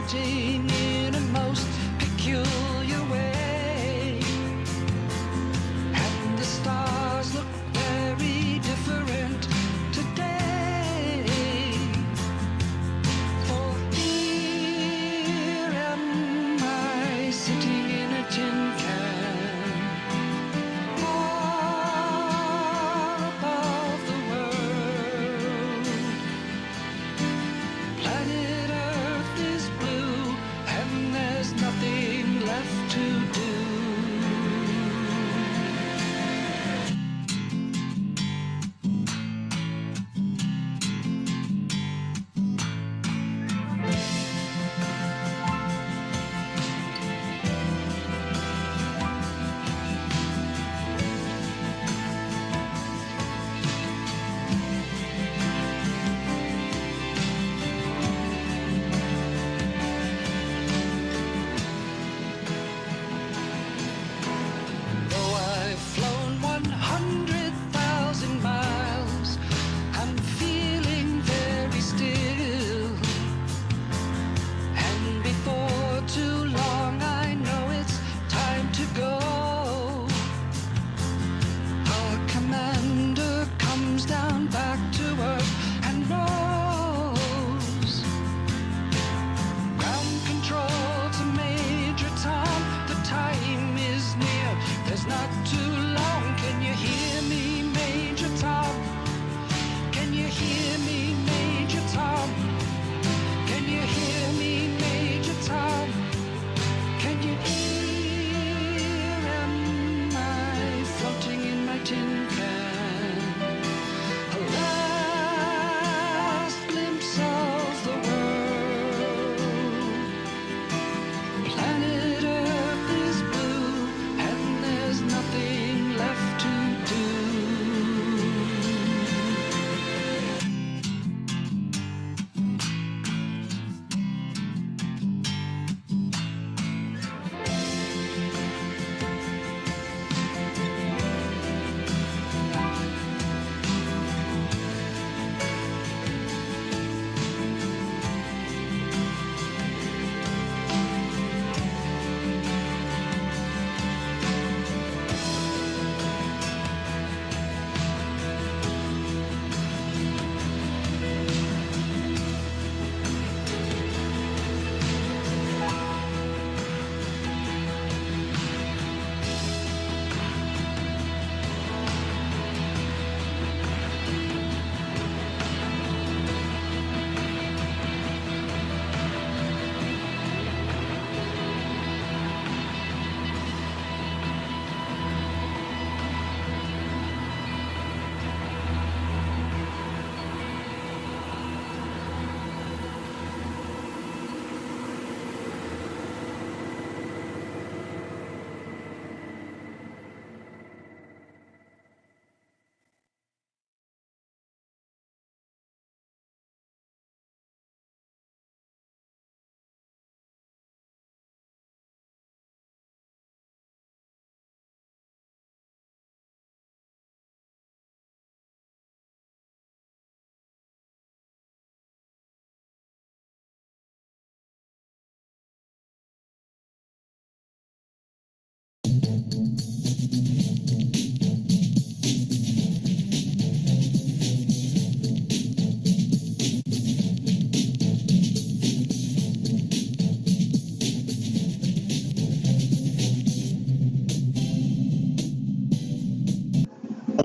floating in a most peculiar way. And the stars look very different today. For here am I sitting in a tin can, far above the world. Planet Earth is blue, and there's nothing left to do. Though I've flown 100,000 miles, I'm feeling very still. And before too long, I know it's time to go. Our commander comes down back to earth and knows. Ground control to Major Tom, the time is near. There's not too long. Can you hear me, Major Tom? Can you hear me, Major Tom? Can you hear me, Major Tom? Can you hear? Am I floating in my tin can? A last glimpse of the world. Planet Earth is blue, and there's nothing left to do.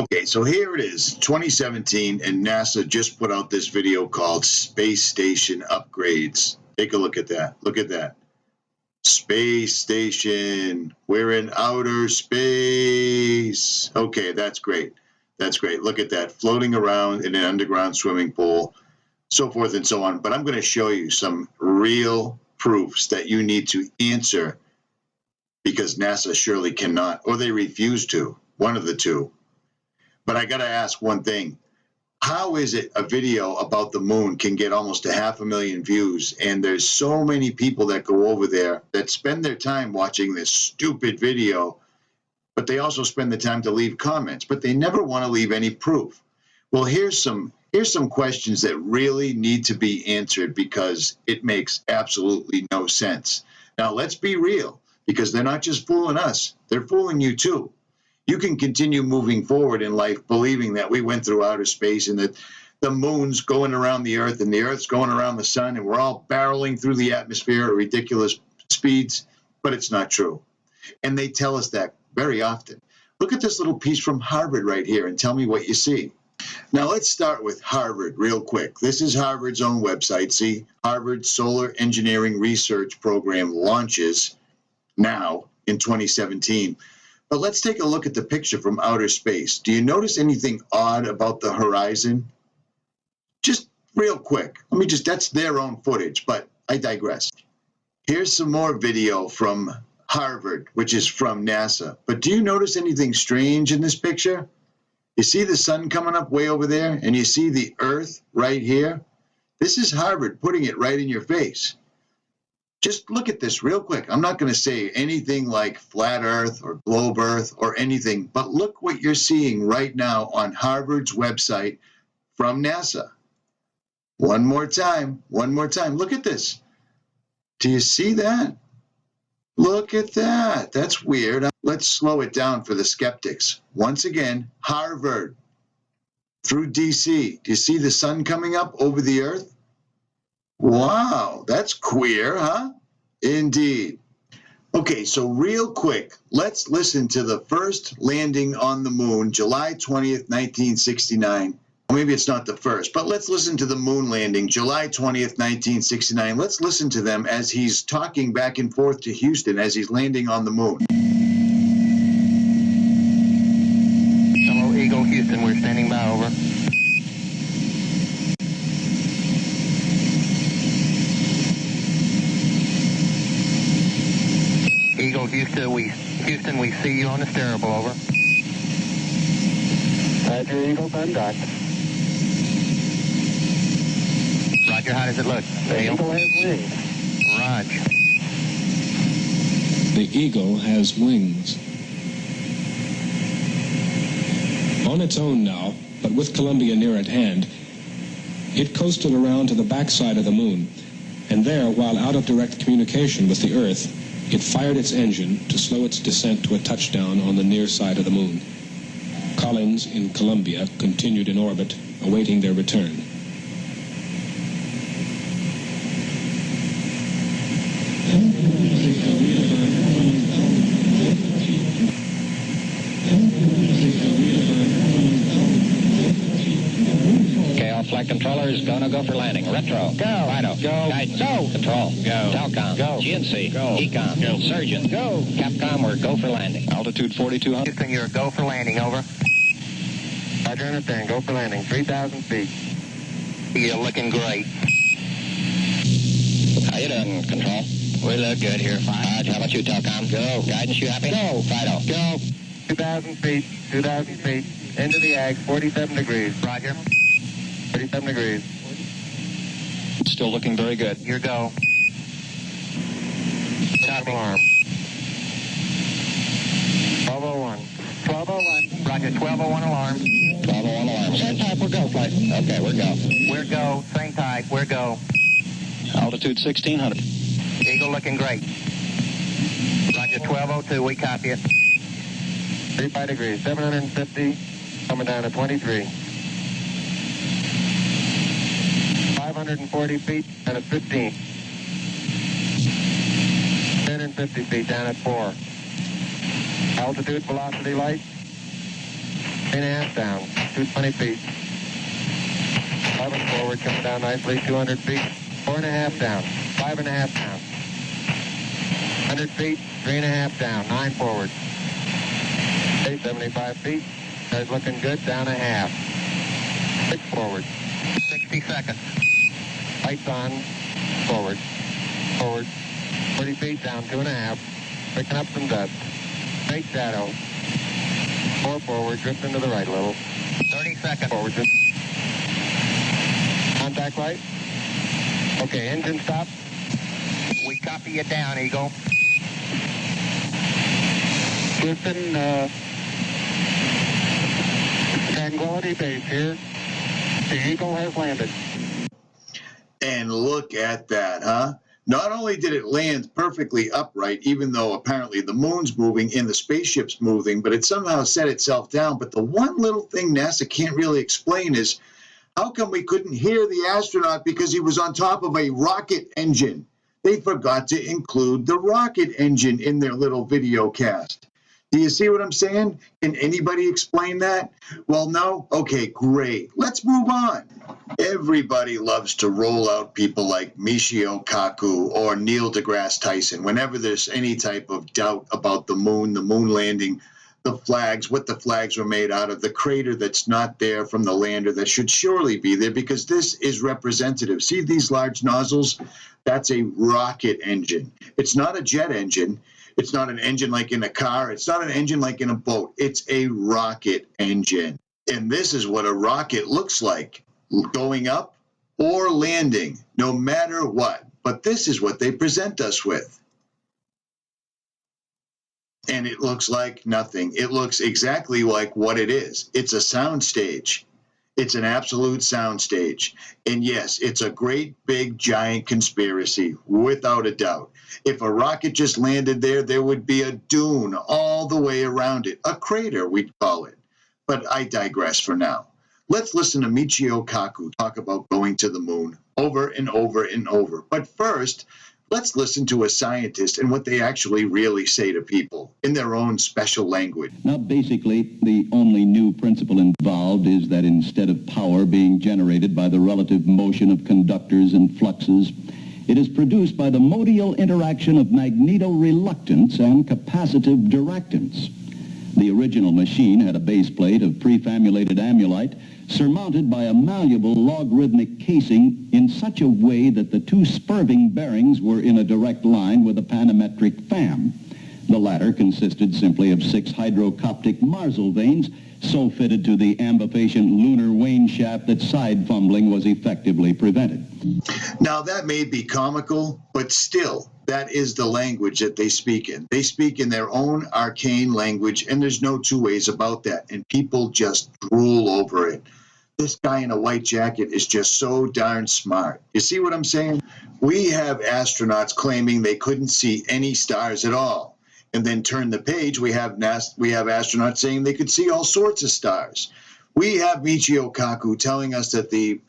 Okay, so here it is, 2017, and NASA just put out this video called Space Station Upgrades. Take a look at that. Look at that. Space Station. We're in outer space. Okay, that's great. That's great. Look at that. Floating around in an underground swimming pool, so forth and so on. But I'm going to show you some real proofs that you need to answer because NASA surely cannot, or they refuse to. One of the two. But I got to ask one thing. How is it a video about the moon can get almost 500,000 views, and there's so many people that go over there that spend their time watching this stupid video, but they also spend the time to leave comments, but they never want to leave any proof? Well, here's some Here's some questions that really need to be answered because it makes absolutely no sense. Now, let's be real, because they're not just fooling us, they're fooling you too. You can continue moving forward in life believing that we went through outer space and that the moon's going around the Earth and the Earth's going around the sun and we're all barreling through the atmosphere at ridiculous speeds, but it's not true. And they tell us that very often. Look at this little piece from Harvard right here and tell me what you see. Now let's start with Harvard real quick. This is Harvard's own website. See, Harvard Solar Engineering Research Program launches now in 2017. But let's take a look at the picture from outer space. Do you notice anything odd about the horizon? Just real quick. That's their own footage, but I digress. Here's some more video from Harvard, which is from NASA. But do you notice anything strange in this picture? You see the sun coming up way over there, and you see the Earth right here? This is Harvard putting it right in your face. Just look at this real quick. I'm not going to say anything like flat Earth or globe Earth or anything, but look what you're seeing right now on Harvard's website from NASA. One more time. Look at this. Do you see that? Look at that. That's weird. Let's slow it down for the skeptics. Once again, Harvard through DC. Do you see the sun coming up over the Earth? Wow, that's queer, huh? Indeed. Okay, so real quick, let's listen to the first landing on the moon, July 20th, 1969. Maybe it's not the first, but let's listen to the moon landing, July 20th, 1969. Let's listen to them as he's talking back and forth to Houston as he's landing on the moon. Hello, Eagle, Houston, we're standing by, over. Eagle, Houston, we see you on the steerable, over. Roger, Eagle, contact. Roger, how does it look? The Eagle has wings. Roger. The Eagle has wings. On its own now, but with Columbia near at hand, it coasted around to the backside of the moon, and there, while out of direct communication with the Earth, it fired its engine to slow its descent to a touchdown on the near side of the moon. Collins in Columbia continued in orbit, awaiting their return. Okay, all flight controllers, gonna go for landing. Retro. Go. Fido. Go. Guidance. Go. Control. Go. Telcom. Go. GNC. Go. Ecom. Go. Surgeon. Go. Capcom, we're go for landing. Altitude 4,200. Houston, you're go for landing, over. Roger, understand. Go for landing. 3,000 feet. You're looking great. How you doing, Control? We look good here, fine. How about you, Telcom? Go. Guidance, you happy? Go. Fido. Go. 2,000 feet. 2,000 feet. Into the ag. 47 degrees. Roger. 37 degrees. Still looking very good. Your go. Copy. Alarm. 1201. 1201. Roger, 1201 alarm. 1201 alarm. Same type, we're go, flight. Okay, we're go. We're go. Same type, we're go. Altitude 1,600. Eagle looking great. Roger, 1202, we copy it. 35 degrees, 750, coming down to 23. 540 feet and at 15. 350 feet down at 4. Altitude, velocity, light. 3.5 down, 220 feet. 11 forward, coming down nicely, 200 feet. 4.5 down, 5.5 down. 100 feet, 3.5 down, 9 forward. 75 feet, that's looking good, down a half. 6 forward. 60 seconds. Lights on, forward, forward. 40 feet down, 2.5. Picking up some dust. Straight shadow. 4 forward, drifting to the right a little. 30 seconds. Forward, drift. Contact light. Okay, engine stop. We copy you down, Eagle. Houston, Tranquility Base here. The Eagle has landed. And look at that, huh? Not only did it land perfectly upright, even though apparently the moon's moving and the spaceship's moving, but it somehow set itself down. But the one little thing NASA can't really explain is how come we couldn't hear the astronaut because he was on top of a rocket engine? They forgot to include the rocket engine in their little video cast. Do you see what I'm saying? Can anybody explain that? Well, no? Okay, great. Let's move on. Everybody loves to roll out people like Michio Kaku or Neil deGrasse Tyson whenever there's any type of doubt about the moon landing, the flags, what the flags were made out of, the crater that's not there from the lander that should surely be there, because this is representative. See these large nozzles? That's a rocket engine. It's not a jet engine. It's not an engine like in a car. It's not an engine like in a boat. It's a rocket engine. And this is what a rocket looks like, going up or landing, no matter what. But this is what they present us with. And it looks like nothing. It looks exactly like what it is. It's a sound stage. It's an absolute sound stage. And yes, it's a great, big, giant conspiracy, without a doubt. If a rocket just landed there, there would be a dune all the way around it. A crater, we'd call it. But I digress for now. Let's listen to Michio Kaku talk about going to the moon over and over and over. But first, let's listen to a scientist and what they actually really say to people in their own special language. Now, basically, the only new principle involved is that instead of power being generated by the relative motion of conductors and fluxes, it is produced by the modal interaction of magnetoreluctance and capacitive directance. The original machine had a base plate of prefamulated amulite surmounted by a malleable logarithmic casing in such a way that the two spurving bearings were in a direct line with a panometric fam. The latter consisted simply of 6 hydrocoptic Marsal vanes so fitted to the ambifacient lunar wane shaft that side fumbling was effectively prevented. Now, that may be comical, but still, that is the language that they speak in. They speak in their own arcane language, and there's no two ways about that, and people just drool over it. This guy in a white jacket is just so darn smart. You see what I'm saying? We have astronauts claiming they couldn't see any stars at all. And then turn the page, we have astronauts saying they could see all sorts of stars. We have Michio Kaku telling us that the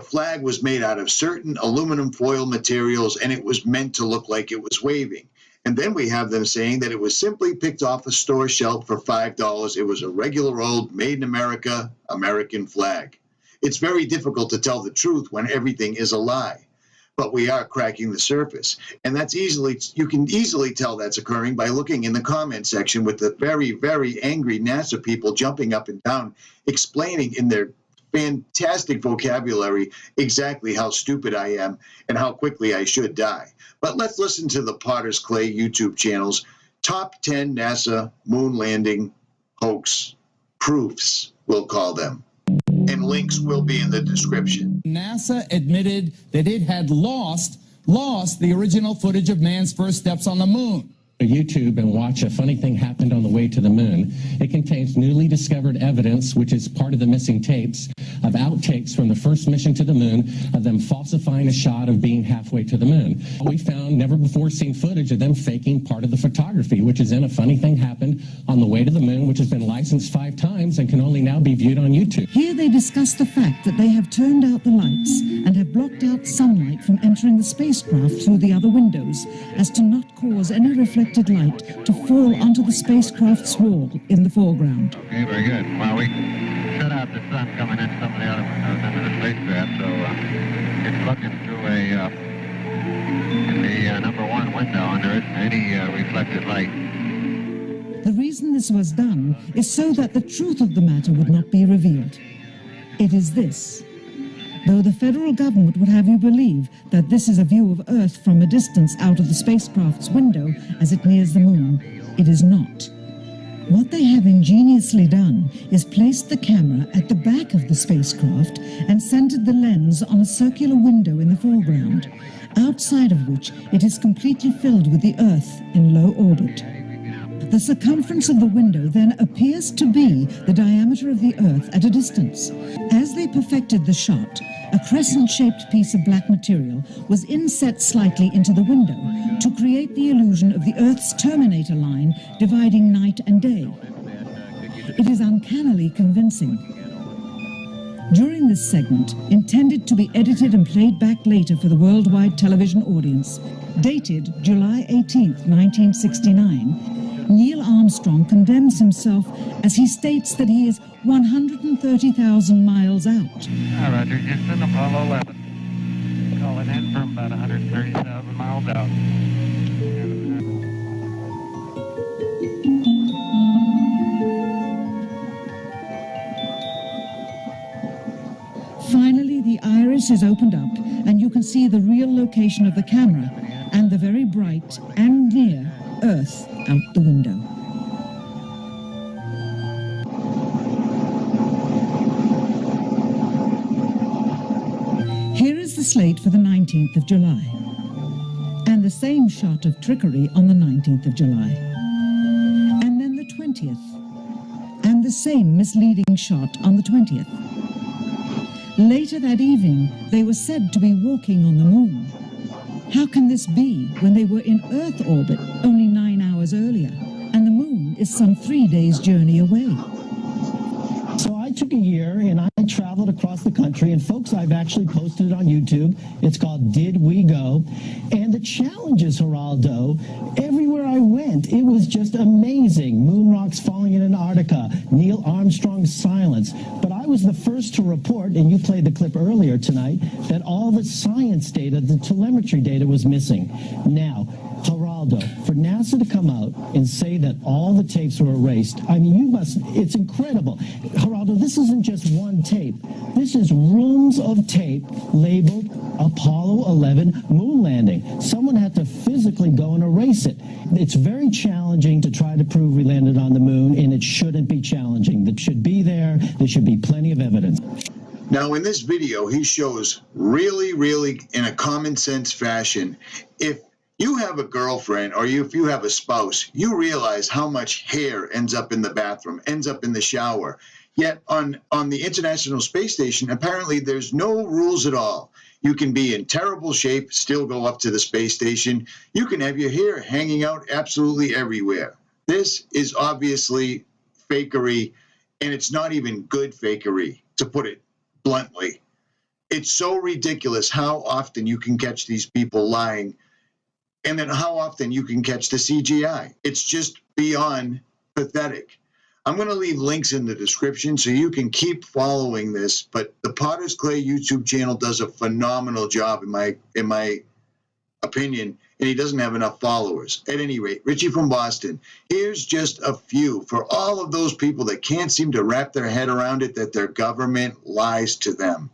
flag was made out of certain aluminum foil materials and it was meant to look like it was waving. And then we have them saying that it was simply picked off a store shelf for $5. It was a regular old made in America, American flag. It's very difficult to tell the truth when everything is a lie. But we are cracking the surface. And you can easily tell that's occurring by looking in the comment section with the very, very angry NASA people jumping up and down, explaining in their fantastic vocabulary exactly how stupid I am and how quickly I should die. But let's listen to the Potter's Clay YouTube channel's top 10 NASA moon landing hoax proofs, we'll call them. And links will be in the description. NASA admitted that it had lost the original footage of man's first steps on the moon. YouTube and watch A Funny Thing Happened on the Way to the Moon. It contains newly discovered evidence, which is part of the missing tapes, of outtakes from the first mission to the moon, of them falsifying a shot of being halfway to the moon. We found never before seen footage of them faking part of the photography, which is in A Funny Thing Happened on the Way to the Moon, which has been licensed 5 times and can only now be viewed on YouTube. Here they discuss the fact that they have turned out the lights and have blocked out sunlight from entering the spacecraft through the other windows, as to not cause any reflected light to fall onto the spacecraft's wall in the foreground. Okay, very good. Well, we shut out the sun coming in some of the other windows into the spacecraft, so it's looking through the number 1 window, and there isn't any reflected light. The reason this was done is so that the truth of the matter would not be revealed. It is this. Though the federal government would have you believe that this is a view of Earth from a distance out of the spacecraft's window as it nears the moon, it is not. What they have ingeniously done is placed the camera at the back of the spacecraft and centered the lens on a circular window in the foreground, outside of which it is completely filled with the Earth in low orbit. The circumference of the window then appears to be the diameter of the Earth at a distance. As they perfected the shot, a crescent-shaped piece of black material was inset slightly into the window to create the illusion of the Earth's terminator line dividing night and day. It is uncannily convincing. During this segment, intended to be edited and played back later for the worldwide television audience, dated July 18, 1969, Neil Armstrong condemns himself as he states that he is 130,000 miles out. Roger, Houston, Apollo 11. Calling in from about 130,000 miles out. Finally, the iris is opened up and you can see the real location of the camera and the very bright and near Earth out the window. Here is the slate for the 19th of July, and the same shot of trickery on the 19th of July, and then the 20th, and the same misleading shot on the 20th. Later that evening, they were said to be walking on the moon. How can this be when they were in Earth orbit only 9 hours earlier, and the moon is some 3 days' journey away? So I took a year and I traveled across the country, and folks, I've actually posted it on YouTube. It's called Did We Go? And the challenges, Geraldo, everywhere I went, it was just amazing. Moon rocks falling in Antarctica, Neil Armstrong's silence. But I was the first to report, and you played the clip earlier tonight, that all the science data, the telemetry data was missing. Now, Geraldo, for NASA to come out and say that all the tapes were erased, I mean, it's incredible. Geraldo, this isn't just one tape. This is reams of tape labeled Apollo 11 moon landing. Someone had to physically go and erase it. It's very challenging to try to prove we landed on the moon, and it shouldn't be challenging. That should be there. There should be plenty of evidence. Now, in this video, he shows really, in a common sense fashion, if you have a girlfriend or if you have a spouse, you realize how much hair ends up in the bathroom, ends up in the shower. Yet on the International Space Station, apparently there's no rules at all. You can be in terrible shape, still go up to the space station. You can have your hair hanging out absolutely everywhere. This is obviously fakery, and it's not even good fakery, to put it bluntly. It's so ridiculous how often you can catch these people lying, and then how often you can catch the CGI. It's just beyond pathetic. I'm going to leave links in the description so you can keep following this, but the Potter's Clay YouTube channel does a phenomenal job in my opinion, and he doesn't have enough followers. At any rate, Richie from Boston, here's just a few for all of those people that can't seem to wrap their head around it that their government lies to them.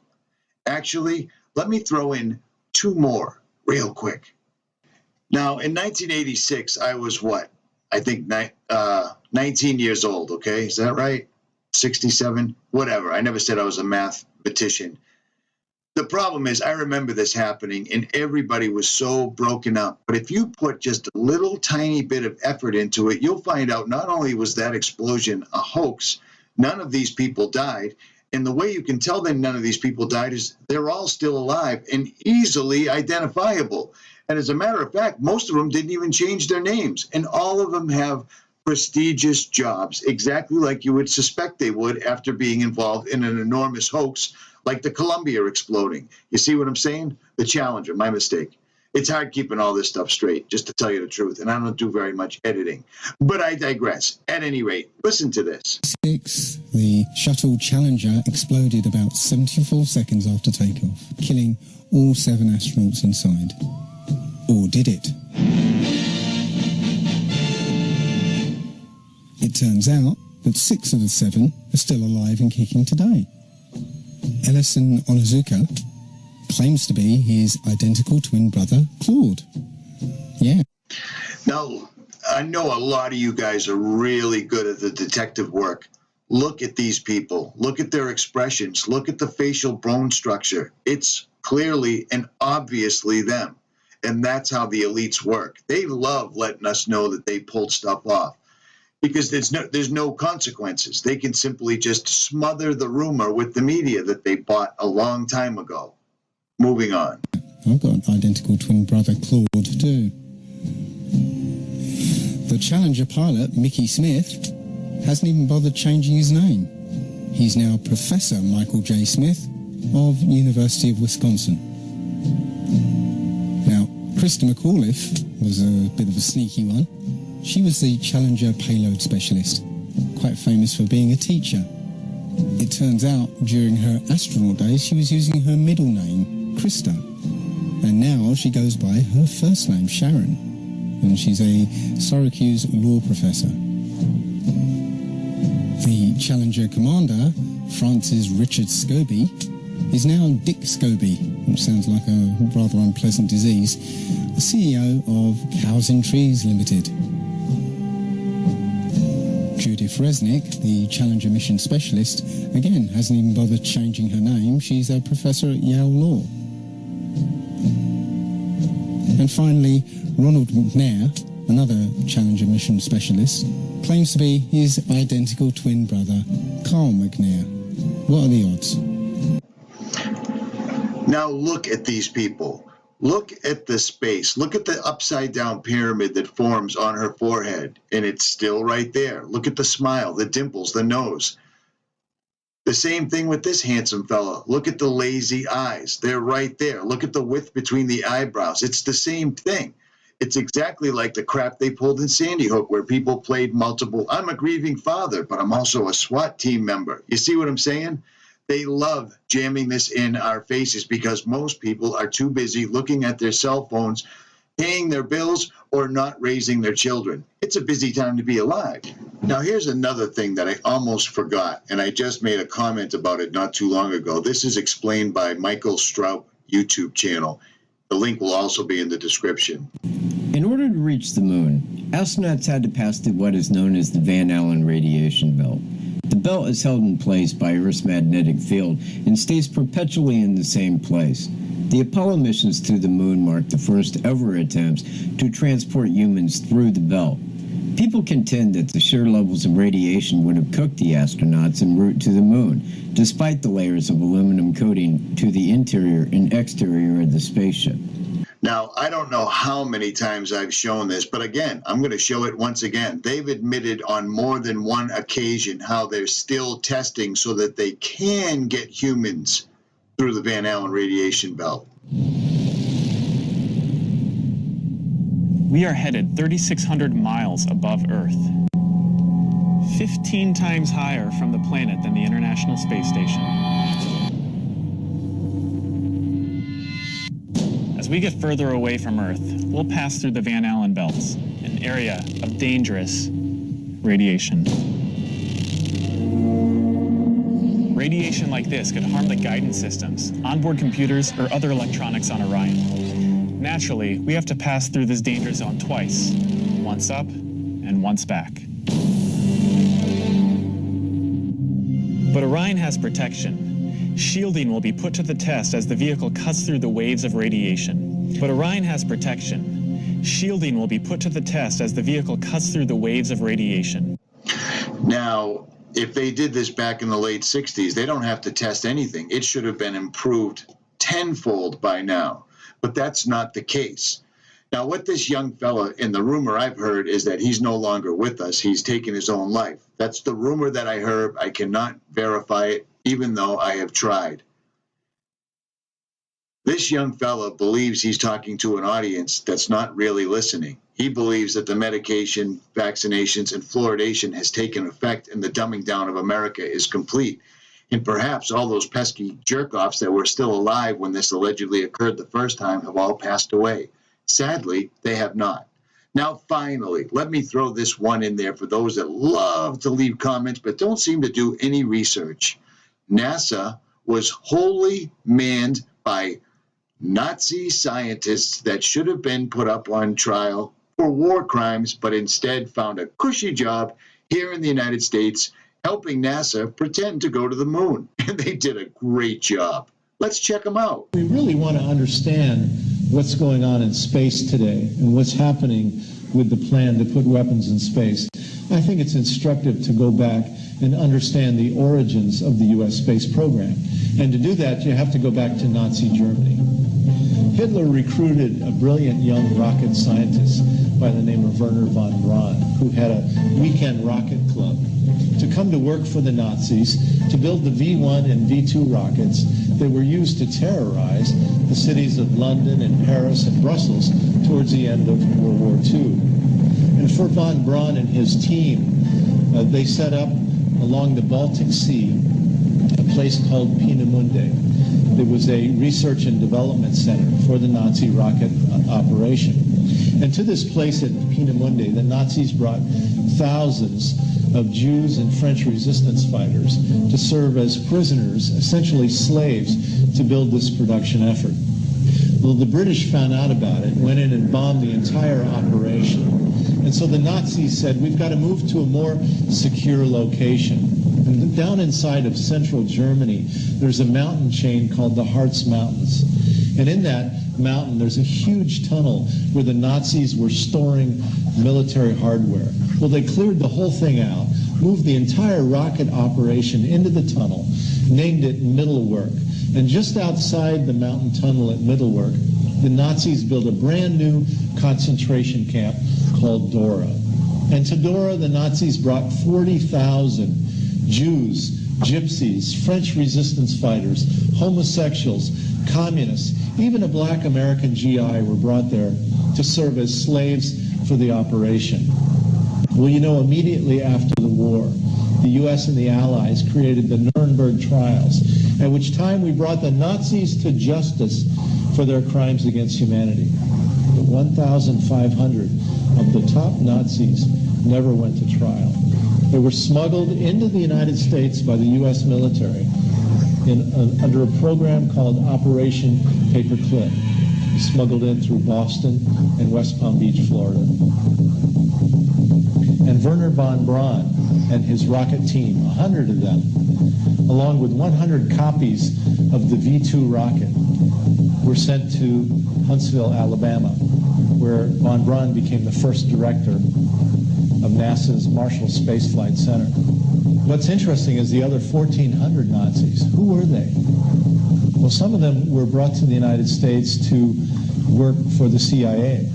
Actually, let me throw in 2 more real quick. Now, in 1986, I was what? I think 19 years old, okay? Is that right? 67? Whatever. I never said I was a mathematician. The problem is I remember this happening, and everybody was so broken up. But if you put just a little tiny bit of effort into it, you'll find out not only was that explosion a hoax, none of these people died. And the way you can tell that none of these people died is they're all still alive and easily identifiable. And as a matter of fact, most of them didn't even change their names. And all of them have prestigious jobs, exactly like you would suspect they would after being involved in an enormous hoax like the Columbia exploding. You see what I'm saying? The Challenger, my mistake. It's hard keeping all this stuff straight, just to tell you the truth. And I don't do very much editing. But I digress. At any rate, listen to this. The shuttle Challenger exploded about 74 seconds after takeoff, killing all 7 astronauts inside. Or did it? It turns out that 6 of the 7 are still alive and kicking today. Ellison Onizuka claims to be his identical twin brother, Claude. Yeah. Now, I know a lot of you guys are really good at the detective work. Look at these people. Look at their expressions. Look at the facial bone structure. It's clearly and obviously them. And that's how the elites work. They love letting us know that they pulled stuff off. because there's no consequences. They can simply just smother the rumor with the media that they bought a long time ago. Moving on. I've got an identical twin brother, Claude, too. The Challenger pilot, Mickey Smith, hasn't even bothered changing his name. He's now Professor Michael J. Smith of University of Wisconsin. Now, Krista McAuliffe was a bit of a sneaky one. She was the Challenger payload specialist, quite famous for being a teacher. It turns out during her astronaut days she was using her middle name, Krista, and now she goes by her first name, Sharon, and she's a Syracuse law professor. The Challenger commander, Francis Richard Scobie, is now Dick Scobie, which sounds like a rather unpleasant disease, the CEO of Cows and Trees Limited. Judith Resnick, the Challenger mission specialist, again hasn't even bothered changing her name. She's a professor at Yale Law. And finally, Ronald McNair, another Challenger mission specialist, claims to be his identical twin brother, Carl McNair. What are the odds? Now look at these people. Look at the space. Look at the upside-down pyramid that forms on her forehead, and it's still right there. Look at the smile, the dimples, the nose. The same thing with this handsome fella. Look at the lazy eyes. They're right there. Look at the width between the eyebrows. It's the same thing. It's exactly like the crap they pulled in Sandy Hook, where people played multiple, I'm a grieving father, but I'm also a SWAT team member. You see what I'm saying? They love jamming this in our faces because most people are too busy looking at their cell phones, paying their bills, or not raising their children. It's a busy time to be alive. Now, here's another thing that I almost forgot, and I just made a comment about it not too long ago. This is explained by Michael Straub YouTube channel. The link will also be in the description. In order to reach the moon, astronauts had to pass through what is known as the Van Allen radiation belt. The belt is held in place by Earth's magnetic field and stays perpetually in the same place. The Apollo missions to the moon marked the first ever attempts to transport humans through the belt. People contend that the sheer levels of radiation would have cooked the astronauts en route to the moon, despite the layers of aluminum coating to the interior and exterior of the spaceship. Now, I don't know how many times I've shown this, but again, I'm going to show it once again. They've admitted on more than one occasion how they're still testing so that they can get humans through the Van Allen radiation belt. We are headed 3,600 miles above Earth, 15 times higher from the planet than the International Space Station. As we get further away from Earth, we'll pass through the Van Allen belts, an area of dangerous radiation. Radiation like this could harm the guidance systems, onboard computers, or other electronics on Orion. Naturally, we have to pass through this danger zone twice, once up and once back. But Orion has protection. Shielding will be put to the test as the vehicle cuts through the waves of radiation. But Orion has protection. Shielding will be put to the test as the vehicle cuts through the waves of radiation. Now, if they did this back in the late 60s, they don't have to test anything. It should have been improved tenfold by now. But that's not the case. Now, what this young fella, in the rumor I've heard, is that he's no longer with us. He's taken his own life. That's the rumor that I heard. I cannot verify it, even though I have tried. This young fella believes he's talking to an audience that's not really listening. He believes that the medication, vaccinations, and fluoridation has taken effect and the dumbing down of America is complete. And perhaps all those pesky jerk-offs that were still alive when this allegedly occurred the first time have all passed away. Sadly, they have not. Now, finally, let me throw this one in there for those that love to leave comments but don't seem to do any research. NASA was wholly manned by Nazi scientists that should have been put up on trial for war crimes, but instead found a cushy job here in the United States helping NASA pretend to go to the moon. And they did a great job. Let's check them out. We really want to understand what's going on in space today and what's happening with the plan to put weapons in space. I think it's instructive to go back and understand the origins of the U.S. space program. And to do that, you have to go back to Nazi Germany. Hitler recruited a brilliant young rocket scientist by the name of Werner von Braun, who had a weekend rocket club, to come to work for the Nazis to build the V-1 and V-2 rockets that were used to terrorize the cities of London and Paris and Brussels towards the end of World War II. And for von Braun and his team, they set up along the Baltic Sea a place called Peenemünde. It was a research and development center for the Nazi rocket operation. And to this place at Peenemünde, the Nazis brought thousands of Jews and French resistance fighters to serve as prisoners, essentially slaves, to build this production effort. Well, the British found out about it, went in and bombed the entire operation. And so the Nazis said, we've got to move to a more secure location. And down inside of central Germany, there's a mountain chain called the Harz Mountains. And in that mountain, there's a huge tunnel where the Nazis were storing military hardware. Well, they cleared the whole thing out, moved the entire rocket operation into the tunnel, named it Mittelwerk. And just outside the mountain tunnel at Mittelwerk, the Nazis built a brand new concentration camp called Dora. And to Dora, the Nazis brought 40,000 Jews, gypsies, French resistance fighters, homosexuals, communists, even a black American GI were brought there to serve as slaves for the operation. Well, you know, immediately after the war, the U.S. and the Allies created the Nuremberg trials, at which time we brought the Nazis to justice for their crimes against humanity. But 1,500 of the top Nazis never went to trial. They were smuggled into the United States by the U.S. military under a program called Operation Paperclip, smuggled in through Boston and West Palm Beach, Florida. And Werner von Braun and his rocket team, 100 of them, along with 100 copies of the V-2 rocket, were sent to Huntsville, Alabama, where von Braun became the first director of NASA's Marshall Space Flight Center. What's interesting is the other 1,400 Nazis. Who were they? Well, some of them were brought to the United States to work for the CIA.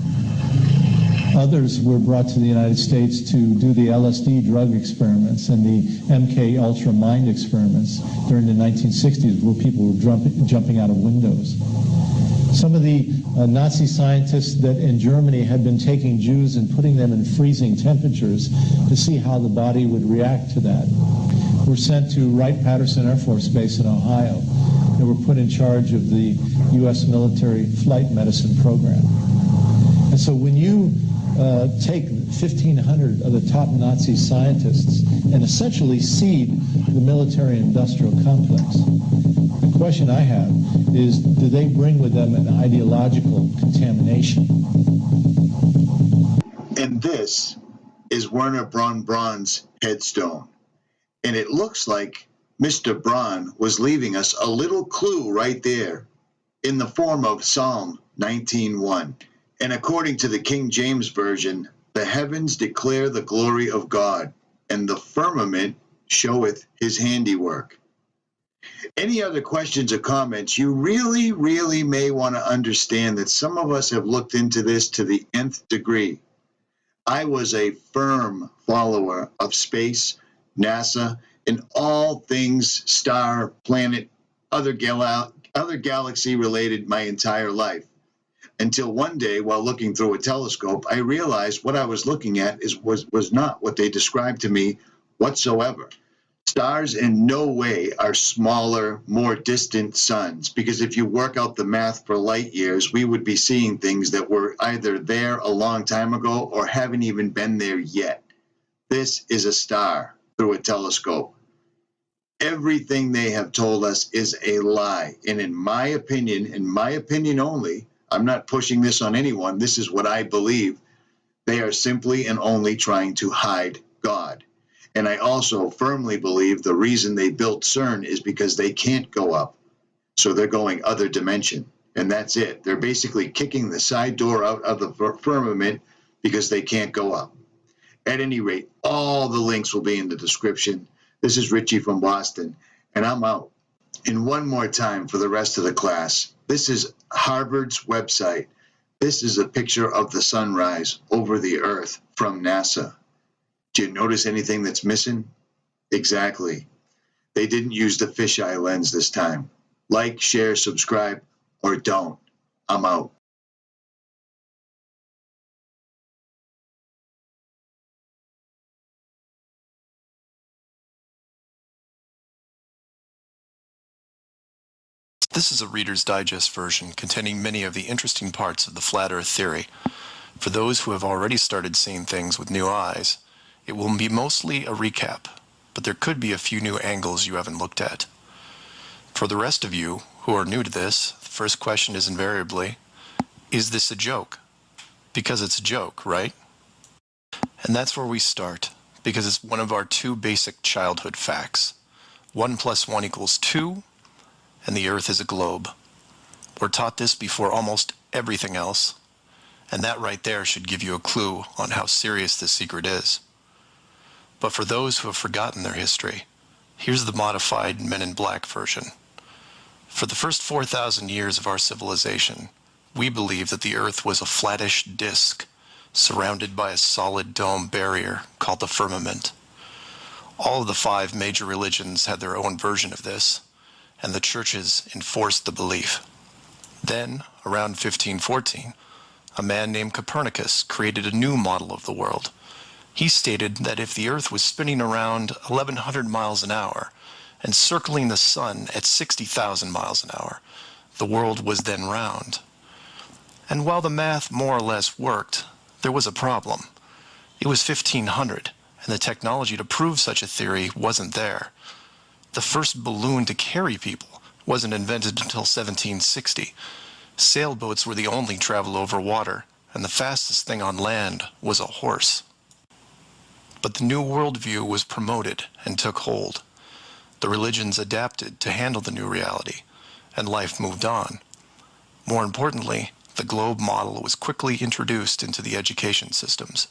Others were brought to the United States to do the LSD drug experiments and the MK Ultra mind experiments during the 1960s, where people were jumping out of windows. Some of the Nazi scientists that in Germany had been taking Jews and putting them in freezing temperatures to see how the body would react to that were sent to Wright-Patterson Air Force Base in Ohio. They were put in charge of the U.S. military flight medicine program. And so when you take 1,500 of the top Nazi scientists and essentially seed the military-industrial complex, the question I have is, do they bring with them an ideological contamination? And this is Werner von Braun's headstone. And it looks like Mr. Braun was leaving us a little clue right there in the form of Psalm 19:1. And according to the King James Version, the heavens declare the glory of God, and the firmament showeth his handiwork. Any other questions or comments? You really may want to understand that some of us have looked into this to the nth degree. I was a firm follower of space, NASA, and all things star, planet, other galaxy related my entire life. Until one day, while looking through a telescope, I realized what I was looking at was not what they described to me whatsoever. Stars in no way are smaller, more distant suns, because if you work out the math for light years, we would be seeing things that were either there a long time ago or haven't even been there yet. This is a star through a telescope. Everything they have told us is a lie. And in my opinion only, I'm not pushing this on anyone, this is what I believe, they are simply and only trying to hide God. And I also firmly believe the reason they built CERN is because they can't go up. So they're going other dimension. And that's it. They're basically kicking the side door out of the firmament because they can't go up. At any rate, all the links will be in the description. This is Richie from Boston, and I'm out. And one more time for the rest of the class. This is Harvard's website. This is a picture of the sunrise over the Earth from NASA. Do you notice anything that's missing? Exactly. They didn't use the fisheye lens this time. Like, share, subscribe, or don't. I'm out. This is a Reader's Digest version containing many of the interesting parts of the Flat Earth theory. For those who have already started seeing things with new eyes, it will be mostly a recap, but there could be a few new angles you haven't looked at. For the rest of you who are new to this, the first question is invariably, is this a joke? Because it's a joke, right? And that's where we start, because it's one of our two basic childhood facts. 1 + 1 = 2, and the Earth is a globe. We're taught this before almost everything else, and that right there should give you a clue on how serious this secret is. But for those who have forgotten their history, here's the modified Men in Black version. For the first 4,000 years of our civilization, we believed that the Earth was a flattish disk surrounded by a solid dome barrier called the firmament. All of the 5 major religions had their own version of this, and the churches enforced the belief. Then, around 1514, a man named Copernicus created a new model of the world. He stated that if the Earth was spinning around 1,100 miles an hour and circling the sun at 60,000 miles an hour, the world was then round. And while the math more or less worked, there was a problem. It was 1500, and the technology to prove such a theory wasn't there. The first balloon to carry people wasn't invented until 1760. Sailboats were the only travel over water, and the fastest thing on land was a horse. But the new worldview was promoted and took hold. The religions adapted to handle the new reality, and life moved on. More importantly, the globe model was quickly introduced into the education systems.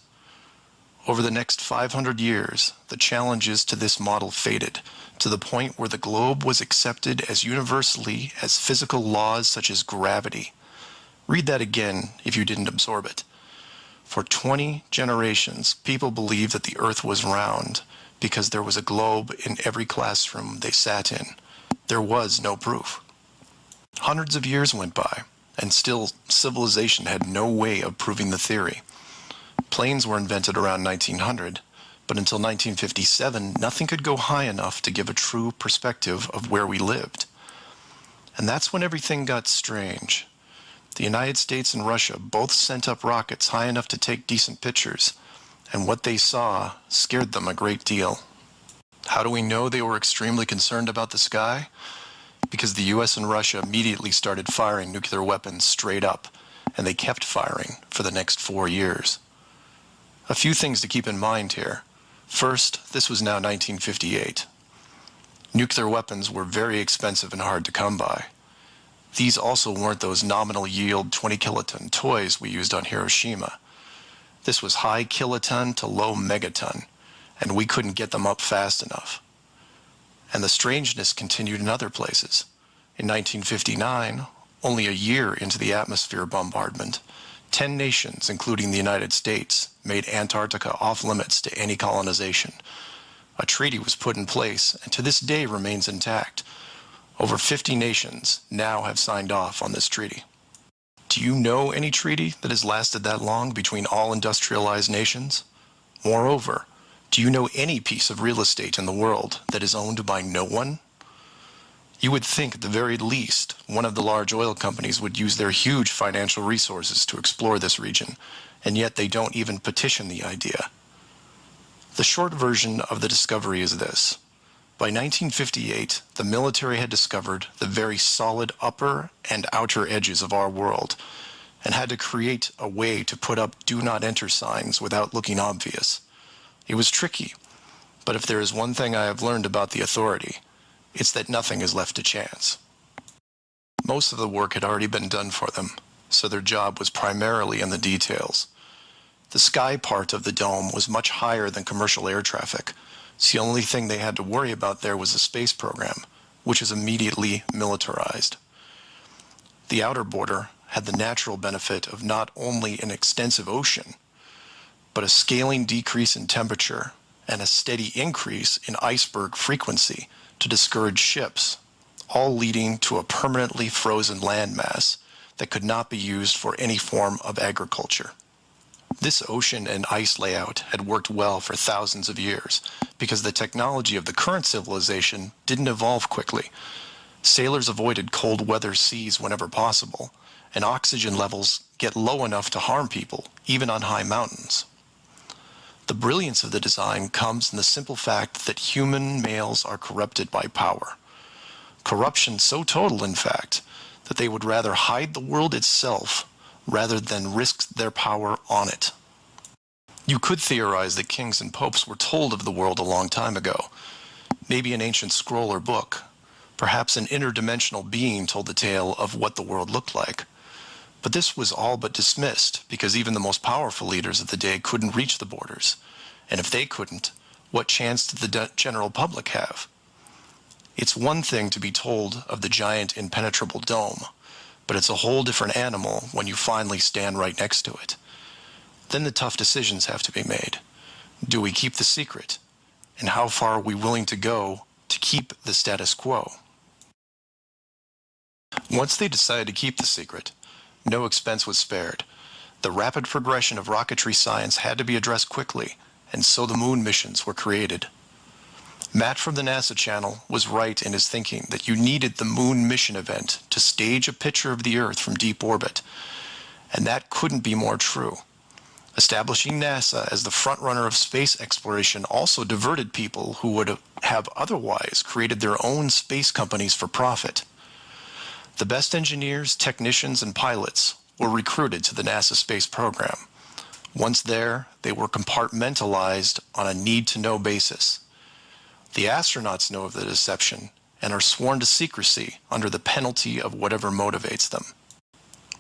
Over the next 500 years, the challenges to this model faded, to the point where the globe was accepted as universally as physical laws such as gravity. Read that again if you didn't absorb it. For 20 generations, people believed that the Earth was round because there was a globe in every classroom they sat in. There was no proof. Hundreds of years went by, and still civilization had no way of proving the theory. Planes were invented around 1900, but until 1957, nothing could go high enough to give a true perspective of where we lived. And that's when everything got strange. The United States and Russia both sent up rockets high enough to take decent pictures, and what they saw scared them a great deal. How do we know they were extremely concerned about the sky? Because the US and Russia immediately started firing nuclear weapons straight up, and they kept firing for the next 4 years. A few things to keep in mind here. First, this was now 1958. Nuclear weapons were very expensive and hard to come by. These also weren't those nominal yield 20 kiloton toys we used on Hiroshima. This was high kiloton to low megaton, and we couldn't get them up fast enough. And the strangeness continued in other places. In 1959, only a year into the atmosphere bombardment, 10 nations, including the United States, made Antarctica off-limits to any colonization. A treaty was put in place, and to this day remains intact. Over 50 nations now have signed off on this treaty. Do you know any treaty that has lasted that long between all industrialized nations? Moreover, do you know any piece of real estate in the world that is owned by no one? You would think at the very least one of the large oil companies would use their huge financial resources to explore this region, and yet they don't even petition the idea. The short version of the discovery is this. By 1958, the military had discovered the very solid upper and outer edges of our world and had to create a way to put up do not enter signs without looking obvious. It was tricky, but if there is one thing I have learned about the authority, it's that nothing is left to chance. Most of the work had already been done for them, so their job was primarily in the details. The sky part of the dome was much higher than commercial air traffic, so the only thing they had to worry about there was the space program, which is immediately militarized. The outer border had the natural benefit of not only an extensive ocean, but a scaling decrease in temperature and a steady increase in iceberg frequency to discourage ships, all leading to a permanently frozen landmass that could not be used for any form of agriculture. This ocean and ice layout had worked well for thousands of years because the technology of the current civilization didn't evolve quickly. Sailors avoided cold weather seas whenever possible, and oxygen levels get low enough to harm people, even on high mountains. The brilliance of the design comes in the simple fact that human males are corrupted by power. Corruption so total, in fact, that they would rather hide the world itself rather than risk their power on it. You could theorize that kings and popes were told of the world a long time ago. Maybe an ancient scroll or book. Perhaps an interdimensional being told the tale of what the world looked like. But this was all but dismissed because even the most powerful leaders of the day couldn't reach the borders. And if they couldn't, what chance did the general public have? It's one thing to be told of the giant impenetrable dome, but it's a whole different animal when you finally stand right next to it. Then the tough decisions have to be made. Do we keep the secret? And how far are we willing to go to keep the status quo? Once they decided to keep the secret, no expense was spared. The rapid progression of rocketry science had to be addressed quickly, and so the moon missions were created. Matt from the NASA channel was right in his thinking that you needed the moon mission event to stage a picture of the Earth from deep orbit, and that couldn't be more true. Establishing NASA as the frontrunner of space exploration also diverted people who would have otherwise created their own space companies for profit. The best engineers, technicians, and pilots were recruited to the NASA space program. Once there, they were compartmentalized on a need-to-know basis. The astronauts know of the deception and are sworn to secrecy under the penalty of whatever motivates them.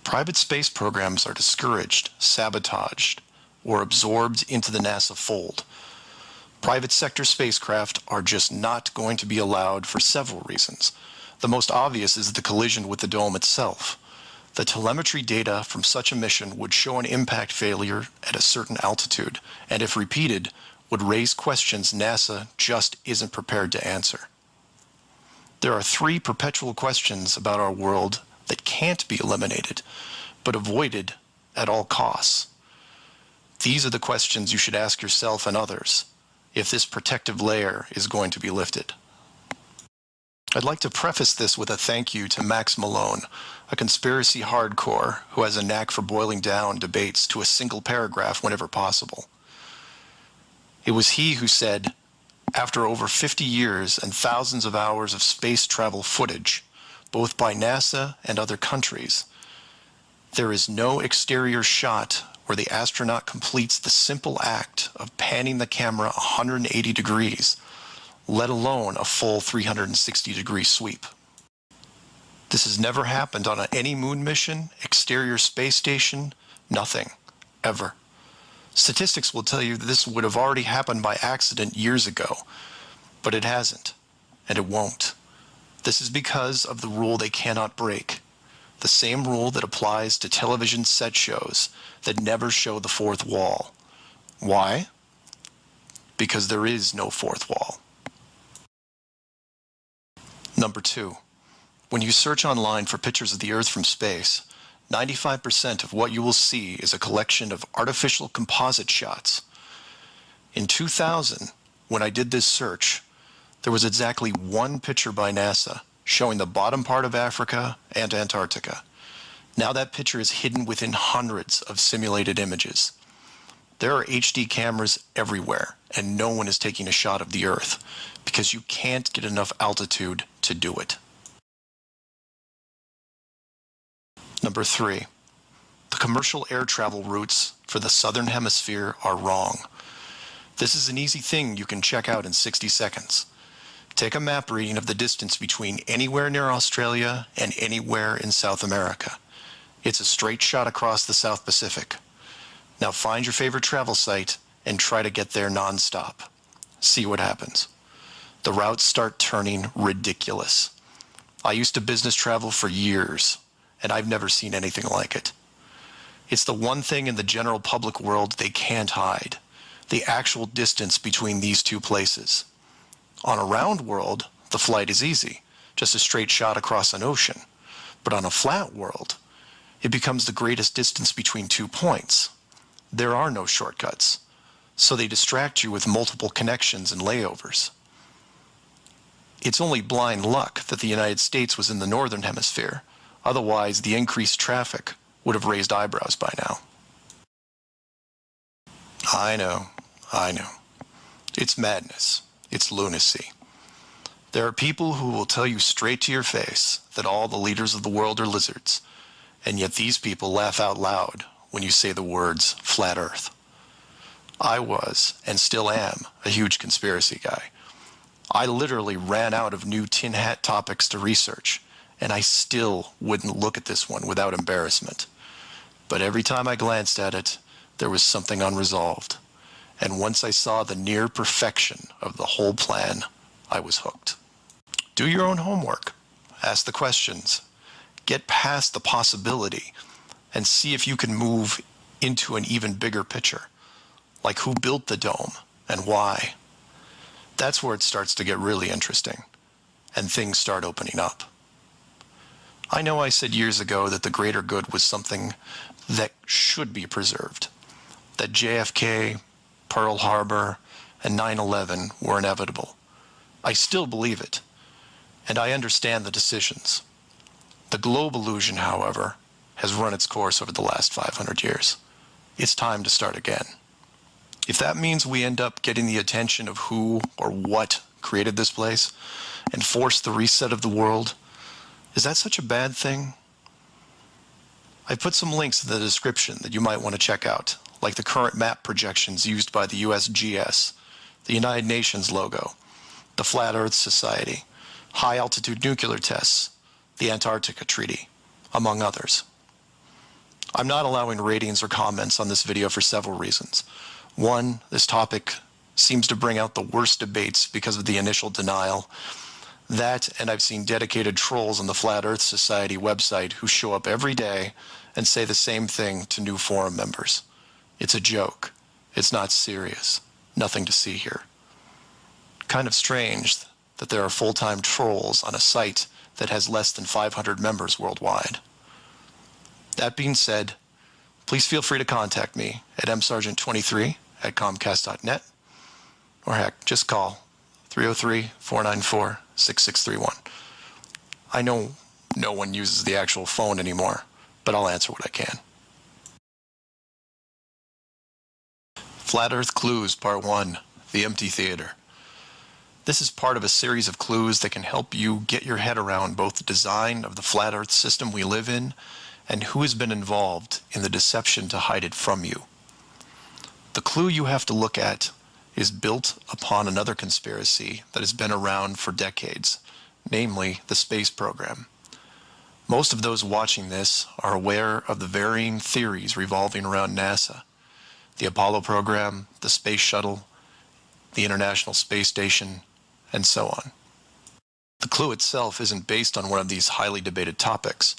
Private space programs are discouraged, sabotaged, or absorbed into the NASA fold. Private sector spacecraft are just not going to be allowed for several reasons. The most obvious is the collision with the dome itself. The telemetry data from such a mission would show an impact failure at a certain altitude, and if repeated, would raise questions NASA just isn't prepared to answer. There are 3 perpetual questions about our world that can't be eliminated, but avoided at all costs. These are the questions you should ask yourself and others if this protective layer is going to be lifted. I'd like to preface this with a thank you to Max Malone, a conspiracy hardcore who has a knack for boiling down debates to a single paragraph whenever possible. It was he who said, after over 50 years and thousands of hours of space travel footage, both by NASA and other countries, there is no exterior shot where the astronaut completes the simple act of panning the camera 180 degrees, let alone a full 360-degree sweep. This has never happened on any moon mission, exterior space station, nothing, ever. Statistics will tell you that this would have already happened by accident years ago, but it hasn't, and it won't. This is because of the rule they cannot break, the same rule that applies to television set shows that never show the fourth wall. Why? Because there is no fourth wall. Number 2, when you search online for pictures of the Earth from space, 95% of what you will see is a collection of artificial composite shots. In 2000, when I did this search, there was exactly 1 picture by NASA showing the bottom part of Africa and Antarctica. Now that picture is hidden within hundreds of simulated images. There are HD cameras everywhere, and no one is taking a shot of the Earth because you can't get enough altitude to do it. Number 3, the commercial air travel routes for the southern hemisphere are wrong. This is an easy thing you can check out in 60 seconds. Take a map reading of the distance between anywhere near Australia and anywhere in South America. It's a straight shot across the South Pacific. Now find your favorite travel site and try to get there nonstop. See what happens. The routes start turning ridiculous. I used to business travel for years, and I've never seen anything like it. It's the one thing in the general public world they can't hide, the actual distance between these two places. On a round world, the flight is easy, just a straight shot across an ocean. But on a flat world, it becomes the greatest distance between 2 points. There are no shortcuts, so they distract you with multiple connections and layovers. It's only blind luck that the United States was in the northern hemisphere. Otherwise, the increased traffic would have raised eyebrows by now. I know. It's madness. It's lunacy. There are people who will tell you straight to your face that all the leaders of the world are lizards, and yet these people laugh out loud when you say the words flat earth. I was, and still am, a huge conspiracy guy. I literally ran out of new tin hat topics to research, and I still wouldn't look at this one without embarrassment. But every time I glanced at it, there was something unresolved. And once I saw the near perfection of the whole plan, I was hooked. Do your own homework. Ask the questions. Get past the possibility and see if you can move into an even bigger picture. Like who built the dome and why. That's where it starts to get really interesting and things start opening up. I know I said years ago that the greater good was something that should be preserved, that JFK, Pearl Harbor, and 9/11 were inevitable. I still believe it, and I understand the decisions. The globe illusion, however, has run its course over the last 500 years. It's time to start again. If that means we end up getting the attention of who or what created this place and force the reset of the world, is that such a bad thing? I put some links in the description that you might want to check out, like the current map projections used by the USGS, the United Nations logo, the Flat Earth Society, high-altitude nuclear tests, the Antarctica Treaty, among others. I'm not allowing ratings or comments on this video for several reasons. One, this topic seems to bring out the worst debates because of the initial denial. That, and I've seen dedicated trolls on the Flat Earth Society website who show up every day and say the same thing to new forum members. It's a joke. It's not serious. Nothing to see here. Kind of strange that there are full-time trolls on a site that has less than 500 members worldwide. That being said, please feel free to contact me at msargent23@comcast.net, or heck, just call 303-494-6631. I know no one uses the actual phone anymore, but I'll answer what I can. Flat Earth Clues Part 1, The Empty Theater. This is part of a series of clues that can help you get your head around both the design of the flat Earth system we live in and who has been involved in the deception to hide it from you. The clue you have to look at is built upon another conspiracy that has been around for decades, namely the space program. Most of those watching this are aware of the varying theories revolving around NASA, the Apollo program, the space shuttle, the International Space Station, and so on. The clue itself isn't based on one of these highly debated topics,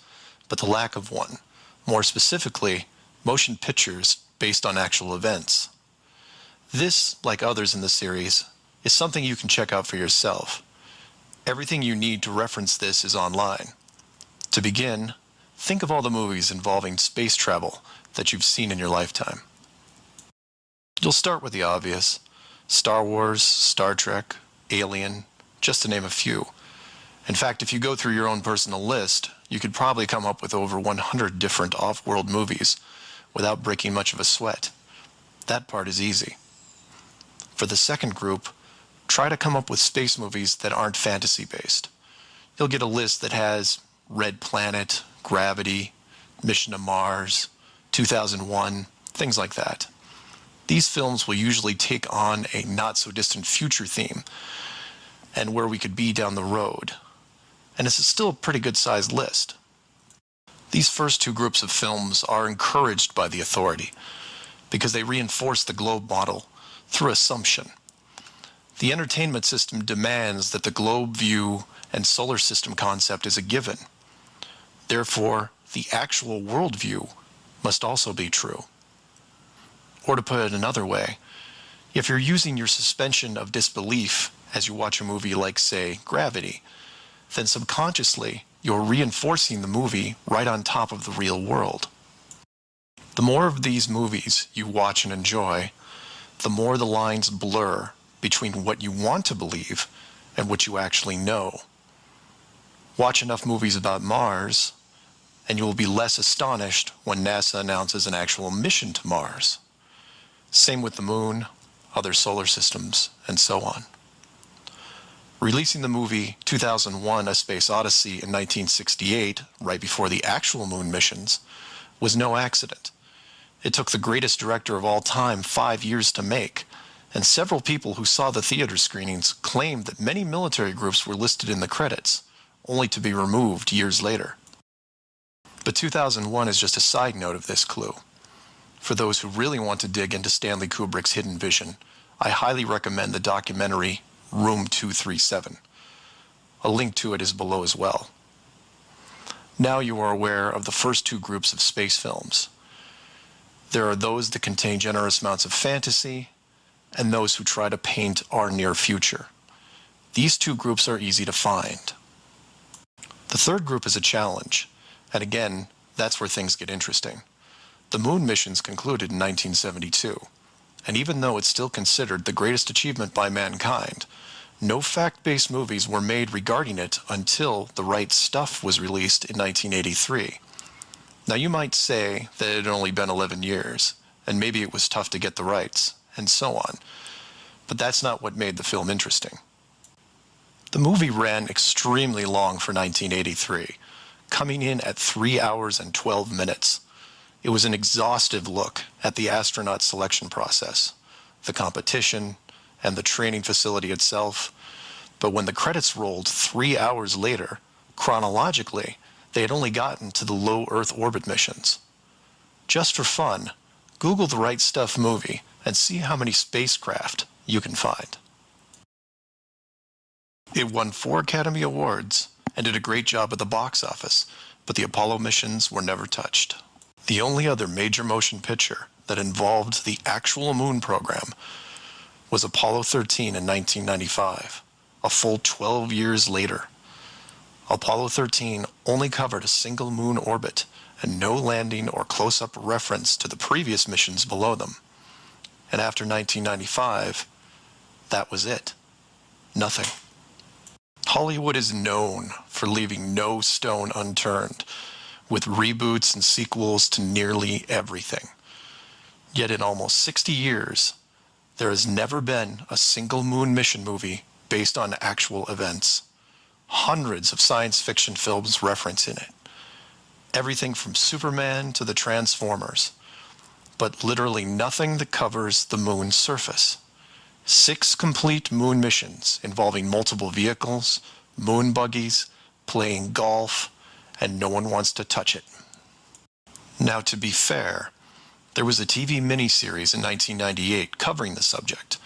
but the lack of one, more specifically, motion pictures based on actual events. This, like others in the series, is something you can check out for yourself. Everything you need to reference this is online. To begin, think of all the movies involving space travel that you've seen in your lifetime. You'll start with the obvious: Star Wars, Star Trek, Alien, just to name a few. In fact, if you go through your own personal list, you could probably come up with over 100 different off-world movies without breaking much of a sweat. That part is easy. For the second group, try to come up with space movies that aren't fantasy-based. You'll get a list that has Red Planet, Gravity, Mission to Mars, 2001, things like that. These films will usually take on a not-so-distant future theme and where we could be down the road. And it's still a pretty good-sized list. These first two groups of films are encouraged by the authority. because they reinforce the globe model through assumption. The entertainment system demands that the globe view and solar system concept is a given. Therefore, the actual worldview must also be true. Or to put it another way, if you're using your suspension of disbelief as you watch a movie like, say, Gravity, then subconsciously you're reinforcing the movie right on top of the real world. The more of these movies you watch and enjoy, the more the lines blur between what you want to believe and what you actually know. Watch enough movies about Mars, and you will be less astonished when NASA announces an actual mission to Mars. Same with the moon, other solar systems, and so on. Releasing the movie 2001: A Space Odyssey in 1968, right before the actual moon missions, was no accident. It took the greatest director of all time 5 years to make, and several people who saw the theater screenings claimed that many military groups were listed in the credits, only to be removed years later. But 2001 is just a side note of this clue. For those who really want to dig into Stanley Kubrick's hidden vision, I highly recommend the documentary Room 237. A link to it is below as well. Now you are aware of the first two groups of space films. There are those that contain generous amounts of fantasy, and those who try to paint our near future. These two groups are easy to find. The third group is a challenge, and again, that's where things get interesting. The moon missions concluded in 1972, and even though it's still considered the greatest achievement by mankind, no fact-based movies were made regarding it until The Right Stuff was released in 1983. Now you might say that it had only been 11 years, and maybe it was tough to get the rights, and so on, but that's not what made the film interesting. The movie ran extremely long for 1983, coming in at 3 hours and 12 minutes. It was an exhaustive look at the astronaut selection process, the competition, and the training facility itself. But when the credits rolled 3 hours later, chronologically, they had only gotten to the low Earth orbit missions. Just for fun, Google The Right Stuff movie and see how many spacecraft you can find. It won 4 Academy Awards and did a great job at the box office, but the Apollo missions were never touched. The only other major motion picture that involved the actual moon program was Apollo 13 in 1995, a full 12 years later. Apollo 13 only covered a single moon orbit and no landing or close-up reference to the previous missions below them. And after 1995, that was it. Nothing. Hollywood is known for leaving no stone unturned, with reboots and sequels to nearly everything. Yet in almost 60 years, there has never been a single moon mission movie based on actual events. Hundreds of science fiction films reference in it. Everything from Superman to the Transformers, but literally nothing that covers the moon's surface. 6 complete moon missions involving multiple vehicles, moon buggies, playing golf, and no one wants to touch it. Now, to be fair, there was a TV miniseries in 1998 covering the subject.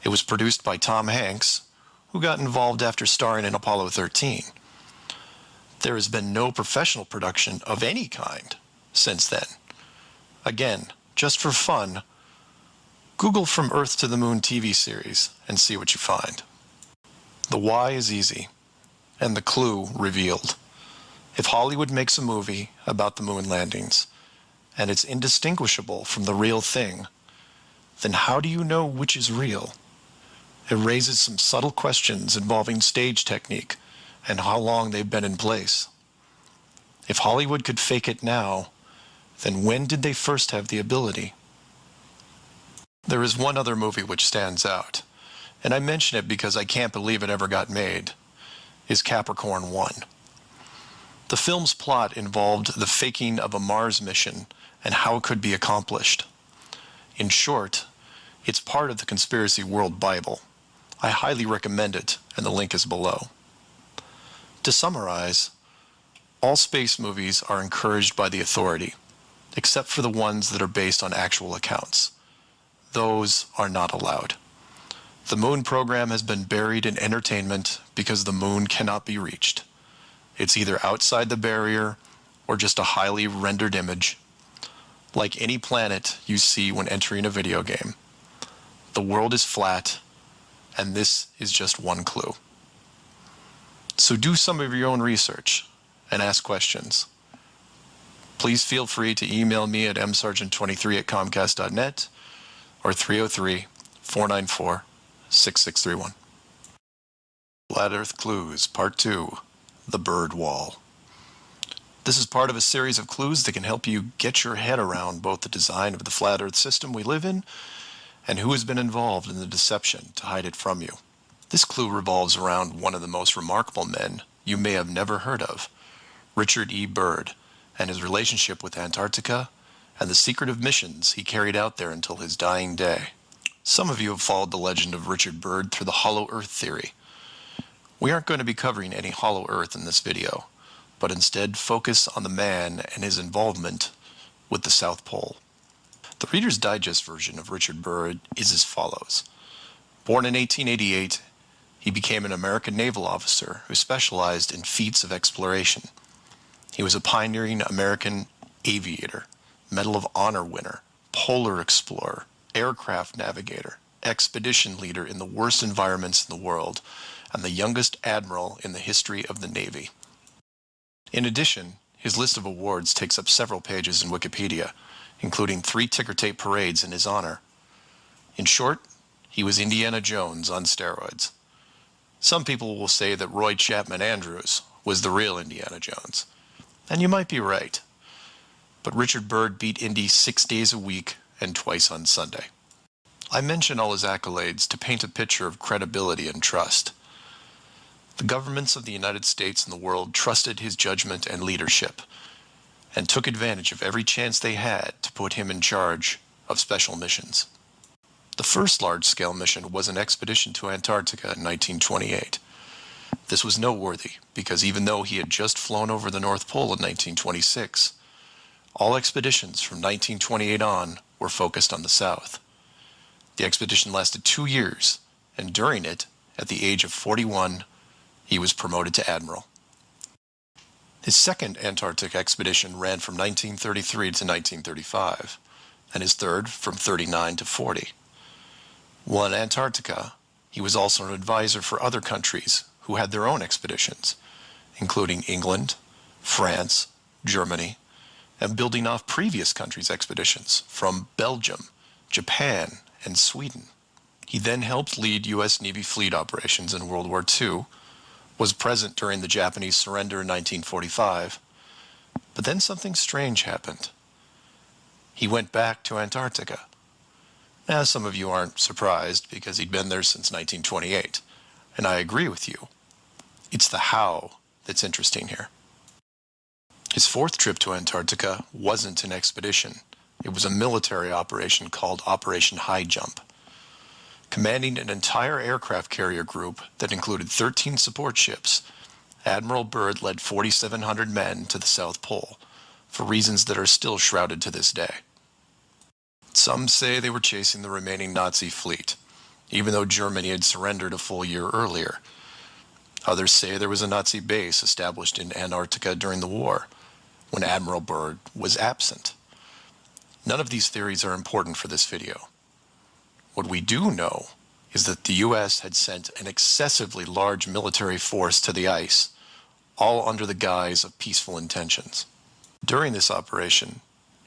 It was produced by Tom Hanks, who got involved after starring in Apollo 13. There has been no professional production of any kind since then. Again, just for fun, Google From Earth to the Moon TV series and see what you find. The why is easy, and the clue revealed. If Hollywood makes a movie about the moon landings, and it's indistinguishable from the real thing, then how do you know which is real? It raises some subtle questions involving stage technique and how long they've been in place. If Hollywood could fake it now, then when did they first have the ability? There is one other movie which stands out, and I mention it because I can't believe it ever got made, is Capricorn 1. The film's plot involved the faking of a Mars mission and how it could be accomplished. In short, it's part of the Conspiracy World Bible. I highly recommend it, and the link is below. To summarize, all space movies are encouraged by the authority. except for the ones that are based on actual accounts. Those are not allowed. The moon program has been buried in entertainment because the moon cannot be reached. It's either outside the barrier or just a highly rendered image, like any planet you see when entering a video game. The world is flat, and this is just one clue. So do some of your own research and ask questions. Please feel free to email me at msargent23@comcast.net or 303-494-6631. Flat Earth Clues, Part 2, The Bird Wall. This is part of a series of clues that can help you get your head around both the design of the flat Earth system we live in and who has been involved in the deception to hide it from you. This clue revolves around one of the most remarkable men you may have never heard of, Richard E. Byrd, and his relationship with Antarctica and the secretive missions he carried out there until his dying day. Some of you have followed the legend of Richard Byrd through the hollow Earth theory. We aren't going to be covering any hollow Earth in this video, but instead focus on the man and his involvement with the South Pole. The Reader's Digest version of Richard Byrd is as follows. Born in 1888, he became an American naval officer who specialized in feats of exploration. He was a pioneering American aviator, Medal of Honor winner, polar explorer, aircraft navigator, expedition leader in the worst environments in the world, and the youngest admiral in the history of the Navy. In addition, his list of awards takes up several pages in Wikipedia, including 3 ticker tape parades in his honor. In short, he was Indiana Jones on steroids. Some people will say that Roy Chapman Andrews was the real Indiana Jones. And you might be right. But Richard Byrd beat Indy 6 days a week and twice on Sunday. I mention all his accolades to paint a picture of credibility and trust. The governments of the United States and the world trusted his judgment and leadership, and took advantage of every chance they had to put him in charge of special missions. The first large-scale mission was an expedition to Antarctica in 1928. This was noteworthy because even though he had just flown over the North Pole in 1926, all expeditions from 1928 on were focused on the South. The expedition lasted 2 years, and during it, at the age of 41, he was promoted to admiral. His second Antarctic expedition ran from 1933 to 1935, and his third from 39 to 40. While in Antarctica, he was also an advisor for other countries who had their own expeditions, including England, France, Germany, and building off previous countries' expeditions from Belgium, Japan, and Sweden. He then helped lead U.S. Navy fleet operations in World War II, was present during the Japanese surrender in 1945, but then something strange happened. He went back to Antarctica. Now, some of you aren't surprised because he'd been there since 1928, and I agree with you. It's the how that's interesting here. His fourth trip to Antarctica wasn't an expedition. It was a military operation called Operation High Jump. Commanding an entire aircraft carrier group that included 13 support ships, Admiral Byrd led 4,700 men to the South Pole, for reasons that are still shrouded to this day. Some say they were chasing the remaining Nazi fleet, even though Germany had surrendered a full year earlier. Others say there was a Nazi base established in Antarctica during the war, when Admiral Byrd was absent. None of these theories are important for this video. What we do know is that the U.S. had sent an excessively large military force to the ice, all under the guise of peaceful intentions. During this operation,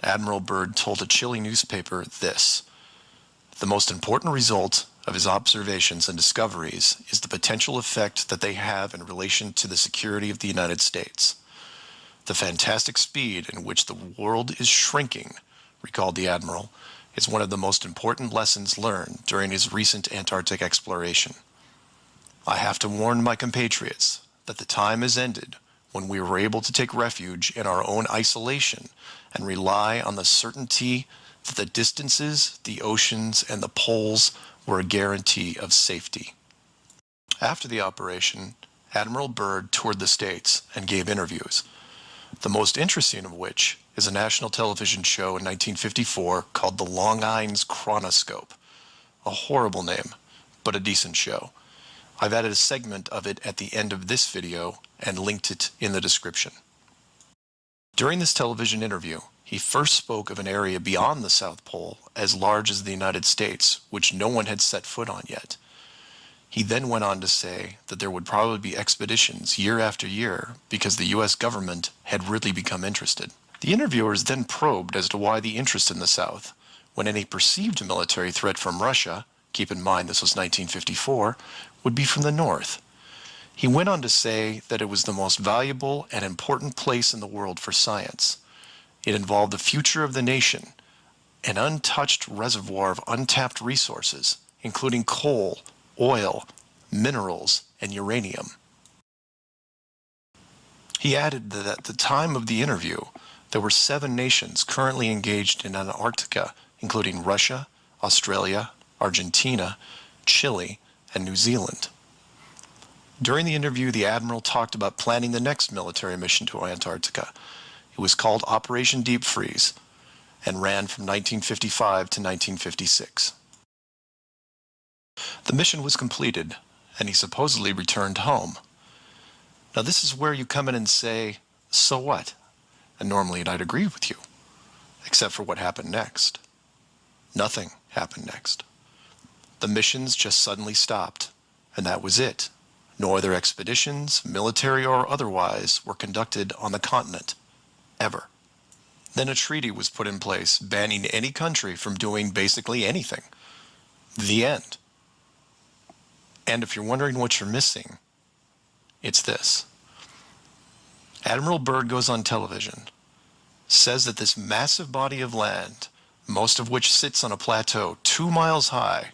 Admiral Byrd told a Chile newspaper this: "The most important result of his observations and discoveries is the potential effect that they have in relation to the security of the United States. The fantastic speed in which the world is shrinking," recalled the Admiral, "is one of the most important lessons learned during his recent Antarctic exploration. I have to warn my compatriots that the time has ended when we were able to take refuge in our own isolation and rely on the certainty that the distances, the oceans, and the poles were a guarantee of safety." After the operation, Admiral Byrd toured the States and gave interviews, the most interesting of which is a national television show in 1954 called The Long-Ein's Chronoscope. A horrible name, but a decent show. I've added a segment of it at the end of this video and linked it in the description. During this television interview, he first spoke of an area beyond the South Pole as large as the United States, which no one had set foot on yet. He then went on to say that there would probably be expeditions year after year because the U.S. government had really become interested. The interviewers then probed as to why the interest in the South, when any perceived military threat from Russia, keep in mind this was 1954, would be from the North. He went on to say that it was the most valuable and important place in the world for science. It involved the future of the nation, an untouched reservoir of untapped resources, including coal, oil, minerals, and uranium. He added that at the time of the interview, there were 7 nations currently engaged in Antarctica, including Russia, Australia, Argentina, Chile, and New Zealand. During the interview, the Admiral talked about planning the next military mission to Antarctica. It was called Operation Deep Freeze and ran from 1955 to 1956. The mission was completed, and he supposedly returned home. Now this is where you come in and say, so what? And normally I'd agree with you, except for what happened next. Nothing happened next. The missions just suddenly stopped, and that was it. No other expeditions, military or otherwise, were conducted on the continent, ever. Then a treaty was put in place banning any country from doing basically anything. The end. And if you're wondering what you're missing, it's this. Admiral Byrd goes on television, says that this massive body of land, most of which sits on a plateau 2 miles high,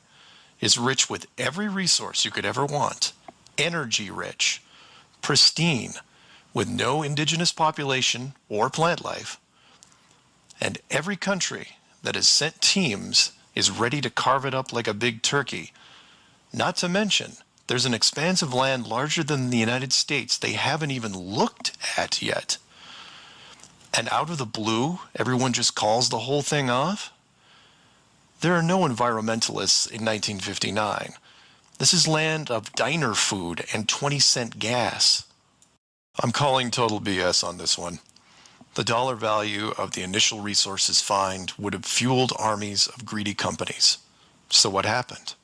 is rich with every resource you could ever want, energy rich, pristine, with no indigenous population or plant life, and every country that has sent teams is ready to carve it up like a big turkey. Not to mention, there's an expanse of land larger than the United States they haven't even looked at yet. And out of the blue, everyone just calls the whole thing off? There are no environmentalists in 1959. This is land of diner food and 20-cent gas. I'm calling total BS on this one. The dollar value of the initial resources find would have fueled armies of greedy companies. So what happened?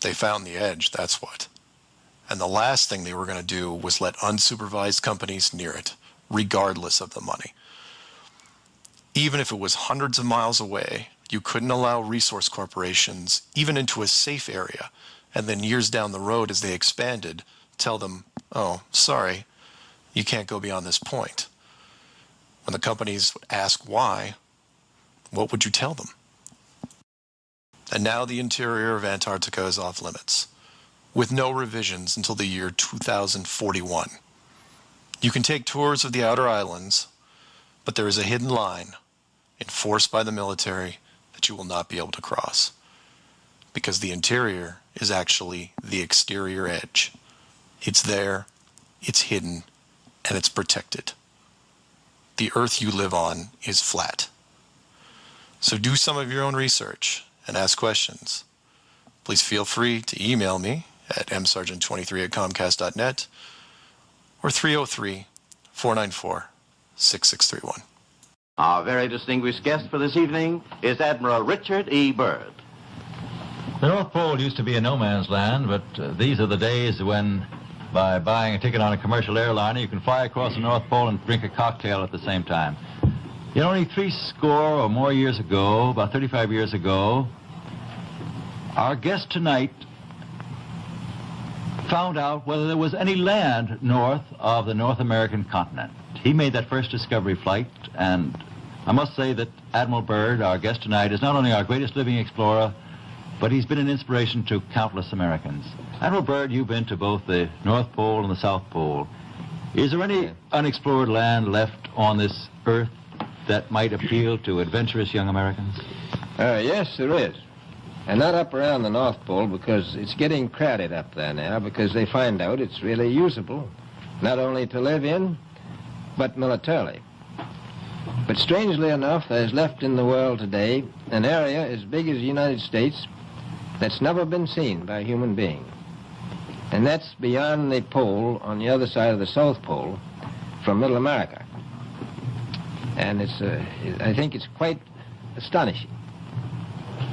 They found the edge, that's what. And the last thing they were going to do was let unsupervised companies near it, regardless of the money. Even if it was hundreds of miles away, you couldn't allow resource corporations even into a safe area, and then years down the road as they expanded, tell them, oh, sorry, you can't go beyond this point. When the companies ask why, what would you tell them? And now the interior of Antarctica is off limits, with no revisions until the year 2041. You can take tours of the outer islands, but there is a hidden line enforced by the military that you will not be able to cross, because the interior is actually the exterior edge. It's there, it's hidden, and it's protected. The Earth you live on is flat. So do some of your own research and ask questions. Please feel free to email me at msargent23@comcast.net or 303-494-6631. Our very distinguished guest for this evening is Admiral Richard E. Byrd. The North Pole used to be a no man's land, but these are the days when, by buying a ticket on a commercial airliner, you can fly across the North Pole and drink a cocktail at the same time. You know, only 60 or more years ago, about 35 years ago, our guest tonight found out whether there was any land north of the North American continent. He made that first discovery flight, and I must say that Admiral Byrd, our guest tonight, is not only our greatest living explorer, but he's been an inspiration to countless Americans. Admiral Byrd, you've been to both the North Pole and the South Pole. Is there any unexplored land left on this Earth that might appeal to adventurous young Americans? Yes, there is. And not up around the North Pole, because it's getting crowded up there now, because they find out it's really usable, not only to live in, but militarily. But strangely enough, there's left in the world today an area as big as the United States that's never been seen by a human being. And that's beyond the pole, on the other side of the South Pole, from Middle America. And I think it's quite astonishing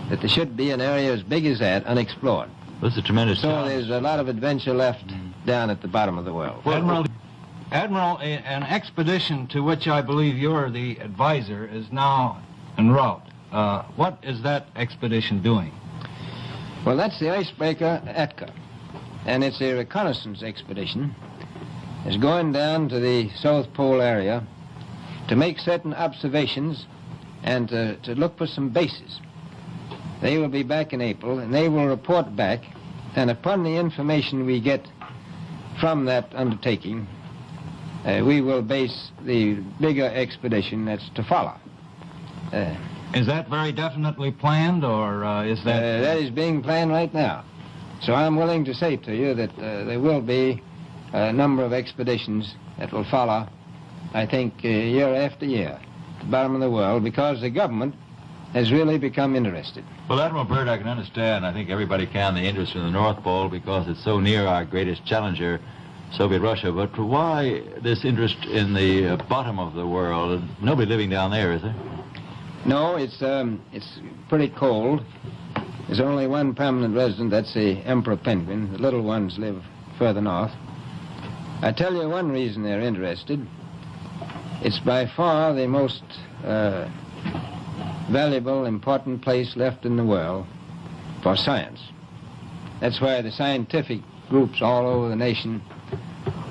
that there should be an area as big as that unexplored. That's a tremendous challenge. So there's a lot of adventure left down at the bottom of the world. Well, Admiral, an expedition to which I believe you're the advisor is now en route. What is that expedition doing? Well, that's the icebreaker Atka, and it's a reconnaissance expedition. It's going down to the South Pole area to make certain observations and to look for some bases. They will be back in April, and they will report back, and upon the information we get from that undertaking, we will base the bigger expedition that's to follow. Is that very definitely planned, or is that... that is being planned right now. So I'm willing to say to you that there will be a number of expeditions that will follow, I think, year after year, at the bottom of the world, because the government has really become interested. Well, Admiral Byrd, I can understand, I think everybody can, the interest in the North Pole because it's so near our greatest challenger, Soviet Russia. But why this interest in the bottom of the world? Nobody living down there, is there? No, it's pretty cold. There's only one permanent resident, that's the emperor penguin. The little ones live further north. I tell you one reason they're interested. It's by far the most valuable, important place left in the world for science. That's why the scientific groups all over the nation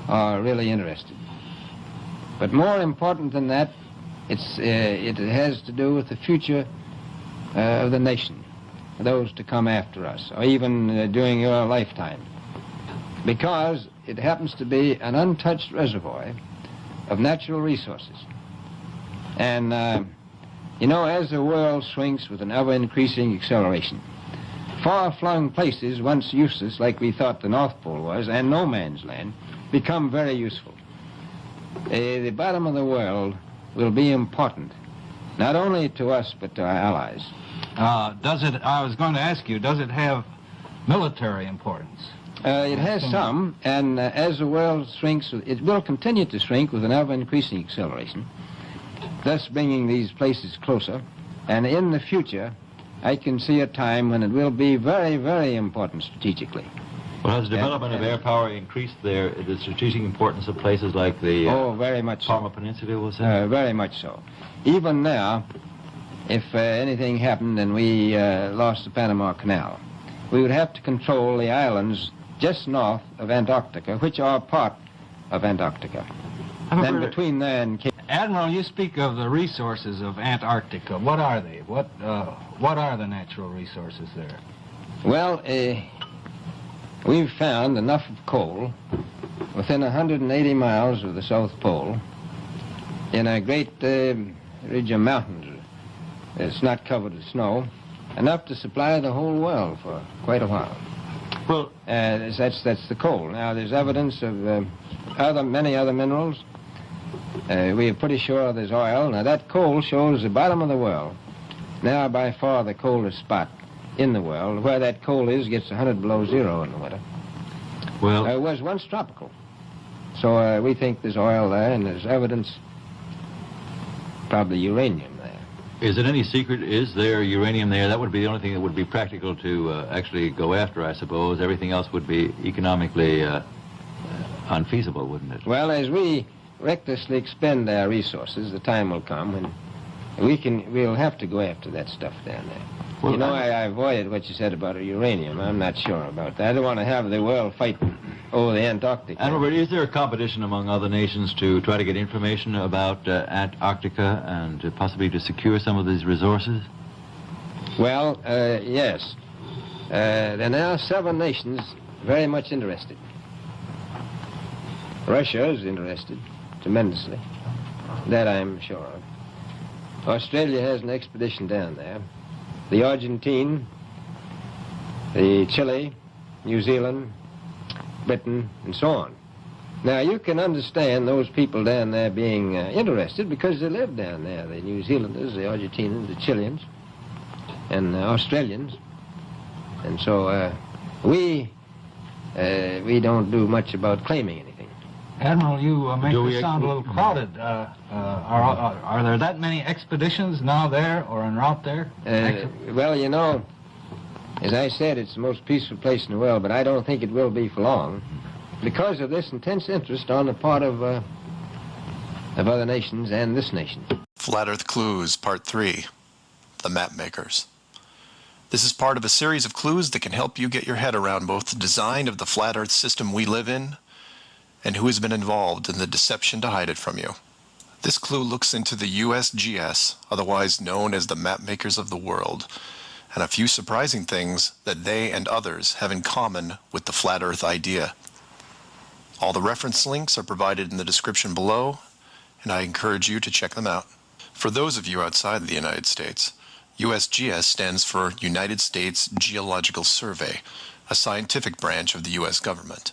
are really interested. But more important than that, it has to do with the future of the nation, those to come after us, or even during your lifetime, because it happens to be an untouched reservoir of natural resources. And you know, as the world shrinks with an ever-increasing acceleration, far-flung places, once useless, like we thought the North Pole was, and no man's land, become very useful. The bottom of the world will be important, not only to us, but to our allies. I was going to ask you, does it have military importance? It has some, and as the world shrinks, it will continue to shrink with an ever-increasing acceleration, thus bringing these places closer. And in the future, I can see a time when it will be very, very important strategically. Well, has the development of air power increased the strategic importance of places like the very much Palma Peninsula, was it? Very much so. Even now, if anything happened and we lost the Panama Canal, we would have to control the islands just north of Antarctica, which are part of Antarctica. Then between there and Cape... Admiral, you speak of the resources of Antarctica. What are they? What are the natural resources there? Well, we've found enough of coal within 180 miles of the South Pole in a great ridge of mountains. It's not covered with snow, enough to supply the whole world for quite a while. Well, that's the coal. Now, there's evidence of many other minerals. We are pretty sure there's oil. Now, that coal shows the bottom of the world. Now, by far the coldest spot in the world. Where that coal is gets 100 below zero in the winter. Well, it was once tropical. So we think there's oil there, and there's evidence, probably uranium there. Is it any secret? Is there uranium there? That would be the only thing that would be practical to actually go after, I suppose. Everything else would be economically unfeasible, wouldn't it? Well, as we recklessly expend our resources, the time will come when we'll have to go after that stuff down there. Well, you know, I avoided what you said about uranium. I'm not sure about that. I don't want to have the world fight over the Antarctic. And is there a competition among other nations to try to get information about Antarctica and possibly to secure some of these resources? Well, yes. There are now 7 nations very much interested. Russia is interested tremendously. That I'm sure of. Australia has an expedition down there. The Argentine, the Chile, New Zealand, Britain, and so on. Now, you can understand those people down there being interested because they live down there. The New Zealanders, the Argentinians, the Chileans, and the Australians. And so we don't do much about claiming anything. Admiral, you make this sound a little crowded. Are there that many expeditions now there or en route there? Well, you know, as I said, it's the most peaceful place in the world, but I don't think it will be for long because of this intense interest on the part of other nations and this nation. Flat Earth Clues, Part 3, The Map Makers. This is part of a series of clues that can help you get your head around both the design of the flat Earth system we live in and who has been involved in the deception to hide it from you. This clue looks into the USGS, otherwise known as the map makers of the world, and a few surprising things that they and others have in common with the flat Earth idea. All the reference links are provided in the description below, and I encourage you to check them out. For those of you outside the United States, USGS stands for United States Geological Survey, a scientific branch of the U.S. government.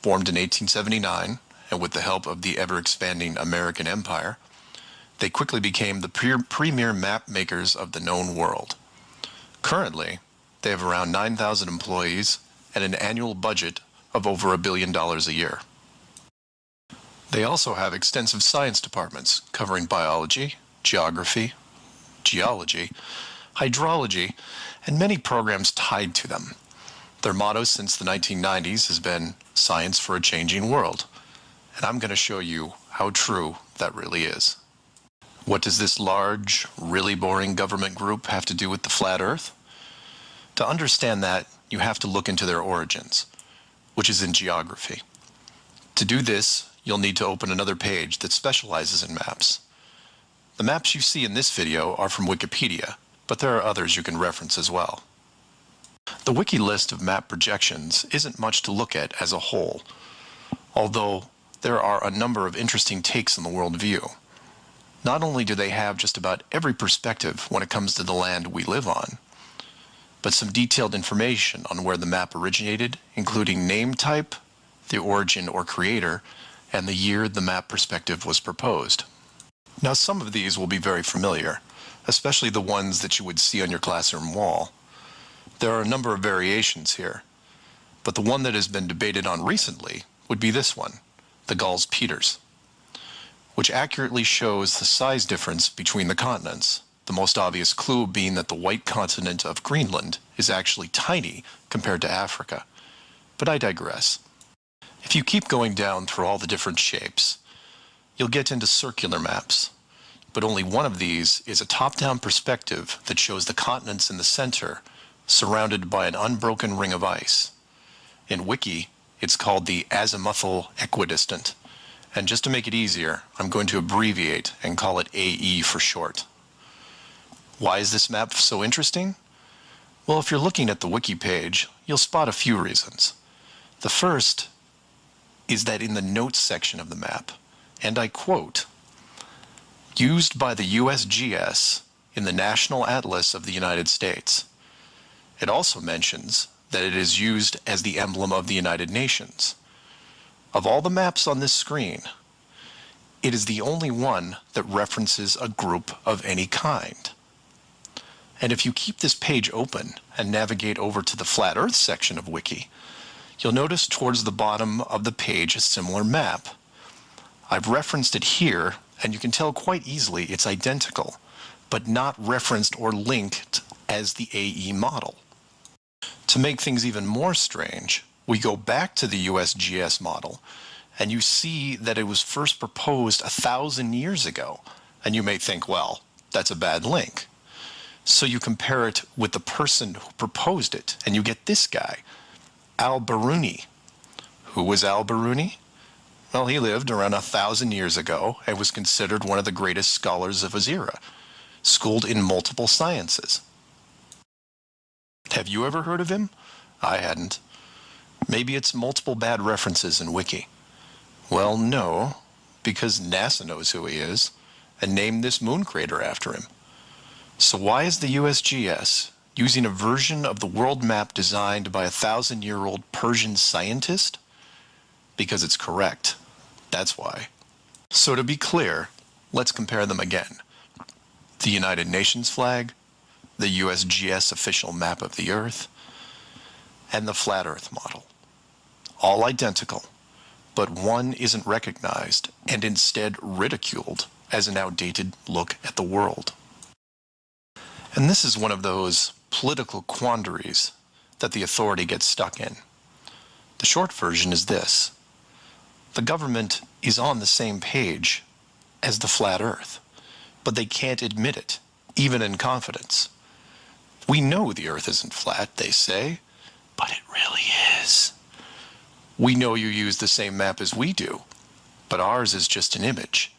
Formed in 1879, and with the help of the ever-expanding American Empire, they quickly became the premier map makers of the known world. Currently, they have around 9,000 employees and an annual budget of over $1 billion a year. They also have extensive science departments covering biology, geography, geology, hydrology, and many programs tied to them. Their motto since the 1990s has been "Science for a Changing World," and I'm going to show you how true that really is. What does this large, really boring government group have to do with the flat Earth? To understand that, you have to look into their origins, which is in geography. To do this, you'll need to open another page that specializes in maps. The maps you see in this video are from Wikipedia, but there are others you can reference as well. The wiki list of map projections isn't much to look at as a whole, although there are a number of interesting takes on the world view. Not only do they have just about every perspective when it comes to the land we live on, but some detailed information on where the map originated, including name type, the origin or creator, and the year the map perspective was proposed. Now, some of these will be very familiar, especially the ones that you would see on your classroom wall. There are a number of variations here, but the one that has been debated on recently would be this one, the Gauls-Peters, which accurately shows the size difference between the continents, the most obvious clue being that the white continent of Greenland is actually tiny compared to Africa. But I digress. If you keep going down through all the different shapes, you'll get into circular maps, but only one of these is a top-down perspective that shows the continents in the center, surrounded by an unbroken ring of ice. In Wiki, it's called the azimuthal equidistant, and just to make it easier, I'm going to abbreviate and call it AE for short. Why is this map so interesting? Well, if you're looking at the Wiki page, you'll spot a few reasons. The first is that in the notes section of the map, and I quote, "Used by the USGS in the National Atlas of the United States." It also mentions that it is used as the emblem of the United Nations. Of all the maps on this screen, it is the only one that references a group of any kind. And if you keep this page open and navigate over to the Flat Earth section of Wiki, you'll notice towards the bottom of the page a similar map. I've referenced it here, and you can tell quite easily it's identical, but not referenced or linked as the AE model. To make things even more strange, we go back to the USGS model, and you see that it was first proposed 1,000 years ago, and you may think, well, that's a bad link. So you compare it with the person who proposed it, and you get this guy, Al-Biruni. Who was Al-Biruni? Well, he lived around 1,000 years ago and was considered one of the greatest scholars of his era, schooled in multiple sciences. Have you ever heard of him? I hadn't. Maybe it's multiple bad references in Wiki. Well, no, because NASA knows who he is and named this moon crater after him. So why is the USGS using a version of the world map designed by a 1,000-year-old Persian scientist because it's correct. That's why. So to be clear, let's compare them again. The United Nations flag, the USGS official map of the Earth, and the flat Earth model. All identical, but one isn't recognized and instead ridiculed as an outdated look at the world. And this is one of those political quandaries that the authority gets stuck in. The short version is this: the government is on the same page as the flat Earth, but they can't admit it, even in confidence. We know the Earth isn't flat, they say, but it really is. We know you use the same map as we do, but ours is just an image.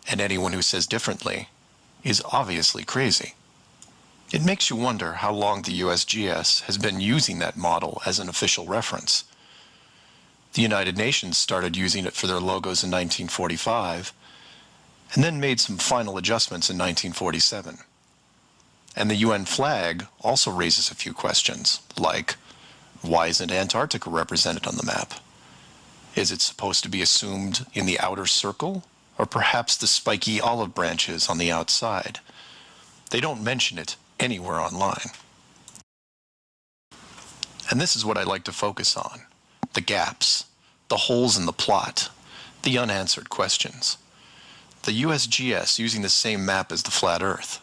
And anyone who says differently is obviously crazy. It makes you wonder how long the USGS has been using that model as an official reference. The United Nations started using it for their logos in 1945, and then made some final adjustments in 1947. And the UN flag also raises a few questions, like, why isn't Antarctica represented on the map? Is it supposed to be assumed in the outer circle, or perhaps the spiky olive branches on the outside? They don't mention it anywhere online. And this is what I like to focus on: the gaps, the holes in the plot, the unanswered questions. The USGS using the same map as the flat Earth,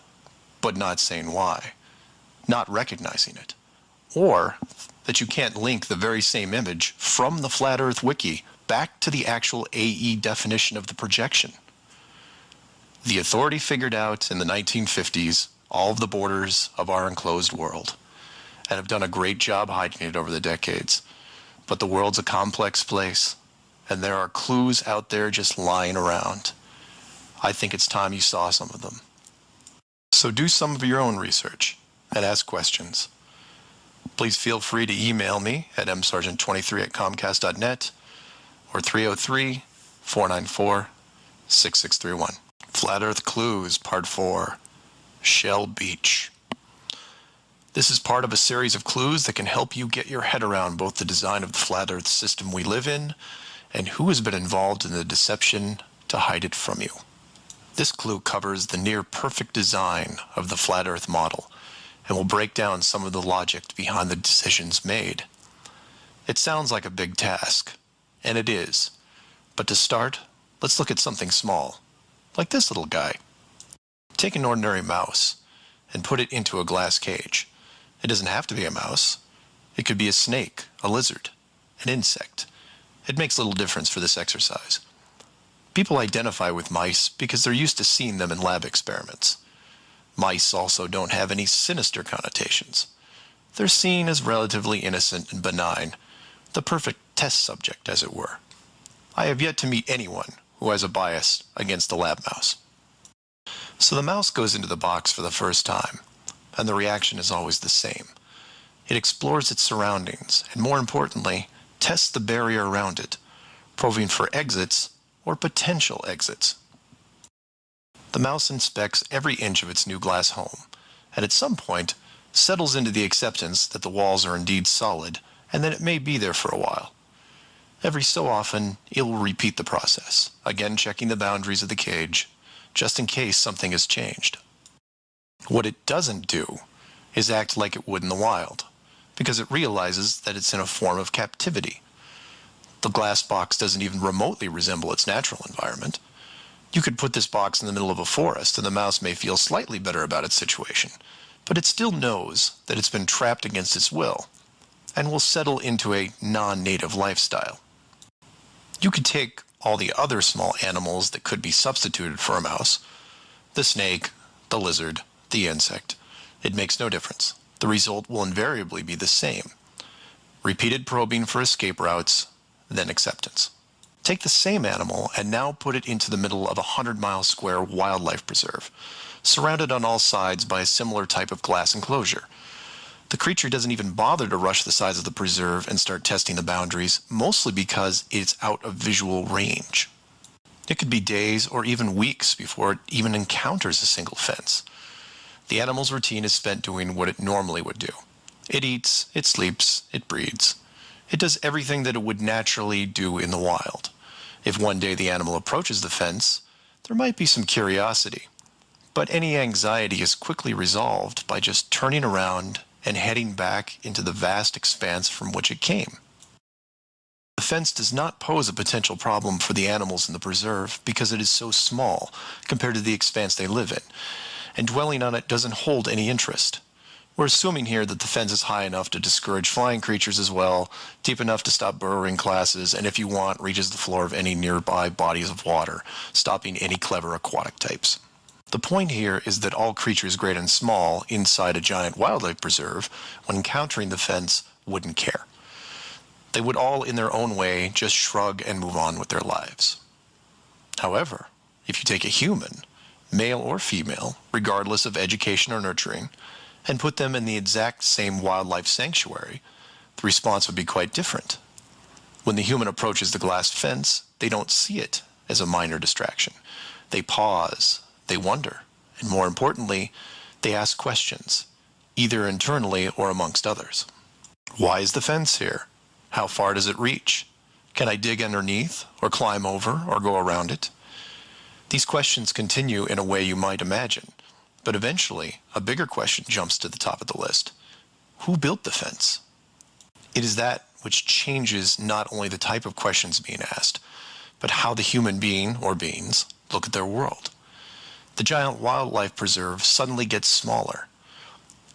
but not saying why, not recognizing it, or that you can't link the very same image from the Flat Earth Wiki back to the actual AE definition of the projection. The authority figured out in the 1950s all of the borders of our enclosed world, and have done a great job hiding it over the decades. But the world's a complex place, and there are clues out there just lying around. I think it's time you saw some of them. So do some of your own research and ask questions. Please feel free to email me at msargent23@comcast.net or 303-494-6631. Flat Earth Clues, Part 4, Shell Beach. This is part of a series of clues that can help you get your head around both the design of the flat Earth system we live in and who has been involved in the deception to hide it from you. This clue covers the near-perfect design of the flat Earth model and will break down some of the logic behind the decisions made. It sounds like a big task, and it is. But to start, let's look at something small, like this little guy. Take an ordinary mouse and put it into a glass cage. It doesn't have to be a mouse. It could be a snake, a lizard, an insect. It makes little difference for this exercise. People identify with mice because they're used to seeing them in lab experiments. Mice also don't have any sinister connotations. They're seen as relatively innocent and benign, the perfect test subject, as it were. I have yet to meet anyone who has a bias against the lab mouse. So the mouse goes into the box for the first time, and the reaction is always the same. It explores its surroundings, and more importantly, tests the barrier around it, probing for exits or potential exits. The mouse inspects every inch of its new glass home, and at some point settles into the acceptance that the walls are indeed solid and that it may be there for a while. Every so often, it will repeat the process, again checking the boundaries of the cage, just in case something has changed. What it doesn't do is act like it would in the wild, because it realizes that it's in a form of captivity. The glass box doesn't even remotely resemble its natural environment. You could put this box in the middle of a forest and the mouse may feel slightly better about its situation, but it still knows that it's been trapped against its will and will settle into a non-native lifestyle. You could take all the other small animals that could be substituted for a mouse, the snake, the lizard, the insect. It makes no difference. The result will invariably be the same. Repeated probing for escape routes, then acceptance. Take the same animal and now put it into the middle of a 100-mile square wildlife preserve, surrounded on all sides by a similar type of glass enclosure. The creature doesn't even bother to rush the size of the preserve and start testing the boundaries, mostly because it's out of visual range. It could be days or even weeks before it even encounters a single fence. The animal's routine is spent doing what it normally would do. It eats, it sleeps, it breeds. It does everything that it would naturally do in the wild. If one day the animal approaches the fence, there might be some curiosity, but any anxiety is quickly resolved by just turning around and heading back into the vast expanse from which it came. The fence does not pose a potential problem for the animals in the preserve because it is so small compared to the expanse they live in, and dwelling on it doesn't hold any interest. We're assuming here that the fence is high enough to discourage flying creatures as well, deep enough to stop burrowing classes, and if you want, reaches the floor of any nearby bodies of water, stopping any clever aquatic types. The point here is that all creatures great and small inside a giant wildlife preserve, when encountering the fence, wouldn't care. They would all, in their own way, just shrug and move on with their lives. However, if you take a human, male or female, regardless of education or nurturing, and put them in the exact same wildlife sanctuary, the response would be quite different. When the human approaches the glass fence, they don't see it as a minor distraction. They pause, they wonder, and more importantly, they ask questions, either internally or amongst others. Why is the fence here? How far does it reach? Can I dig underneath, or climb over, or go around it? These questions continue in a way you might imagine, but eventually, a bigger question jumps to the top of the list. Who built the fence? It is that which changes not only the type of questions being asked, but how the human being, or beings, look at their world. The giant wildlife preserve suddenly gets smaller.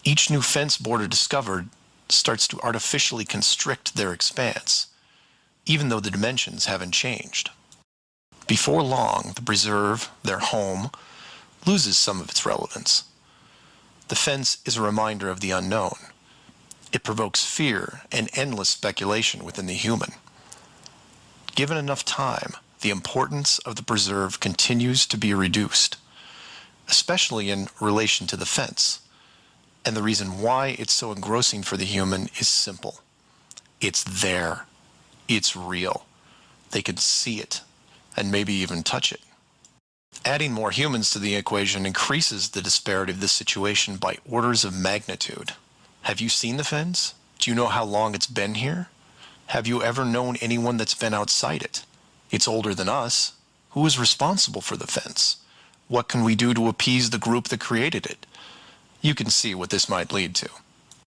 Each new fence border discovered starts to artificially constrict their expanse, even though the dimensions haven't changed. Before long, the preserve, their home, loses some of its relevance. The fence is a reminder of the unknown. It provokes fear and endless speculation within the human. Given enough time, the importance of the preserve continues to be reduced, especially in relation to the fence. And the reason why it's so engrossing for the human is simple. It's there. It's real. They can see it, and maybe even touch it. Adding more humans to the equation increases the disparity of this situation by orders of magnitude. Have you seen the fence? Do you know how long it's been here? Have you ever known anyone that's been outside it? It's older than us. Who is responsible for the fence? What can we do to appease the group that created it? You can see what this might lead to.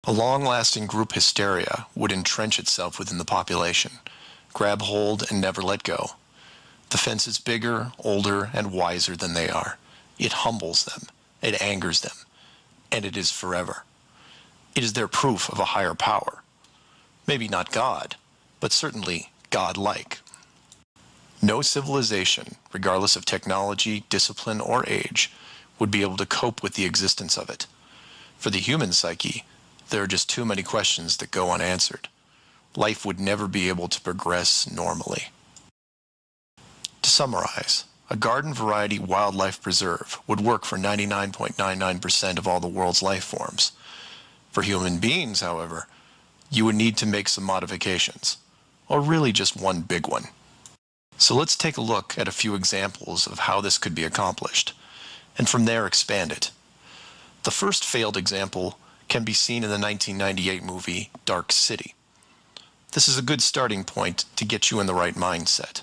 A long-lasting group hysteria would entrench itself within the population, grab hold and never let go. The fence is bigger, older, and wiser than they are. It humbles them, it angers them, and it is forever. It is their proof of a higher power. Maybe not God, but certainly God-like. No civilization, regardless of technology, discipline, or age, would be able to cope with the existence of it. For the human psyche, there are just too many questions that go unanswered. Life would never be able to progress normally. To summarize, a garden variety wildlife preserve would work for 99.99% of all the world's life forms. For human beings, however, you would need to make some modifications, or really just one big one. So let's take a look at a few examples of how this could be accomplished, and from there expand it. The first failed example can be seen in the 1998 movie Dark City. This is a good starting point to get you in the right mindset.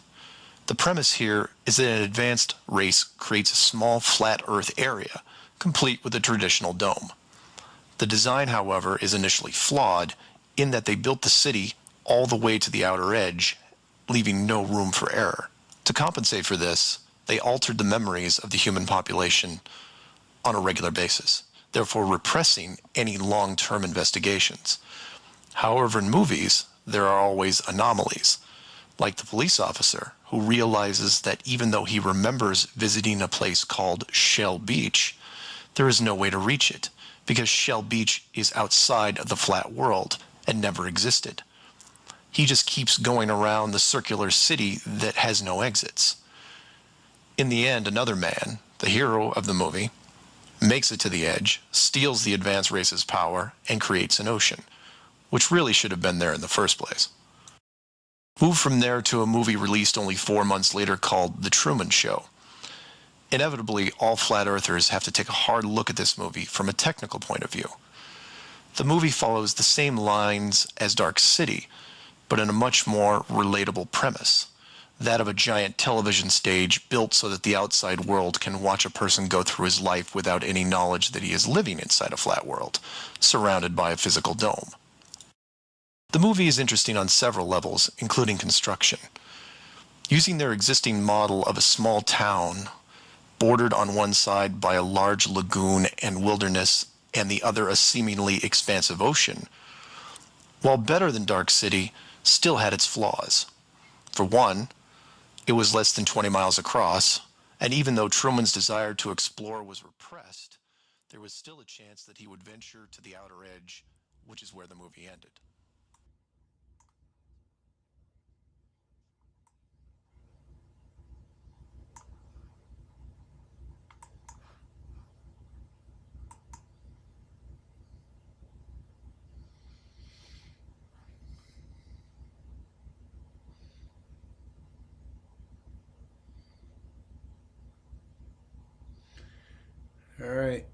The premise here is that an advanced race creates a small flat Earth area, complete with a traditional dome. The design, however, is initially flawed in that they built the city all the way to the outer edge, leaving no room for error. To compensate for this, they altered the memories of the human population on a regular basis, therefore repressing any long-term investigations. However, in movies, there are always anomalies, like the police officer who realizes that even though he remembers visiting a place called Shell Beach, there is no way to reach it, because Shell Beach is outside of the flat world and never existed. He just keeps going around the circular city that has no exits. In the end, another man, the hero of the movie, makes it to the edge, steals the advanced race's power, and creates an ocean, which really should have been there in the first place. Move from there to a movie released only 4 months later called The Truman Show. Inevitably, all flat earthers have to take a hard look at this movie from a technical point of view. The movie follows the same lines as Dark City, but in a much more relatable premise, that of a giant television stage built so that the outside world can watch a person go through his life without any knowledge that he is living inside a flat world, surrounded by a physical dome. The movie is interesting on several levels, including construction. Using their existing model of a small town, bordered on one side by a large lagoon and wilderness, and the other a seemingly expansive ocean, while better than Dark City, still had its flaws. For one, it was less than 20 miles across, and even though Truman's desire to explore was repressed, there was still a chance that he would venture to the outer edge, which is where the movie ended. All right.